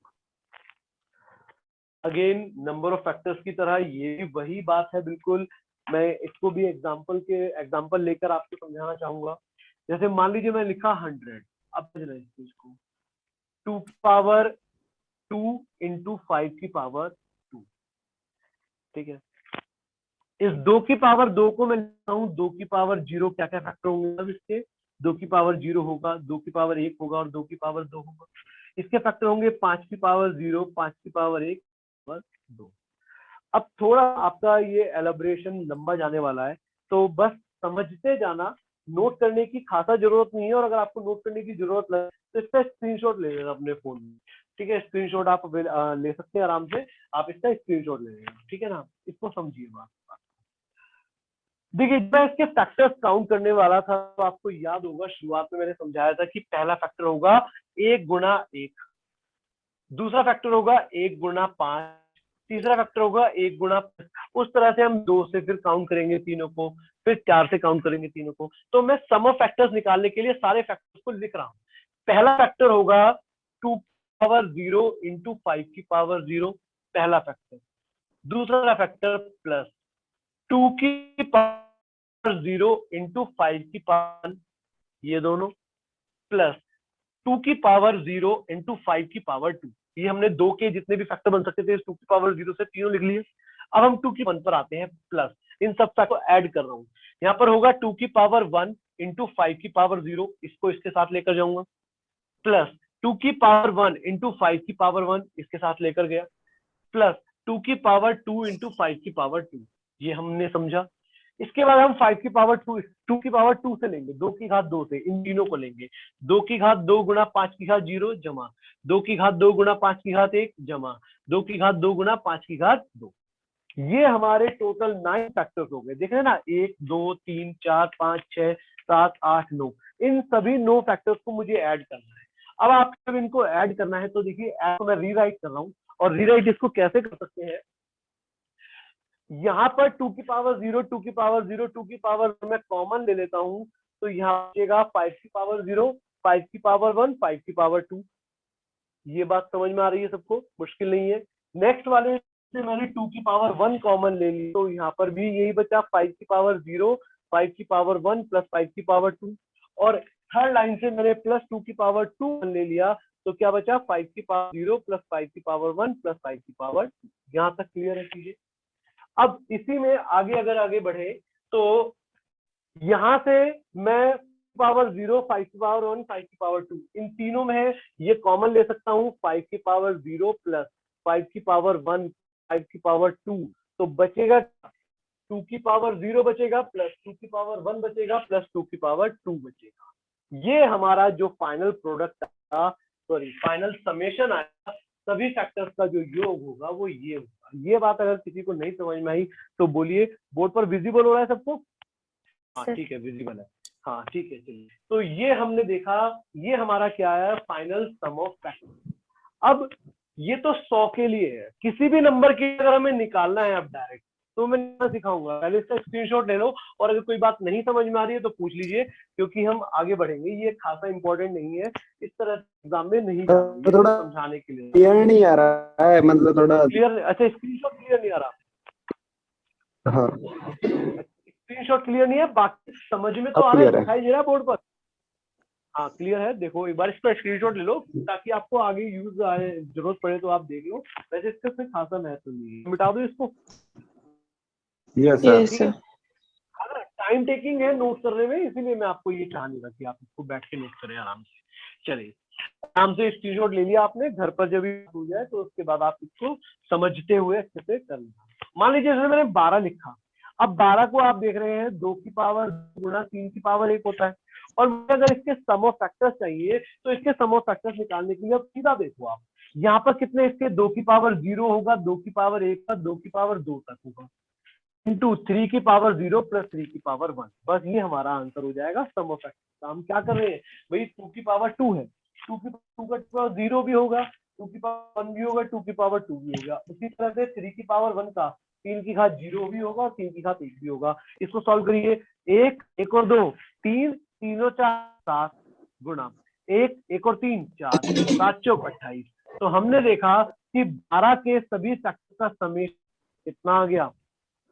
अगेन नंबर ऑफ फैक्टर्स की तरह ये भी वही बात है बिल्कुल। मैं इसको भी एग्जांपल लेकर आपको समझाना चाहूंगा। जैसे मान लीजिए मैं लिखा 100, अब समझना इस चीज को, 2 पावर 2 इंटू 5 की पावर 2। ठीक है, इस 2 की पावर 2 को मैं लिखता हूँ 2 की पावर 0। क्या क्या फैक्टर होंगे अब इसके? 2 की पावर 0 होगा, 2 की पावर 1 होगा और 2 की पावर 2 होगा। इसके फैक्टर होंगे 5 की पावर 0, 5 की पावर 1, 2। अब थोड़ा आपका ये एलैबोरेशन लंबा जाने वाला है, तो बस समझते जाना, नोट करने की खासा जरूरत नहीं है। और अगर आपको नोट करने की जरूरत लगे तो इसका स्क्रीनशॉट ले लेना अपने फोन में। ठीक है, स्क्रीनशॉट आप ले सकते हैं आराम से, आप इसका स्क्रीनशॉट ले लेना। ठीक है ना, इसको समझिए बात। देखिए मैं इसके फैक्टर्स काउंट करने वाला था, तो आपको याद होगा शुरुआत में मैंने समझाया था कि पहला फैक्टर होगा 1 गुना 1, दूसरा फैक्टर होगा 1 गुना 5, तीसरा फैक्टर होगा 1 गुना। उस तरह से हम 2 से फिर काउंट करेंगे तीनों को, फिर 4 से काउंट करेंगे तीनों को। तो मैं सम ऑफ फैक्टर्स निकालने के लिए सारे फैक्टर्स को लिख रहा हूँ। पहला फैक्टर होगा 2 पावर 0 इंटू 5 की पावर 0, पहला फैक्टर। दूसरा फैक्टर प्लस 2 की पावर 0 इंटू 5 की पावर 1, ये दोनों, प्लस 2 की पावर 0 इंटू 5 की पावर 2। ये हमने 2 के जितने भी फैक्टर बन सकते थे 2 की पावर 0 से तीनों लिख लिए। अब हम 2 की 1 पर आते हैं, प्लस इन सब को ऐड कर रहा हूं। यहाँ पर होगा 2 की पावर 1 इंटू 5 की पावर 0, इसको इसके साथ लेकर जाऊंगा, प्लस 2 की पावर 1 इंटू 5 की पावर 1, इसके साथ लेकर गया, प्लस 2 की पावर 2 इंटू 5 की पावर 2, ये हमने समझा। इसके बाद हम 5 की पावर 2 की पावर 2 से लेंगे, 2 की घात 2 से इन तीनों को लेंगे। 2 की घात 2 गुणा 5 की घात 0 जमा 2 की घात 2 गुणा 5 की घात 1 जमा 2 की घात 2 गुणा 5 की घात 2। ये हमारे टोटल 9 फैक्टर्स हो गए, देख रहे हैं ना, 1 2 3 4 5 6 7 8 9, इन सभी 9 फैक्टर्स को मुझे ऐड करना है। अब आप जब इनको ऐड करना है तो देखिए ऐड को मैं रीराइट कर रहा हूँ, और रीराइट इसको कैसे कर सकते हैं, यहाँ पर 2 की पावर 0 2 की पावर 0 2 की पावर मैं कॉमन ले लेता हूं, तो यहाँ बचेगा 5 की पावर 0 5 की पावर 1 5 की पावर 2। ये बात समझ में आ रही है सबको, मुश्किल नहीं है। नेक्स्ट वाले से मैंने 2 की पावर 1 कॉमन ले ली, तो यहाँ पर भी यही बचा 5 की पावर 0 5 की पावर 1 प्लस 5 की पावर 2, और थर्ड लाइन से मैंने प्लस 2 की पावर 2 ले लिया, तो क्या बचा 5 की पावर 0 प्लस 5 की पावर 1 प्लस 5 की पावर 2। यहाँ तक क्लियर है चीजें। अब इसी में आगे अगर आगे बढ़े तो यहां से मैं पावर 0 5 की पावर 1 5 की पावर 2 इन तीनों में है, ये कॉमन ले सकता हूं, 5 की पावर 0 प्लस 5 की पावर 1 5 की पावर 2, तो बचेगा 2 की पावर 0 बचेगा प्लस 2 की पावर 1 बचेगा प्लस 2 की पावर 2 बचेगा। ये हमारा जो फाइनल प्रोडक्ट आया, सॉरी फाइनल समेशन आया, सभी फैक्टर्स का जो योग होगा वो ये होगा। ये बात अगर किसी को नहीं समझ में आई तो बोलिए। बोर्ड पर विजिबल हो रहा है सबको? हाँ ठीक है, विजिबल है। हाँ ठीक है, चलिए। तो ये हमने देखा, ये हमारा क्या है, फाइनल सम ऑफ फैक्टर्स। अब ये तो 100 के लिए है, किसी भी नंबर की अगर हमें निकालना है अब डायरेक्ट, तो मैं सिखाऊंगा, पहले इसका स्क्रीनशॉट ले लो, और अगर कोई बात नहीं समझ में आ रही है तो पूछ लीजिए, क्योंकि हम आगे बढ़ेंगे। ये खासा इंपॉर्टेंट नहीं है, इस तरह एग्जाम में नहीं जाना, थोड़ा समझाने के लिए। क्लियर नहीं आ रहा है, मतलब थोड़ा क्लियर? अच्छा, स्क्रीनशॉट क्लियर नहीं आ रहा? हाँ स्क्रीनशॉट क्लियर नहीं है, बाकी समझ में तो अब आ रहा है, क्लियर है। दिखाई दे रहा है बोर्ड पर? हाँ क्लियर है। देखो एक बार इसका स्क्रीनशॉट ले लो ताकि आपको आगे यूज आए, जरूरत पड़े तो आप देख लो। वैसे इसका कोई खासा महत्व नहीं है, मिटा दो इसको। Yes yes sir. सर। हाँ, टाइम टेकिंग है नोट करने में, इसीलिए मैं आपको ये चाह नहीं रहा कि आप इसको बैठ के नोट करें आराम से। चलिए, आराम से स्क्रीनशॉट ले लिया आपने, घर पर जब हो जाए तो उसके बाद आप इसको समझते हुए अच्छे से कर लेना। मान लीजिए जैसे मैंने 12 लिखा, अब 12 को आप देख रहे हैं 2 की पावर गुणा 3 की पावर 1 होता है, और मुझे अगर इसके सम ऑफ फैक्टर्स चाहिए तो इसके सम ऑफ फैक्टर्स निकालने के लिए अब सीधा देखो आप, यहाँ पर कितने इसके 2 की पावर 0 होगा, 2 की पावर 1 का 2 की पावर 2 तक होगा, इंटू 3 की पावर 0 प्लस 3 की पावर 1। बस ये हमारा आंसर हो जाएगा सम ऑफ फैक्टर्स। हम क्या कर रहे हैं भाई, 2 की पावर 2 है, 2 की पावर 0 भी होगा, 2 की पावर 1 भी होगा, 2 की पावर 2 भी होगा। उसी तरह से 3 की पावर 1 का 3 की घात 0 भी होगा और 3 की घात 1 भी होगा। इसको सॉल्व करिए, 1 और 2 3 3 और 4 7 गुणा 1 1 और 3 4 7 चौक 28। तो हमने देखा कि 12 के सभी फैक्टर का समेशन कितना आ गया,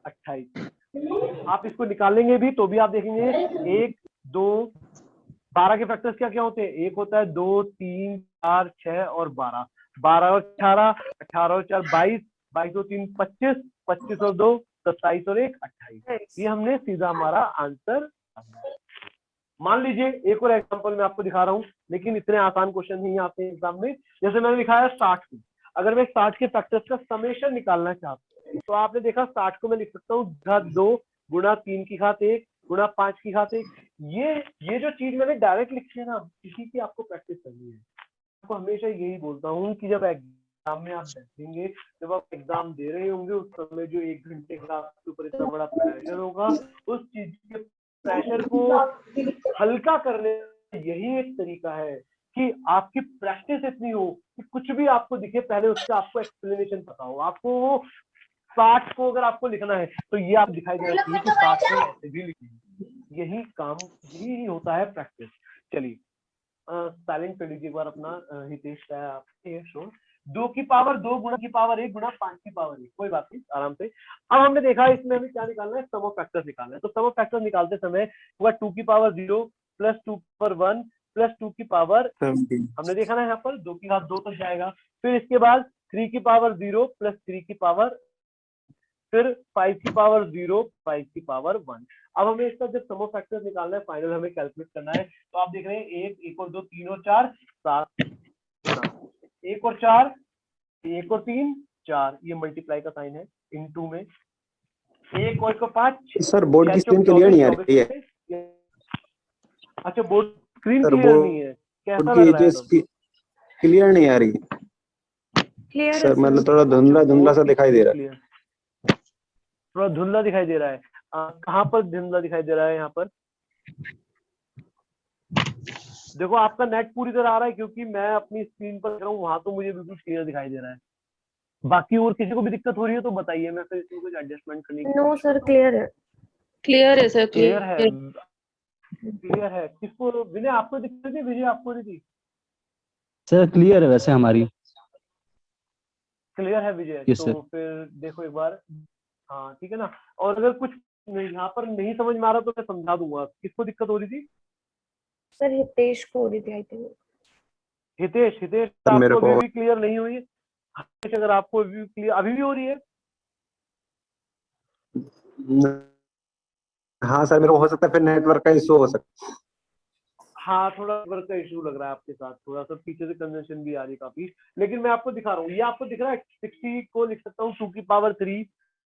28। आप इसको निकालेंगे भी तो भी आप देखेंगे 1 2 12 के फैक्टर्स क्या क्या होते हैं, एक होता है 2 3 4 6 और 12, 12 और 18 18 और 4 22 22 और 3 25 25 और 2 27 और 1 28। ये हमने सीधा हमारा आंसर। मान लीजिए एक और एग्जांपल मैं आपको दिखा रहा हूँ, लेकिन इतने आसान क्वेश्चन नहीं आते हैं एग्जाम में। जैसे मैंने दिखाया 60 को, अगर मैं 60 के फैक्टर्स का समेशन निकालना चाहता हूँ तो आपने देखा 60 को मैं लिख सकता हूँ घात 2 गुणा 3 की घात 1 गुणा 5 की घात 1। ये जो चीज मैंने डायरेक्ट लिखी है ना, इसी की आपको प्रैक्टिस करनी है। आपको हमेशा यही बोलता हूँ कि जब एग्जाम में आप बैठेंगे, जब आप एग्जाम दे रहे होंगे, उस समय जो 1 घंटे का आपके ऊपर इतना बड़ा प्रेशर होगा, उस चीज के प्रेशर को हल्का करने का यही एक तरीका है कि आपकी प्रैक्टिस इतनी हो कि कुछ भी आपको दिखे पहले उसका आपको एक्सप्लेनेशन पता हो। आपको वो 60 को अगर आपको लिखना है तो ये आप दिखाई देना चाहिए कि 60 को ऐसे भी लिखिए। यही काम, यही होता है प्रैक्टिस। चलिए साइलेंट कर लीजिए एक बार अपना हितेश का आपके शो। 2 की पावर 2 गुणा की पावर 1 गुणा 5 की पावर 1, कोई बात नहीं, आराम से। अब हमने देखा इसमें हमें क्या निकालना है, सम ऑफ फैक्टर्स निकालना है। तो सम ऑफ फैक्टर्स निकालते समय हुआ 2 की पावर 0 प्लस 2 की पावर 1 प्लस 2 की पावर, 17 हमने देखा ना यहाँ पर 2 की घात 2 तक जाएगा। फिर इसके बाद 3 की पावर 0 प्लस 3 की पावर, फिर 5 की पावर 0 5 की पावर 1। अब हमें इसका जब सम ऑफ फैक्टर्स निकालना है, फाइनल हमें कैलकुलेट करना है। तो आप देख रहे हैं 1 और 2 3 और 4 7 गुणा 1 और 4 1 और 3 4, ये मल्टीप्लाई का साइन है, इनटू में 1 और 1 को 5 सर बोर्ड की स्क्रीन क्लियर नहीं आ रही है। अच्छा, बोर्ड स्क्रीन सर क्लियर नहीं है, कैसा बोर्ड की लग रहा है जो तब? क्लियर नहीं आ रही क्लियर है सर, सर। मतलब थोड़ा धुंधला धुंधला सा दिखाई दे रहा है। थोड़ा धुंधला दिखाई दे रहा है। कहाँ पर धुंधला दिखाई दे रहा है? यहाँ पर देखो, आपका नेट पूरी तरह आ रहा है, क्योंकि मैं अपनी स्क्रीन पर कर रहा हूँ, वहां तो मुझे बिल्कुल क्लियर दिखाई दे रहा है। बाकी और किसी को भी दिक्कत हो रही है तो बताइए, मैं फिर इसमें कुछ एडजस्टमेंट करने की नो कोशिश सर, करता हूँ। क्लियर है। क्लियर है सर, क्लियर है, क्लियर। क्लियर है। किसको? विनय आपको दिक्कत थी, विजय आपको नहीं थी? सर क्लियर है वैसे हमारी। क्लियर है विजय? यस तो सर। फिर देखो एक बार, हाँ ठीक है ना। और अगर कुछ यहाँ पर नहीं समझ में आ रहा तो मैं समझा दूंगा। किसको दिक्कत हो रही थी? सर हितेश को हो रही थी I think. Hitesh, Hitesh sir मेरे आपको को अभी भी क्लियर नहीं हुई? हितेश, अगर आपको अभी भी क्लियर, अभी भी हो रही है? हाँ सर, मेरे को हो सकता है फिर नेटवर्क का इशू हो सकता है। हाँ, थोड़ा नेटवर्क का इशू लग रहा है आपके साथ, थोड़ा सा पीछे से कंजेशन भी आ रही है काफी। लेकिन मैं आपको दिखा रहा हूँ, ये आपको दिख रहा है 60 को लिख सकता हूँ 2 की पावर 3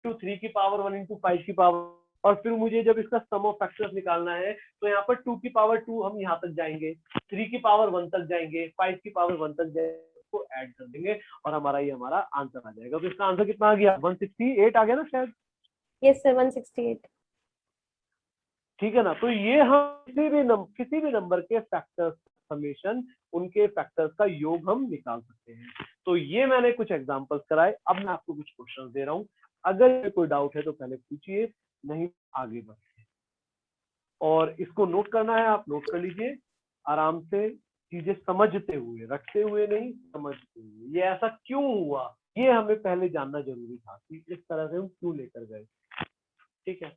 टू 3 की पावर 1 इंटू 5 की पावर। और फिर मुझे जब इसका सम ऑफ फैक्टर्स निकालना है, तो यहाँ पर 2 की पावर 2 हम यहाँ तक जाएंगे, 3 की पावर 1 तक जाएंगे, 5 की पावर 1 तक जाएंगे, उसको ऐड कर देंगे और हमारा ये हमारा आंसर आ जाएगा। तो इसका आंसर कितना आ गया? 168 आ गया ना शायद? Yes sir, 168। ठीक है ना। तो ये हम किसी भी नंबर के फैक्टर्स समेशन, उनके फैक्टर्स का योग हम निकाल सकते हैं। तो ये मैंने कुछ एग्जांपल्स कराए। अब मैं आपको कुछ क्वेश्चंस दे रहा हूँ, अगर कोई डाउट है तो पहले पूछिए, नहीं आगे बढ़िए। और इसको नोट करना है, आप नोट कर लीजिए आराम से, चीजें समझते हुए, रटते हुए नहीं, समझते हुए। ये ऐसा क्यों हुआ, ये हमें पहले जानना जरूरी था कि इस तरह से हम क्यों लेकर गए। ठीक है,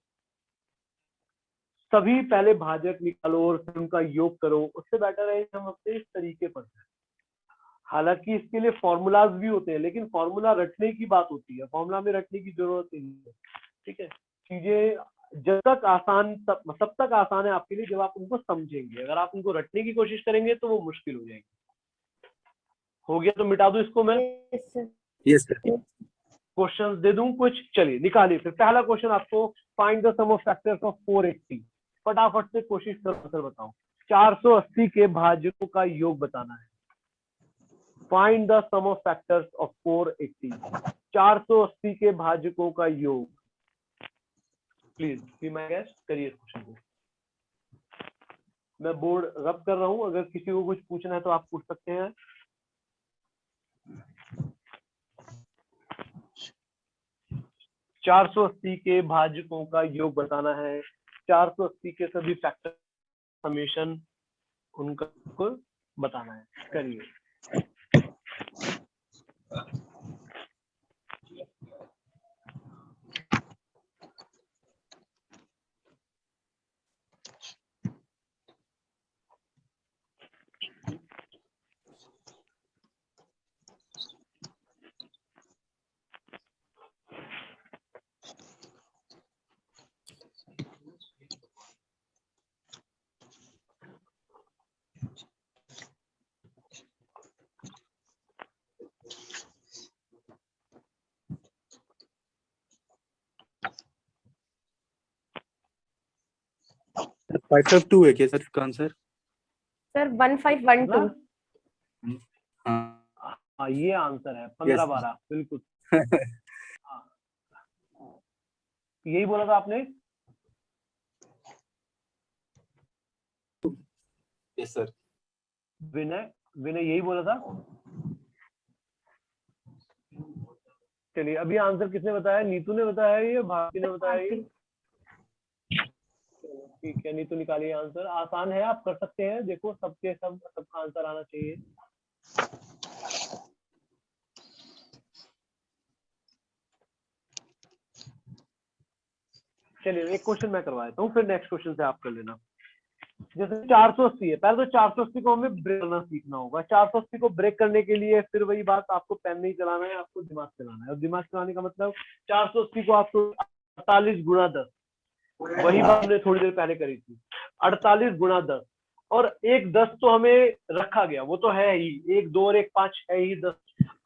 सभी पहले भाजक निकालो और फिर उनका योग करो, उससे बेटर है हम अपने इस तरीके पर। हालांकि इसके लिए फॉर्मूलाज भी होते हैं, लेकिन फॉर्मूला रटने की बात होती है, फॉर्मूला में रटने की जरूरत नहीं है। ठीक है, चीजें जब तक आसान, तब तक आसान है आपके लिए जब आप उनको समझेंगे। अगर आप उनको रटने की कोशिश करेंगे तो वो मुश्किल हो जाएगी। हो गया तो मिटा दूं इसको मैं? Yes sir. Yes sir. Question दे दूं कुछ? चलिए निकालिए फिर। पहला क्वेश्चन आपको, find the sum of factors of 480। फटाफट से कोशिश करो, सर बताओ। 480 के भाजकों का योग बताना है। Find the sum of factors of 480। 480 के भाजकों का योग। प्लीज बी माय गेस्ट, करिए इस क्वेश्चन को। मैं बोर्ड रब कर रहा हूं, अगर किसी को कुछ पूछना है तो आप पूछ सकते हैं। चार 480 के भाजकों का योग बताना है। 480 के सभी फैक्टर समेशन, उनका को बताना है। करिए। फाइव फाइव टू है क्या सर इसका आंसर? सर 1512। हाँ, ये आंसर है 15-12, बिल्कुल। यही बोला था आपने? Yes sir. विनय, विनय यही बोला था? चलिए, अभी आंसर किसने बताया? नीतू ने बताया ये, भारती ने बताया ये? ठीक है, नहीं तो निकालिए आंसर, आसान है, आप कर सकते हैं, देखो सबका आंसर आना चाहिए। चलिए एक क्वेश्चन मैं करवा देता हूँ, फिर नेक्स्ट क्वेश्चन से आप कर लेना। जैसे 480 है, पहले तो 480 को हमें ब्रेक करना सीखना होगा। 480 को ब्रेक करने के लिए फिर वही बात, आपको पेन नहीं चलाना है, आपको दिमाग चलाना है। और दिमाग चलाने का मतलब 480 को आपको 48 गुणा 10, वही बात हमने थोड़ी देर पहले करी थी, 48 गुणा 10, और एक 10 तो हमें रखा गया, वो तो है ही, 1 2 और 1 5 है ही 10।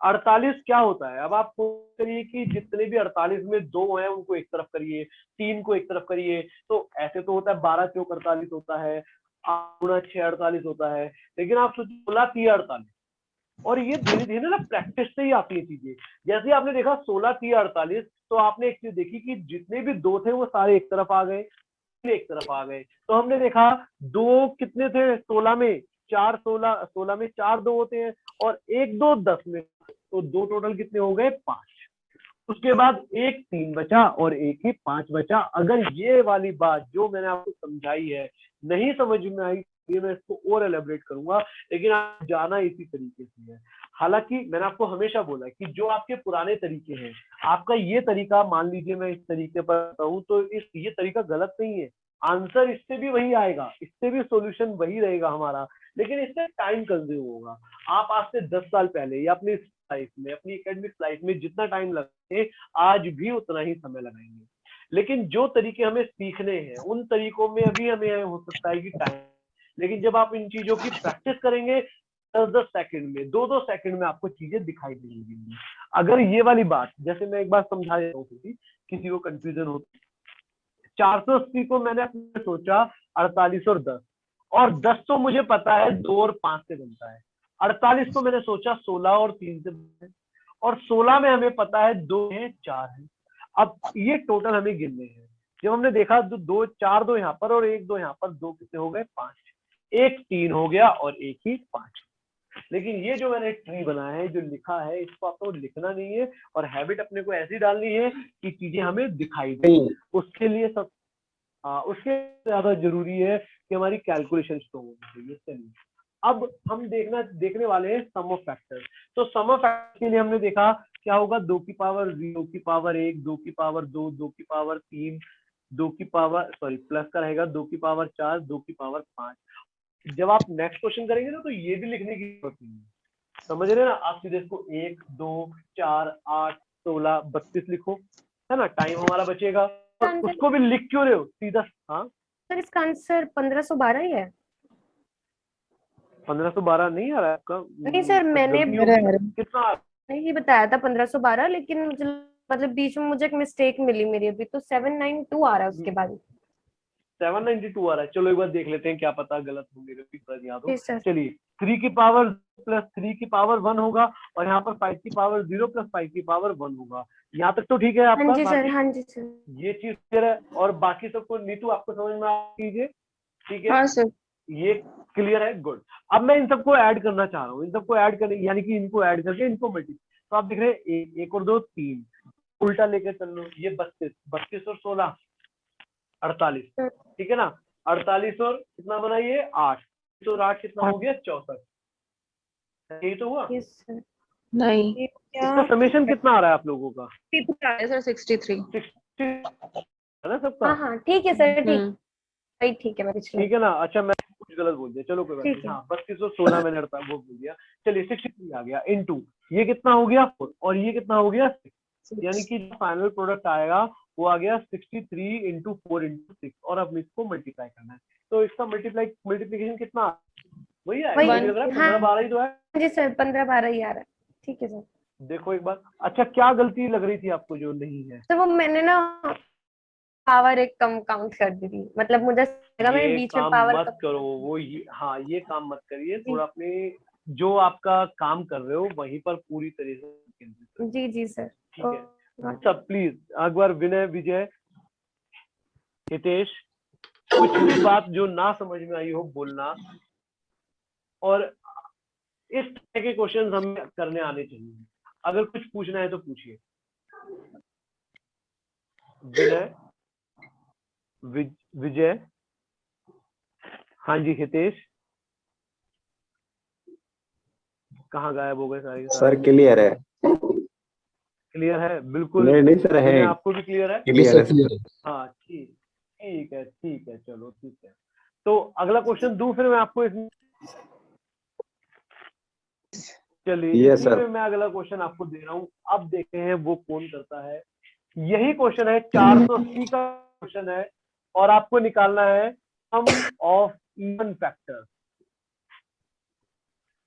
48 क्या होता है, अब आप करिए कि जितने भी 48 में 2 हैं उनको एक तरफ करिए, 3 को एक तरफ करिए, तो ऐसे तो होता है 12 चौक 48 होता है, 8 गुणा 6 48 होता है, लेकिन आप सोचिए 16 3 48, और ये धीरे धीरे ना प्रैक्टिस से ही आती है चीजें। जैसे आपने देखा 16 3 48, तो आपने एक चीज देखी कि जितने भी 2 थे वो सारे एक तरफ आ गए, एक तरफ आ गए, तो हमने देखा 2 कितने थे 16 में, 4 16 में 4 2 होते हैं, और 1 2 10 में, तो 2 टोटल कितने हो गए 5। उसके बाद एक 3 बचा और एक ही 5 बचा। अगर ये वाली बात जो मैंने आपको समझाई है नहीं समझ में आई, ये मैं इसको और एलेबरेट करूंगा, लेकिन आप जाना इसी तरीके से है। हालांकि मैंने आपको हमेशा बोला कि जो आपके पुराने तरीके हैं, आपका ये तरीका, मान लीजिए मैं इस तरीके पर बताऊं तो ये तरीका गलत नहीं है, आंसर इससे भी वही आएगा, इससे भी सॉल्यूशन वही रहेगा हमारा, लेकिन इससे टाइम कंज्यूम होगा। आप आज से 10 साल पहले या अपनी लाइफ में, अपनी एकेडमिक लाइफ में जितना टाइम लगाते, आज भी उतना ही समय लगाएंगे। लेकिन जो तरीके हमें सीखने हैं, उन तरीकों में अभी हमें हो सकता है कि टाइम, लेकिन जब आप इन चीजों की प्रैक्टिस करेंगे 10-10 सेकंड में, 2-2 सेकंड में आपको चीजें दिखाई देंगी। अगर ये वाली बात, जैसे मैं एक बार समझा देता हूँ, किसी को कंफ्यूजन हो, 480 को मैंने अपने सोचा 48 और 10, और 10 तो मुझे पता है 2 और 5 से बनता है, 48 को मैंने सोचा 16 और 3 से बनता है, और 16 में हमें पता है 2 है 4 है। अब ये टोटल हमें गिनने हैं। जब हमने देखा 2 4 2 यहाँ पर और 1 2 यहाँ पर, 2 कितने हो गए 5, एक 3 हो गया और एक ही 5। लेकिन ये जो मैंने ट्री बनाया है, जो लिखा है, इसको आपको लिखना नहीं है, और हैबिट अपने को ऐसी डालनी है कि चीजें हमें दिखाई दें। उसके लिए उसके ज्यादा जरूरी है कि हमारी कैलकुलेशन तो होनी चाहिए। चलिए अब हम देखने वाले हैं सम ऑफ फैक्टर्स। तो सम ऑफ फैक्टर के लिए हमने देखा क्या होगा, 2 की पावर 2 की पावर 1, 2 की पावर 2, 2 की पावर 3, 2 की पावर प्लस का रहेगा 2 की पावर 4, 2 की पावर 5। जब आप नेक्स्ट क्वेश्चन करेंगे ना, तो ये भी लिखने की जरूरत नहीं है, समझ रहे ना, आप सीधे इसको 1 2 4 8 16 32 लिखो, है ना, टाइम हमारा बचेगा। और उसको भी लिख क्यों रहे हो सीधा? हाँ सर, इसका आंसर 1512 ही है। 1512 नहीं आ रहा है आपका? नहीं सर, मैंने कितना नहीं बताया था 1512, लेकिन मुझे मतलब बीच में मुझे एक मिस्टेक मिली मेरी अभी, तो 792 आ रहा है उसके बाद। 792 आ रहा है। चलो एक बार देख लेते हैं, क्या पता गलत हो, मेरे को याद हो। जी सर। चलिए 3 की पावर प्लस 3 की पावर 1 होगा, और यहाँ पर 5 की पावर 0 प्लस 5 की पावर 1 होगा। यहाँ तक तो ठीक है आपका? हाँ जी सर, हाँ जी सर। ये चीज क्लियर है, और बाकी सबको नीतू आपको समझ में आ लीजिए, ठीक है? हाँ सर। ये क्लियर है, गुड। अब मैं इन सबको ऐड करना चाह रहा हूँ, इन सबको ऐड करने, यानी कि इनको ऐड करके इनको मल्टीप्लाई। तो आप देख रहे हैं 1 और 2 3, उल्टा लेकर चल लो, ये 32 और 16 48, ठीक है ना। 48 और कितना बना ये 8, तो 8 कितना हो गया 64, यही तो हुआ। Yes sir. नहीं, इसका समेशन कितना आ रहा है आप लोगों का? सर 63 है ना सबका? हाँ हाँ ठीक है सर, ठीक ठीक है, मैं पिछले ठीक है ना। अच्छा मैं कुछ गलत बोल दिया, चलो कोई बात नहीं। हाँ 32 और 16 मैंने वो बोल दिया। चलिए 63 आ गया इनटू ये कितना हो गया 4, और ये कितना हो गया 6, यानी कि जो फाइनल प्रोडक्ट आएगा वो आ गया 63 इंटू 4 इंटू 6, और अब इसको मल्टीप्लाई करना है। तो इसका मल्टीप्लीकेशन कितना वही है, 15-12 ही तो है। जी सर, 15-12 ही आ रहा है। ठीक है सर। देखो एक बार, अच्छा क्या गलती लग रही थी आपको जो नहीं है? तो वो मैंने ना पावर एक कम काउंट कर दी थी, मतलब मुझे मैंने बीच में पावर मत करो वो, हाँ ये काम मत करिए, थोड़ा अपने जो आपका काम कर रहे हो वहीं पर पूरी तरह से केंद्रित। जी जी सर, ठीक है सब। प्लीज एक बार विनय, विजय, हितेश, कुछ भी बात जो ना समझ में आई हो बोलना, और इस तरह के क्वेश्चंस हमें करने आने चाहिए। अगर कुछ पूछना है तो पूछिए। विनय, विजय, हाँ जी हितेश, कहाँ गायब हो गए सारे के सर सारे? क्लियर है। क्लियर है बिल्कुल। नहीं नहीं सर है, विनय, आपको भी क्लियर है? क्लियर है सर। हाँ ठीक, ठीक है चलो ठीक है। तो अगला क्वेश्चन दूं फिर मैं आपको इसमें? चलिए Yes, इसी sir. में मैं अगला क्वेश्चन आपको दे रहा हूँ, अब देखते हैं वो कौन करता है। यही क्वेश्चन है, 480 का क्वेश्चन है और आपको निकालना है sum of even factors.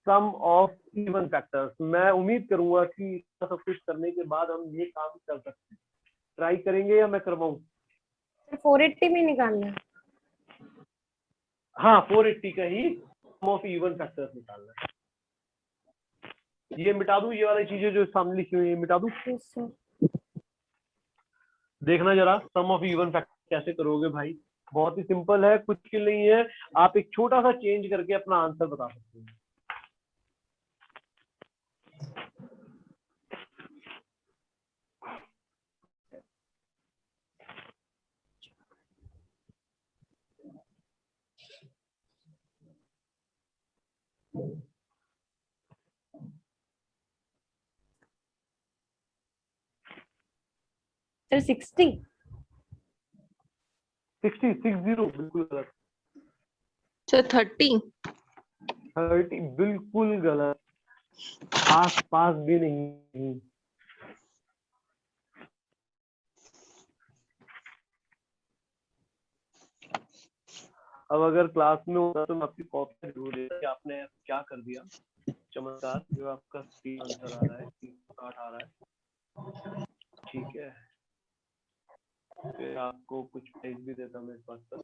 Sum of even factors. मैं उम्मीद करूंगा कि इसका सब कुछ करने के बाद हम ये काम कर सकते हैं। ट्राई करेंगे या मैं करवाऊं? 480 में निकालना है। हाँ 480 का ही सम ऑफ इवन फैक्टर्स निकालना है। ये मिटा दूं, ये वाली चीजें जो सामने लिखी हुई है मिटा दूं? Yes, sir. देखना जरा सम ऑफ इवन फैक्टर कैसे करोगे भाई, बहुत ही सिंपल है, कुछ मुश्किल नहीं है। आप एक छोटा सा चेंज करके अपना आंसर बता सकते हैं। सर 60। 60 बिल्कुल गलत। सर 30। 30 बिल्कुल गलत, आस पास भी नहीं। अब अगर क्लास में होता तो मैं आपकी कॉपी जरूर देता कि आपने क्या कर दिया। चमत्कार, जो आपका सही आंसर आ रहा है 360 आ रहा है, ठीक है। फिर आपको कुछ प्राइज भी देता मैं इस बात पर,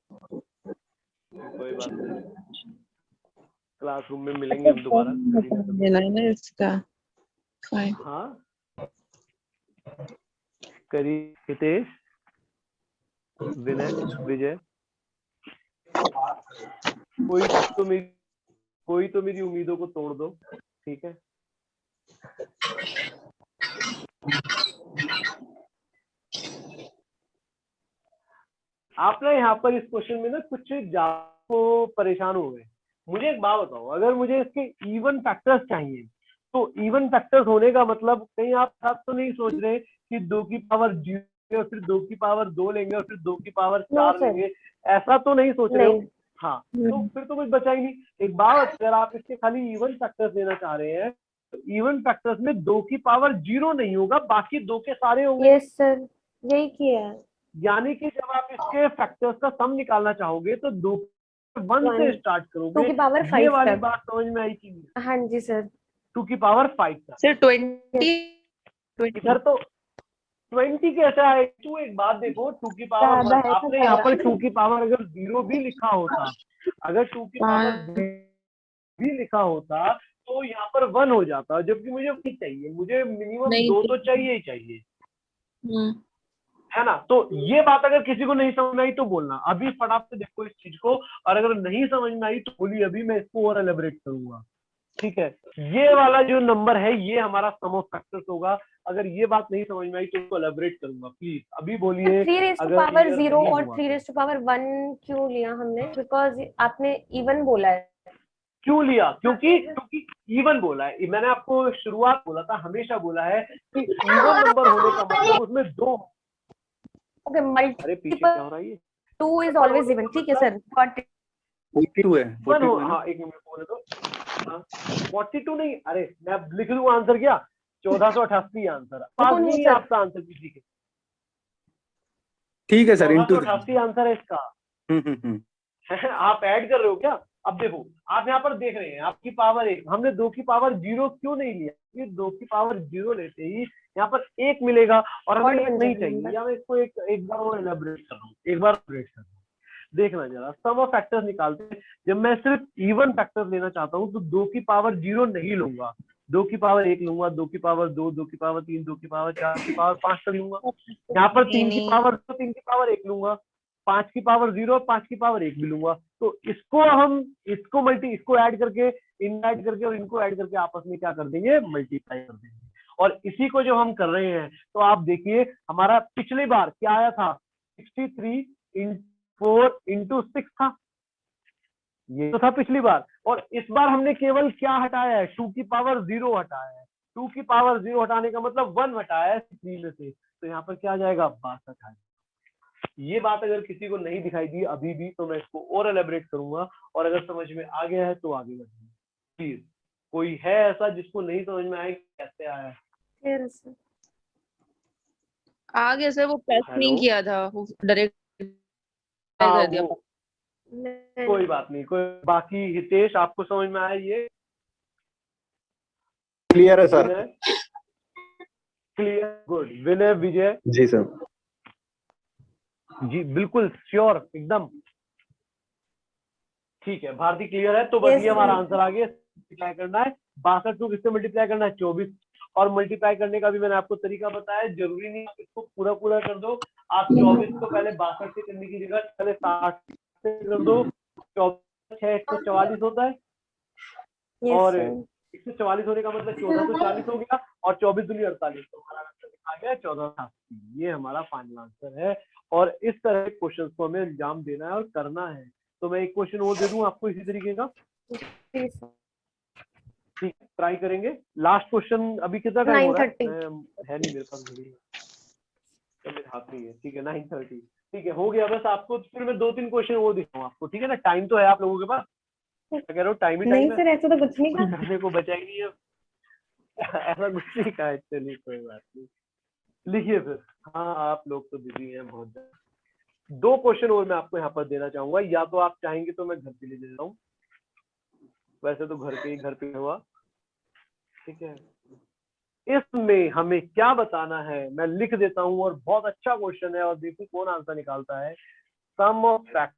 कोई बात नहीं, क्लासरूम में मिलेंगे हम दोबारा। देना है ना इसका। फाइन। हाँ करी हितेश, विनय, विजय, कोई तो मेरी उम्मीदों को तोड़ दो, ठीक है। आप ना यहाँ पर इस क्वेश्चन में ना कुछ ज्यादा को परेशान हो गए। मुझे एक बात बताओ, अगर मुझे इसके इवन फैक्टर्स चाहिए तो इवन फैक्टर्स होने का मतलब कहीं आप तो नहीं सोच रहे कि 2 की पावर 0 और फिर 2 की पावर 2 लेंगे और फिर 2 की पावर 4 लेंगे, ऐसा तो नहीं सोच रहे हो? हाँ तो फिर तो कुछ बचा ही नहीं। एक बात, अगर आप इसके खाली इवन फैक्टर्स लेना चाह रहे हैं तो इवन फैक्टर्स में 2 की पावर 0 नहीं होगा, बाकी 2 के सारे होंगे। यस सर, यही किया है। यानी कि जब आप इसके फैक्टर्स का सम निकालना चाहोगे तो 2 1 से स्टार्ट 2 करोगे। की पावर ये 5 वाली तक। बात समझ में आई कि नहीं? हाँ जी सर। 2 की पावर 5 तक। सर 20 इधर तो 20 कैसा है? तू एक बात देखो, 2 की पावर ज्यादा 1, है तो आपने यहाँ पर ज्यादा। 2 की पावर अगर 0 भी लिखा होता, अगर 2 की पावर भी लिखा होता तो यहाँ पर 1 हो जाता, जबकि मुझे नहीं चाहिए, मुझे मिनिमम नहीं 2 तो चाहिए ही चाहिए, हम्म। है ना। तो ये बात अगर किसी को नहीं समझ में आई तो बोलना, अभी फटाफट से देखो इस चीज को, और अगर नहीं समझ में आई तो बोलिए, अभी मैं इसको और एलेबरेट करूंगा, ठीक है। ये वाला जो नंबर है ये हमारा सम ऑफ फैक्टर्स होगा। अगर ये बात नहीं समझ में आई तो उसको एलेबरेट करूंगा, प्लीज अभी बोलिए। 3 रेज़ टू अगर पावर क्लियर 0 नहीं और हुआ 3 रेज़ टू पावर 1 क्यों लिया हमने? बिकॉज आपने इवन बोला है। क्यों लिया? क्योंकि इवन बोला है। मैंने आपको शुरुआत बोला था, हमेशा बोला है कि इवन नंबर होने का मतलब उसमें 2। ओके, अरे पीछे क्या हो रहा है ये? 2 इज ऑलवेज इवन, ठीक है सर। 42 है, 42 है ना? हाँ एक मिनट बोले तो 42 नहीं, अरे मैं लिख लूँ आंसर क्या? 1488 आंसर। पास नहीं है आपका आंसर किसी के? ठीक है सर, इंटू 1488 आंसर है इसका। आप ऐड कर रहे हो क्या? अब देखो, आप यहाँ पर देख रहे हैं आपकी पावर 1, हमने 2 की पावर 0 क्यों नहीं लिया? क्योंकि 2 की पावर 0 लेते ही यहाँ पर 1 मिलेगा और हमें 1 नहीं चाहिए। या मैं इसको एक बार और एलैबोरेट कर रहा हूँ, एक बार एलैबोरेट कर रहा हूँ। देखना जरा, सम ऑफ फैक्टर्स निकालते हैं। जब मैं सिर्फ इवन फैक्टर्स लेना चाहता हूँ तो 2 की पावर 0 नहीं लूंगा, 2 की पावर 1 लूंगा, 2 की पावर 2, 2 की पावर 3, 2 की पावर 4, 2 की पावर 5 तक लूंगा। यहाँ पर 3 की पावर 2, 3 की पावर 1 लूंगा, 5 की पावर 0 और 5 की पावर 1 भी लूंगा। तो इसको हम इसको ऐड करके, इन ऐड करके और इनको ऐड करके आपस में क्या कर देंगे? मल्टीप्लाई कर देंगे। और इसी को जो हम कर रहे हैं तो आप देखिए हमारा पिछली बार क्या आया था? 63 4 into 6 था, ये तो था पिछली बार, और इस बार हमने केवल क्या हटाया है, 2 की पावर 0 हटाया है। 2 की पावर 0 हटाने का मतलब 1 हटाया है 3 में से, तो यहाँ पर क्या आ जाएगा, 62 आ जाएगा। ये बात अगर किसी को नहीं दिखाई दी अभी भी तो मैं इसको और एलेबरेट करूंगा, और अगर समझ में आ गया है तो आगे बढ़ेंगे। प्लीज, कोई है ऐसा जिसको नहीं समझ में आए कैसे आया है? क्लियर है सर। आगे से वो प्रेस नहीं हेलो? किया था, वो डायरेक्ट हाँ, कर दिया। कोई बात नहीं, कोई। बाकी हितेश, आपको समझ में आया ये? क्लियर है sir. Vinay? Clear, good. Vinay, Vijay? जी सर। जी बिल्कुल श्योर, एकदम ठीक है। भारती क्लियर है? तो बस Yes, ये हमारा sir. आंसर आ गया। मल्टीप्लाई करना है 62 को, किससे मल्टीप्लाई करना है, 24। और मल्टीप्लाई करने का भी मैंने आपको तरीका बताया, जरूरी नहीं आप इसको पूरा पूरा कर दो। आप 24 को पहले 62 से करने की जगह पहले 60 से कर दो। 24 6 144 होता है, Yes, और sir. 144 होने का मतलब 14 तो 40 हो गया, और 24 दूनी 48, तो हमारा आंसर आ गया 1488। ये हमारा फाइनल आंसर है। और इस तरह के क्वेश्चंस को हमें एग्जाम देना है और करना है। तो मैं एक क्वेश्चन और दे दूं आपको इसी तरीके का, Yes, sir. ठीक है, ट्राई करेंगे। लास्ट क्वेश्चन, अभी कितना टाइम हो रहा है? 9:30. है नहीं मेरे पास घड़ी, तो मेरे हाथ में ही है, ठीक है 9:30, ठीक है, हो गया। बस आपको फिर मैं 2-3 क्वेश्चन वो दिखाऊं आपको, ठीक है ना? टाइम तो है आप लोगों के पास? मैं कह रहा हूँ टाइम ही नहीं टाइम है, सर, ऐसा तो कुछ नहीं कहा। करने को बचा ही नहीं है। ऐसा कुछ नहीं कहा है, चलिए कोई बात नहीं, लिखिए फिर। हाँ, आप लोग तो बिजी हैं बहुत ज्यादा। 2 क्वेश्चन और मैं आपको यहाँ पर देना चाहूंगा, या तो आप चाहेंगे तो मैं घर के लिए दे देता हूँ, वैसे तो घर पे हुआ, ठीक है। इसमें हमें क्या बताना है, मैं लिख देता हूँ, और बहुत अच्छा क्वेश्चन है, और देखो कौन आंसर निकालता है। Sum of fact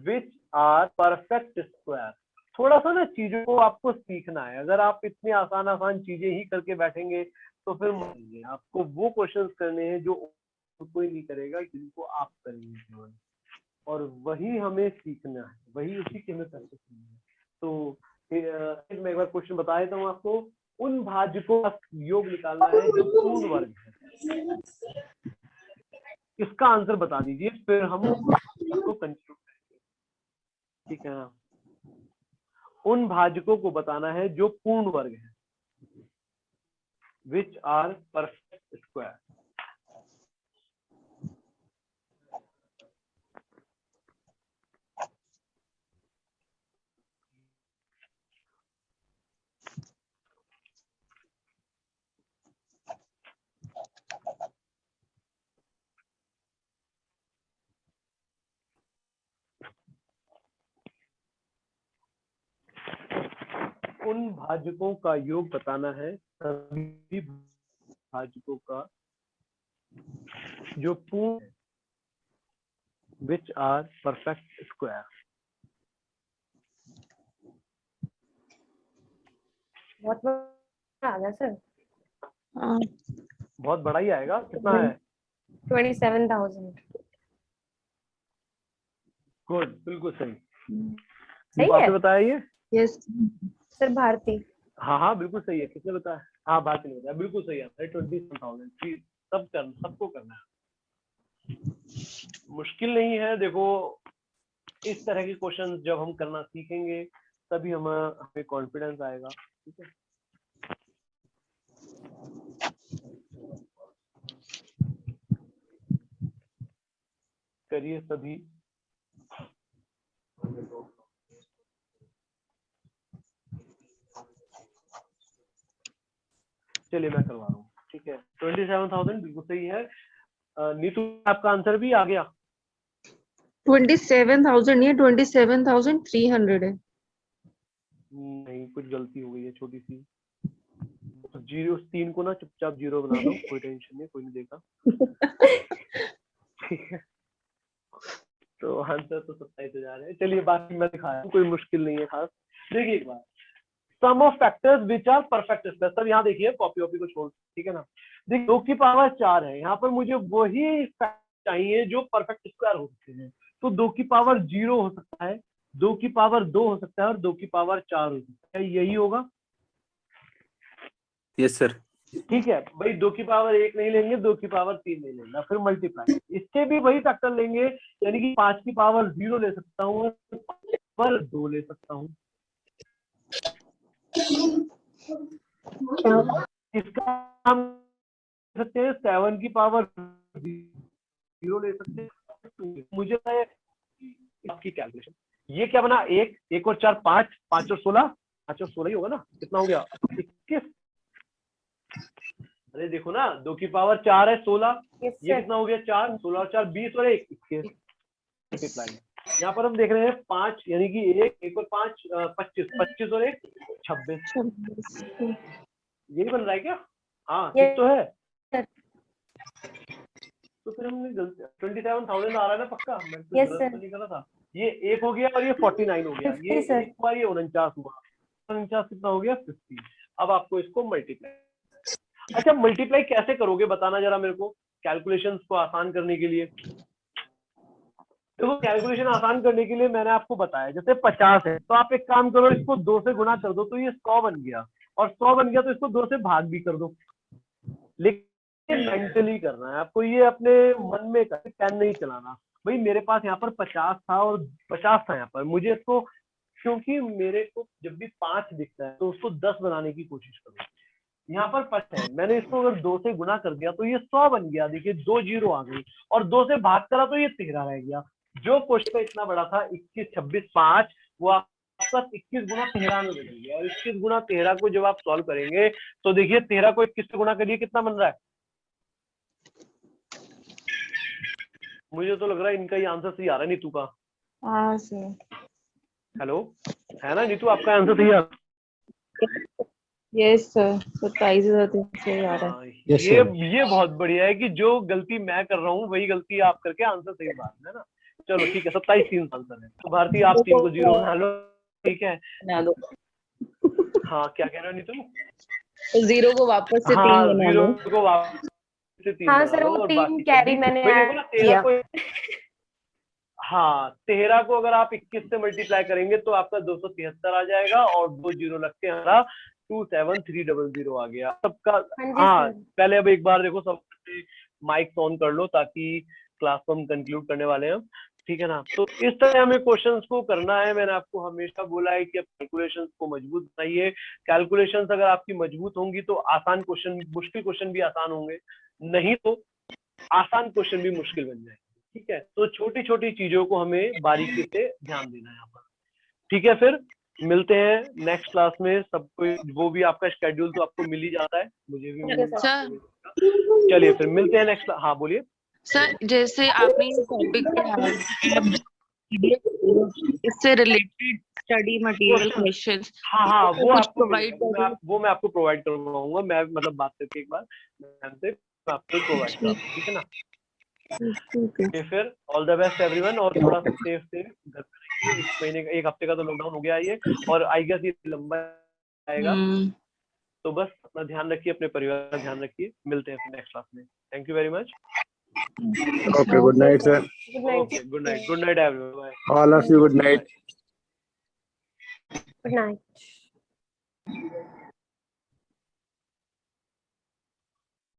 which are perfect square. थोड़ा सा ना चीजों को आपको सीखना है। अगर आप इतनी आसान आसान चीजें ही करके बैठेंगे तो फिर आपको वो क्वेश्चंस करने हैं जो कोई नहीं करेगा, जिनको आप करेंगे केवल, और वही हमें सीखना है, वही उसी की हमें प्रैक्टिस करनी है। तो मैं एक बार क्वेश्चन बता देता हूँ आपको। उन भाज्यों का योग निकालना है जो पूर्ण वर्ग है। इसका आंसर बता दीजिए, फिर हम इसको कंटिन्यू करेंगे, ठीक है ना? उन भाजकों को बताना है जो पूर्ण वर्ग है, विच आर परफेक्ट स्क्वायर। उन भाजकों का योग बताना है, सभी भाजकों का जो पूर्ण है, विच आर परफेक्ट स्क्वायर। बहुत बड़ा आ गया सर। बहुत बड़ा ही आएगा, कितना है? 27,000। गुड, बिल्कुल सही। सही आपने है बताया ये? Yes sir. भारती। हाँ हाँ बिल्कुल सही है। किसने बताया? हाँ, भारती ने बताया, बिल्कुल सही है। 27,000 सबको करना है, मुश्किल नहीं है। देखो, इस तरह के क्वेश्चन जब हम करना सीखेंगे तभी हमें कॉन्फिडेंस आएगा, ठीक है। करिए सभी। चलिए मैं करवा रहा हूँ, ठीक है। 27,000 बिल्कुल सही है। नीतू, आपका आंसर भी आ गया? 27,000 नहीं है, 27,300 है। नहीं, कुछ गलती हो गई है छोटी सी। जीरो 3 को ना चुपचाप 0 बना दो, कोई टेंशन नहीं, कोई नहीं देखा। ठीक है, तो आंसर तो 27,000 है। चलिए बाकी मैं दिखा रहा हूँ, कोई मुश्किल नहीं है खास। देखिए एक बार, sum of factors which are perfect square. सब यहाँ देखिए, कॉपी वॉपी को छोड़, ठीक है ना? देखिए 2 की पावर 4 है, यहाँ पर मुझे वही चाहिए जो परफेक्ट स्क्वायर हो सकते हैं। तो 2 की पावर 0 हो सकता है, 2 की पावर 2 हो सकता है, और 2 की पावर 4 हो सकता है। यही होगा? Yes sir. ठीक है भाई, 2 की पावर 1 नहीं लेंगे, 2 की पावर 3 नहीं लेंगे, फिर मल्टीप्लाई, इसके भी वही फैक्टर लेंगे, यानी कि 5 की पावर 0 ले सकता हूँ पर 2 ले सकता हूँ। इसका हम सकते हैं 7 की पावर 0 ले सकते हैं। मुझे आपकी कैलकुलेशन ये क्या बना, 1 और 4 5, 5 और 16, 5 और 16 ही होगा ना, कितना हो गया 21। अरे देखो ना, 2 की पावर 4 है 16, ये कितना हो गया 4, 16 और 4 20 और 1 21। मल्टीप्लाई यहाँ पर हम देख रहे हैं 5 यानी कि 1 और 5 25, 25 और 1 26। यही बन रहा है क्या? हाँ ठीक तो है। तो फिर हमने गलती 27,000 आ रहा है ना पक्का, मैं तो गलत तो नहीं कर रहा था। ये 1 हो गया और ये 49 हो गया, ये 1 हुआ, ये 49 हुआ, 49 कितना हो गया 50। अब आपको इसको मल्टीप्लाई, अच्छा मल्टीप्लाई कैसे करोगे बताना जरा मेरे को, कैलकुलेशंस को आसान करने के लिए। देखो कैलकुलेशन आसान करने के लिए मैंने आपको बताया, जैसे 50 है तो आप एक काम करो, इसको 2 से गुणा कर दो तो ये 100 बन गया, और 100 बन गया तो इसको 2 से भाग भी कर दो। लेकिन मेंटली करना है आपको, ये अपने मन में कर, पेन नहीं चलाना। भाई मेरे पास यहाँ पर 50 था और 50 था यहाँ पर, मुझे इसको, क्योंकि मेरे को जब भी 5 दिखता है तो उसको 10 बनाने की कोशिश करो। यहाँ पर 5 है, मैंने इसको अगर 2 से गुणा कर दिया तो ये 100 बन गया, देखिए 2 0 आ गई, और 2 से भाग करा तो ये 13 रह गया। जो क्वेश्चन इतना बड़ा था 21 26 5, वो आपका 21 गुना 13 में बदल गया, और 21 गुना 13 को जब आप सॉल्व करेंगे तो देखिए 13 को 21 से गुणा करिए कितना बन रहा है। मुझे तो लग रहा है इनका ही आंसर सही आ रहा है, नीतू का। हाँ सर। हेलो, है ना नीतू, आपका आंसर सही आ रहा है? यस सर, 27,000 से आ रहा है। ये बहुत बढ़िया है कि जो गलती मैं कर रहा हूँ वही गलती आप करके आंसर सही बात है ना। चलो ठीक है, 27 आंसर है। तो भारती आप 3 को 0 बना लो, ठीक है। हाँ क्या कह रहे हो नीतू? 0 को वापस से 3 बना लो। 0 को वापस से 3 हाँ बना सर, लो, वो और 3 बाकी कैरी मैंने किया। हाँ 13 को अगर आप 21 से मल्टीप्लाई करेंगे तो आपका 273 आ जाएगा, और 2 0 लग के हमारा 27300 आ गया सबका। हाँ पहले अब एक बार देखो, सब माइक ऑन कर लो ताकि क्लास को हम कंक्लूड करने वाले हैं, ठीक है ना। तो इस तरह हमें क्वेश्चंस को करना है। मैंने आपको हमेशा बोला है कि आप कैलकुलेशंस को मजबूत बनाइए। कैलकुलेशंस अगर आपकी मजबूत होंगी तो आसान क्वेश्चन, मुश्किल क्वेश्चन भी आसान होंगे, नहीं तो आसान क्वेश्चन भी मुश्किल बन जाएंगे, ठीक है। तो छोटी छोटी चीजों को हमें बारीकी से ध्यान देना है यहाँ पर, ठीक है। फिर मिलते हैं नेक्स्ट क्लास में। सबको वो भी आपका शेड्यूल तो आपको मिल ही जाता है, मुझे भी मिल जाता है। चलिए फिर मिलते हैं नेक्स्ट। हाँ बोलिए सर, जैसे आपने ये टॉपिक पढ़ाया, इससे रिलेटेड स्टडी मटेरियल क्वेश्चंस, हाँ वो आपको प्रोवाइड वो मैं आपको प्रोवाइड करवाऊंगा। मैं मतलब बात करके एक बार मैम से आपको प्रोवाइड करूंगा, ठीक है ना। ओके फिर ऑल द बेस्ट एवरीवन, और थोड़ा सा सेफ घर पे रहिए। इस महीने का 1 हफ्ते का तो लॉकडाउन हो गया ये, और आई गेस ये लंबा आएगा। तो बस अपना ध्यान रखिए, अपने परिवार का ध्यान रखिए। मिलते हैं नेक्स्ट क्लास में। Thank you very much. Okay, good night, sir. Okay, good night everyone. All of you, good night. Good night.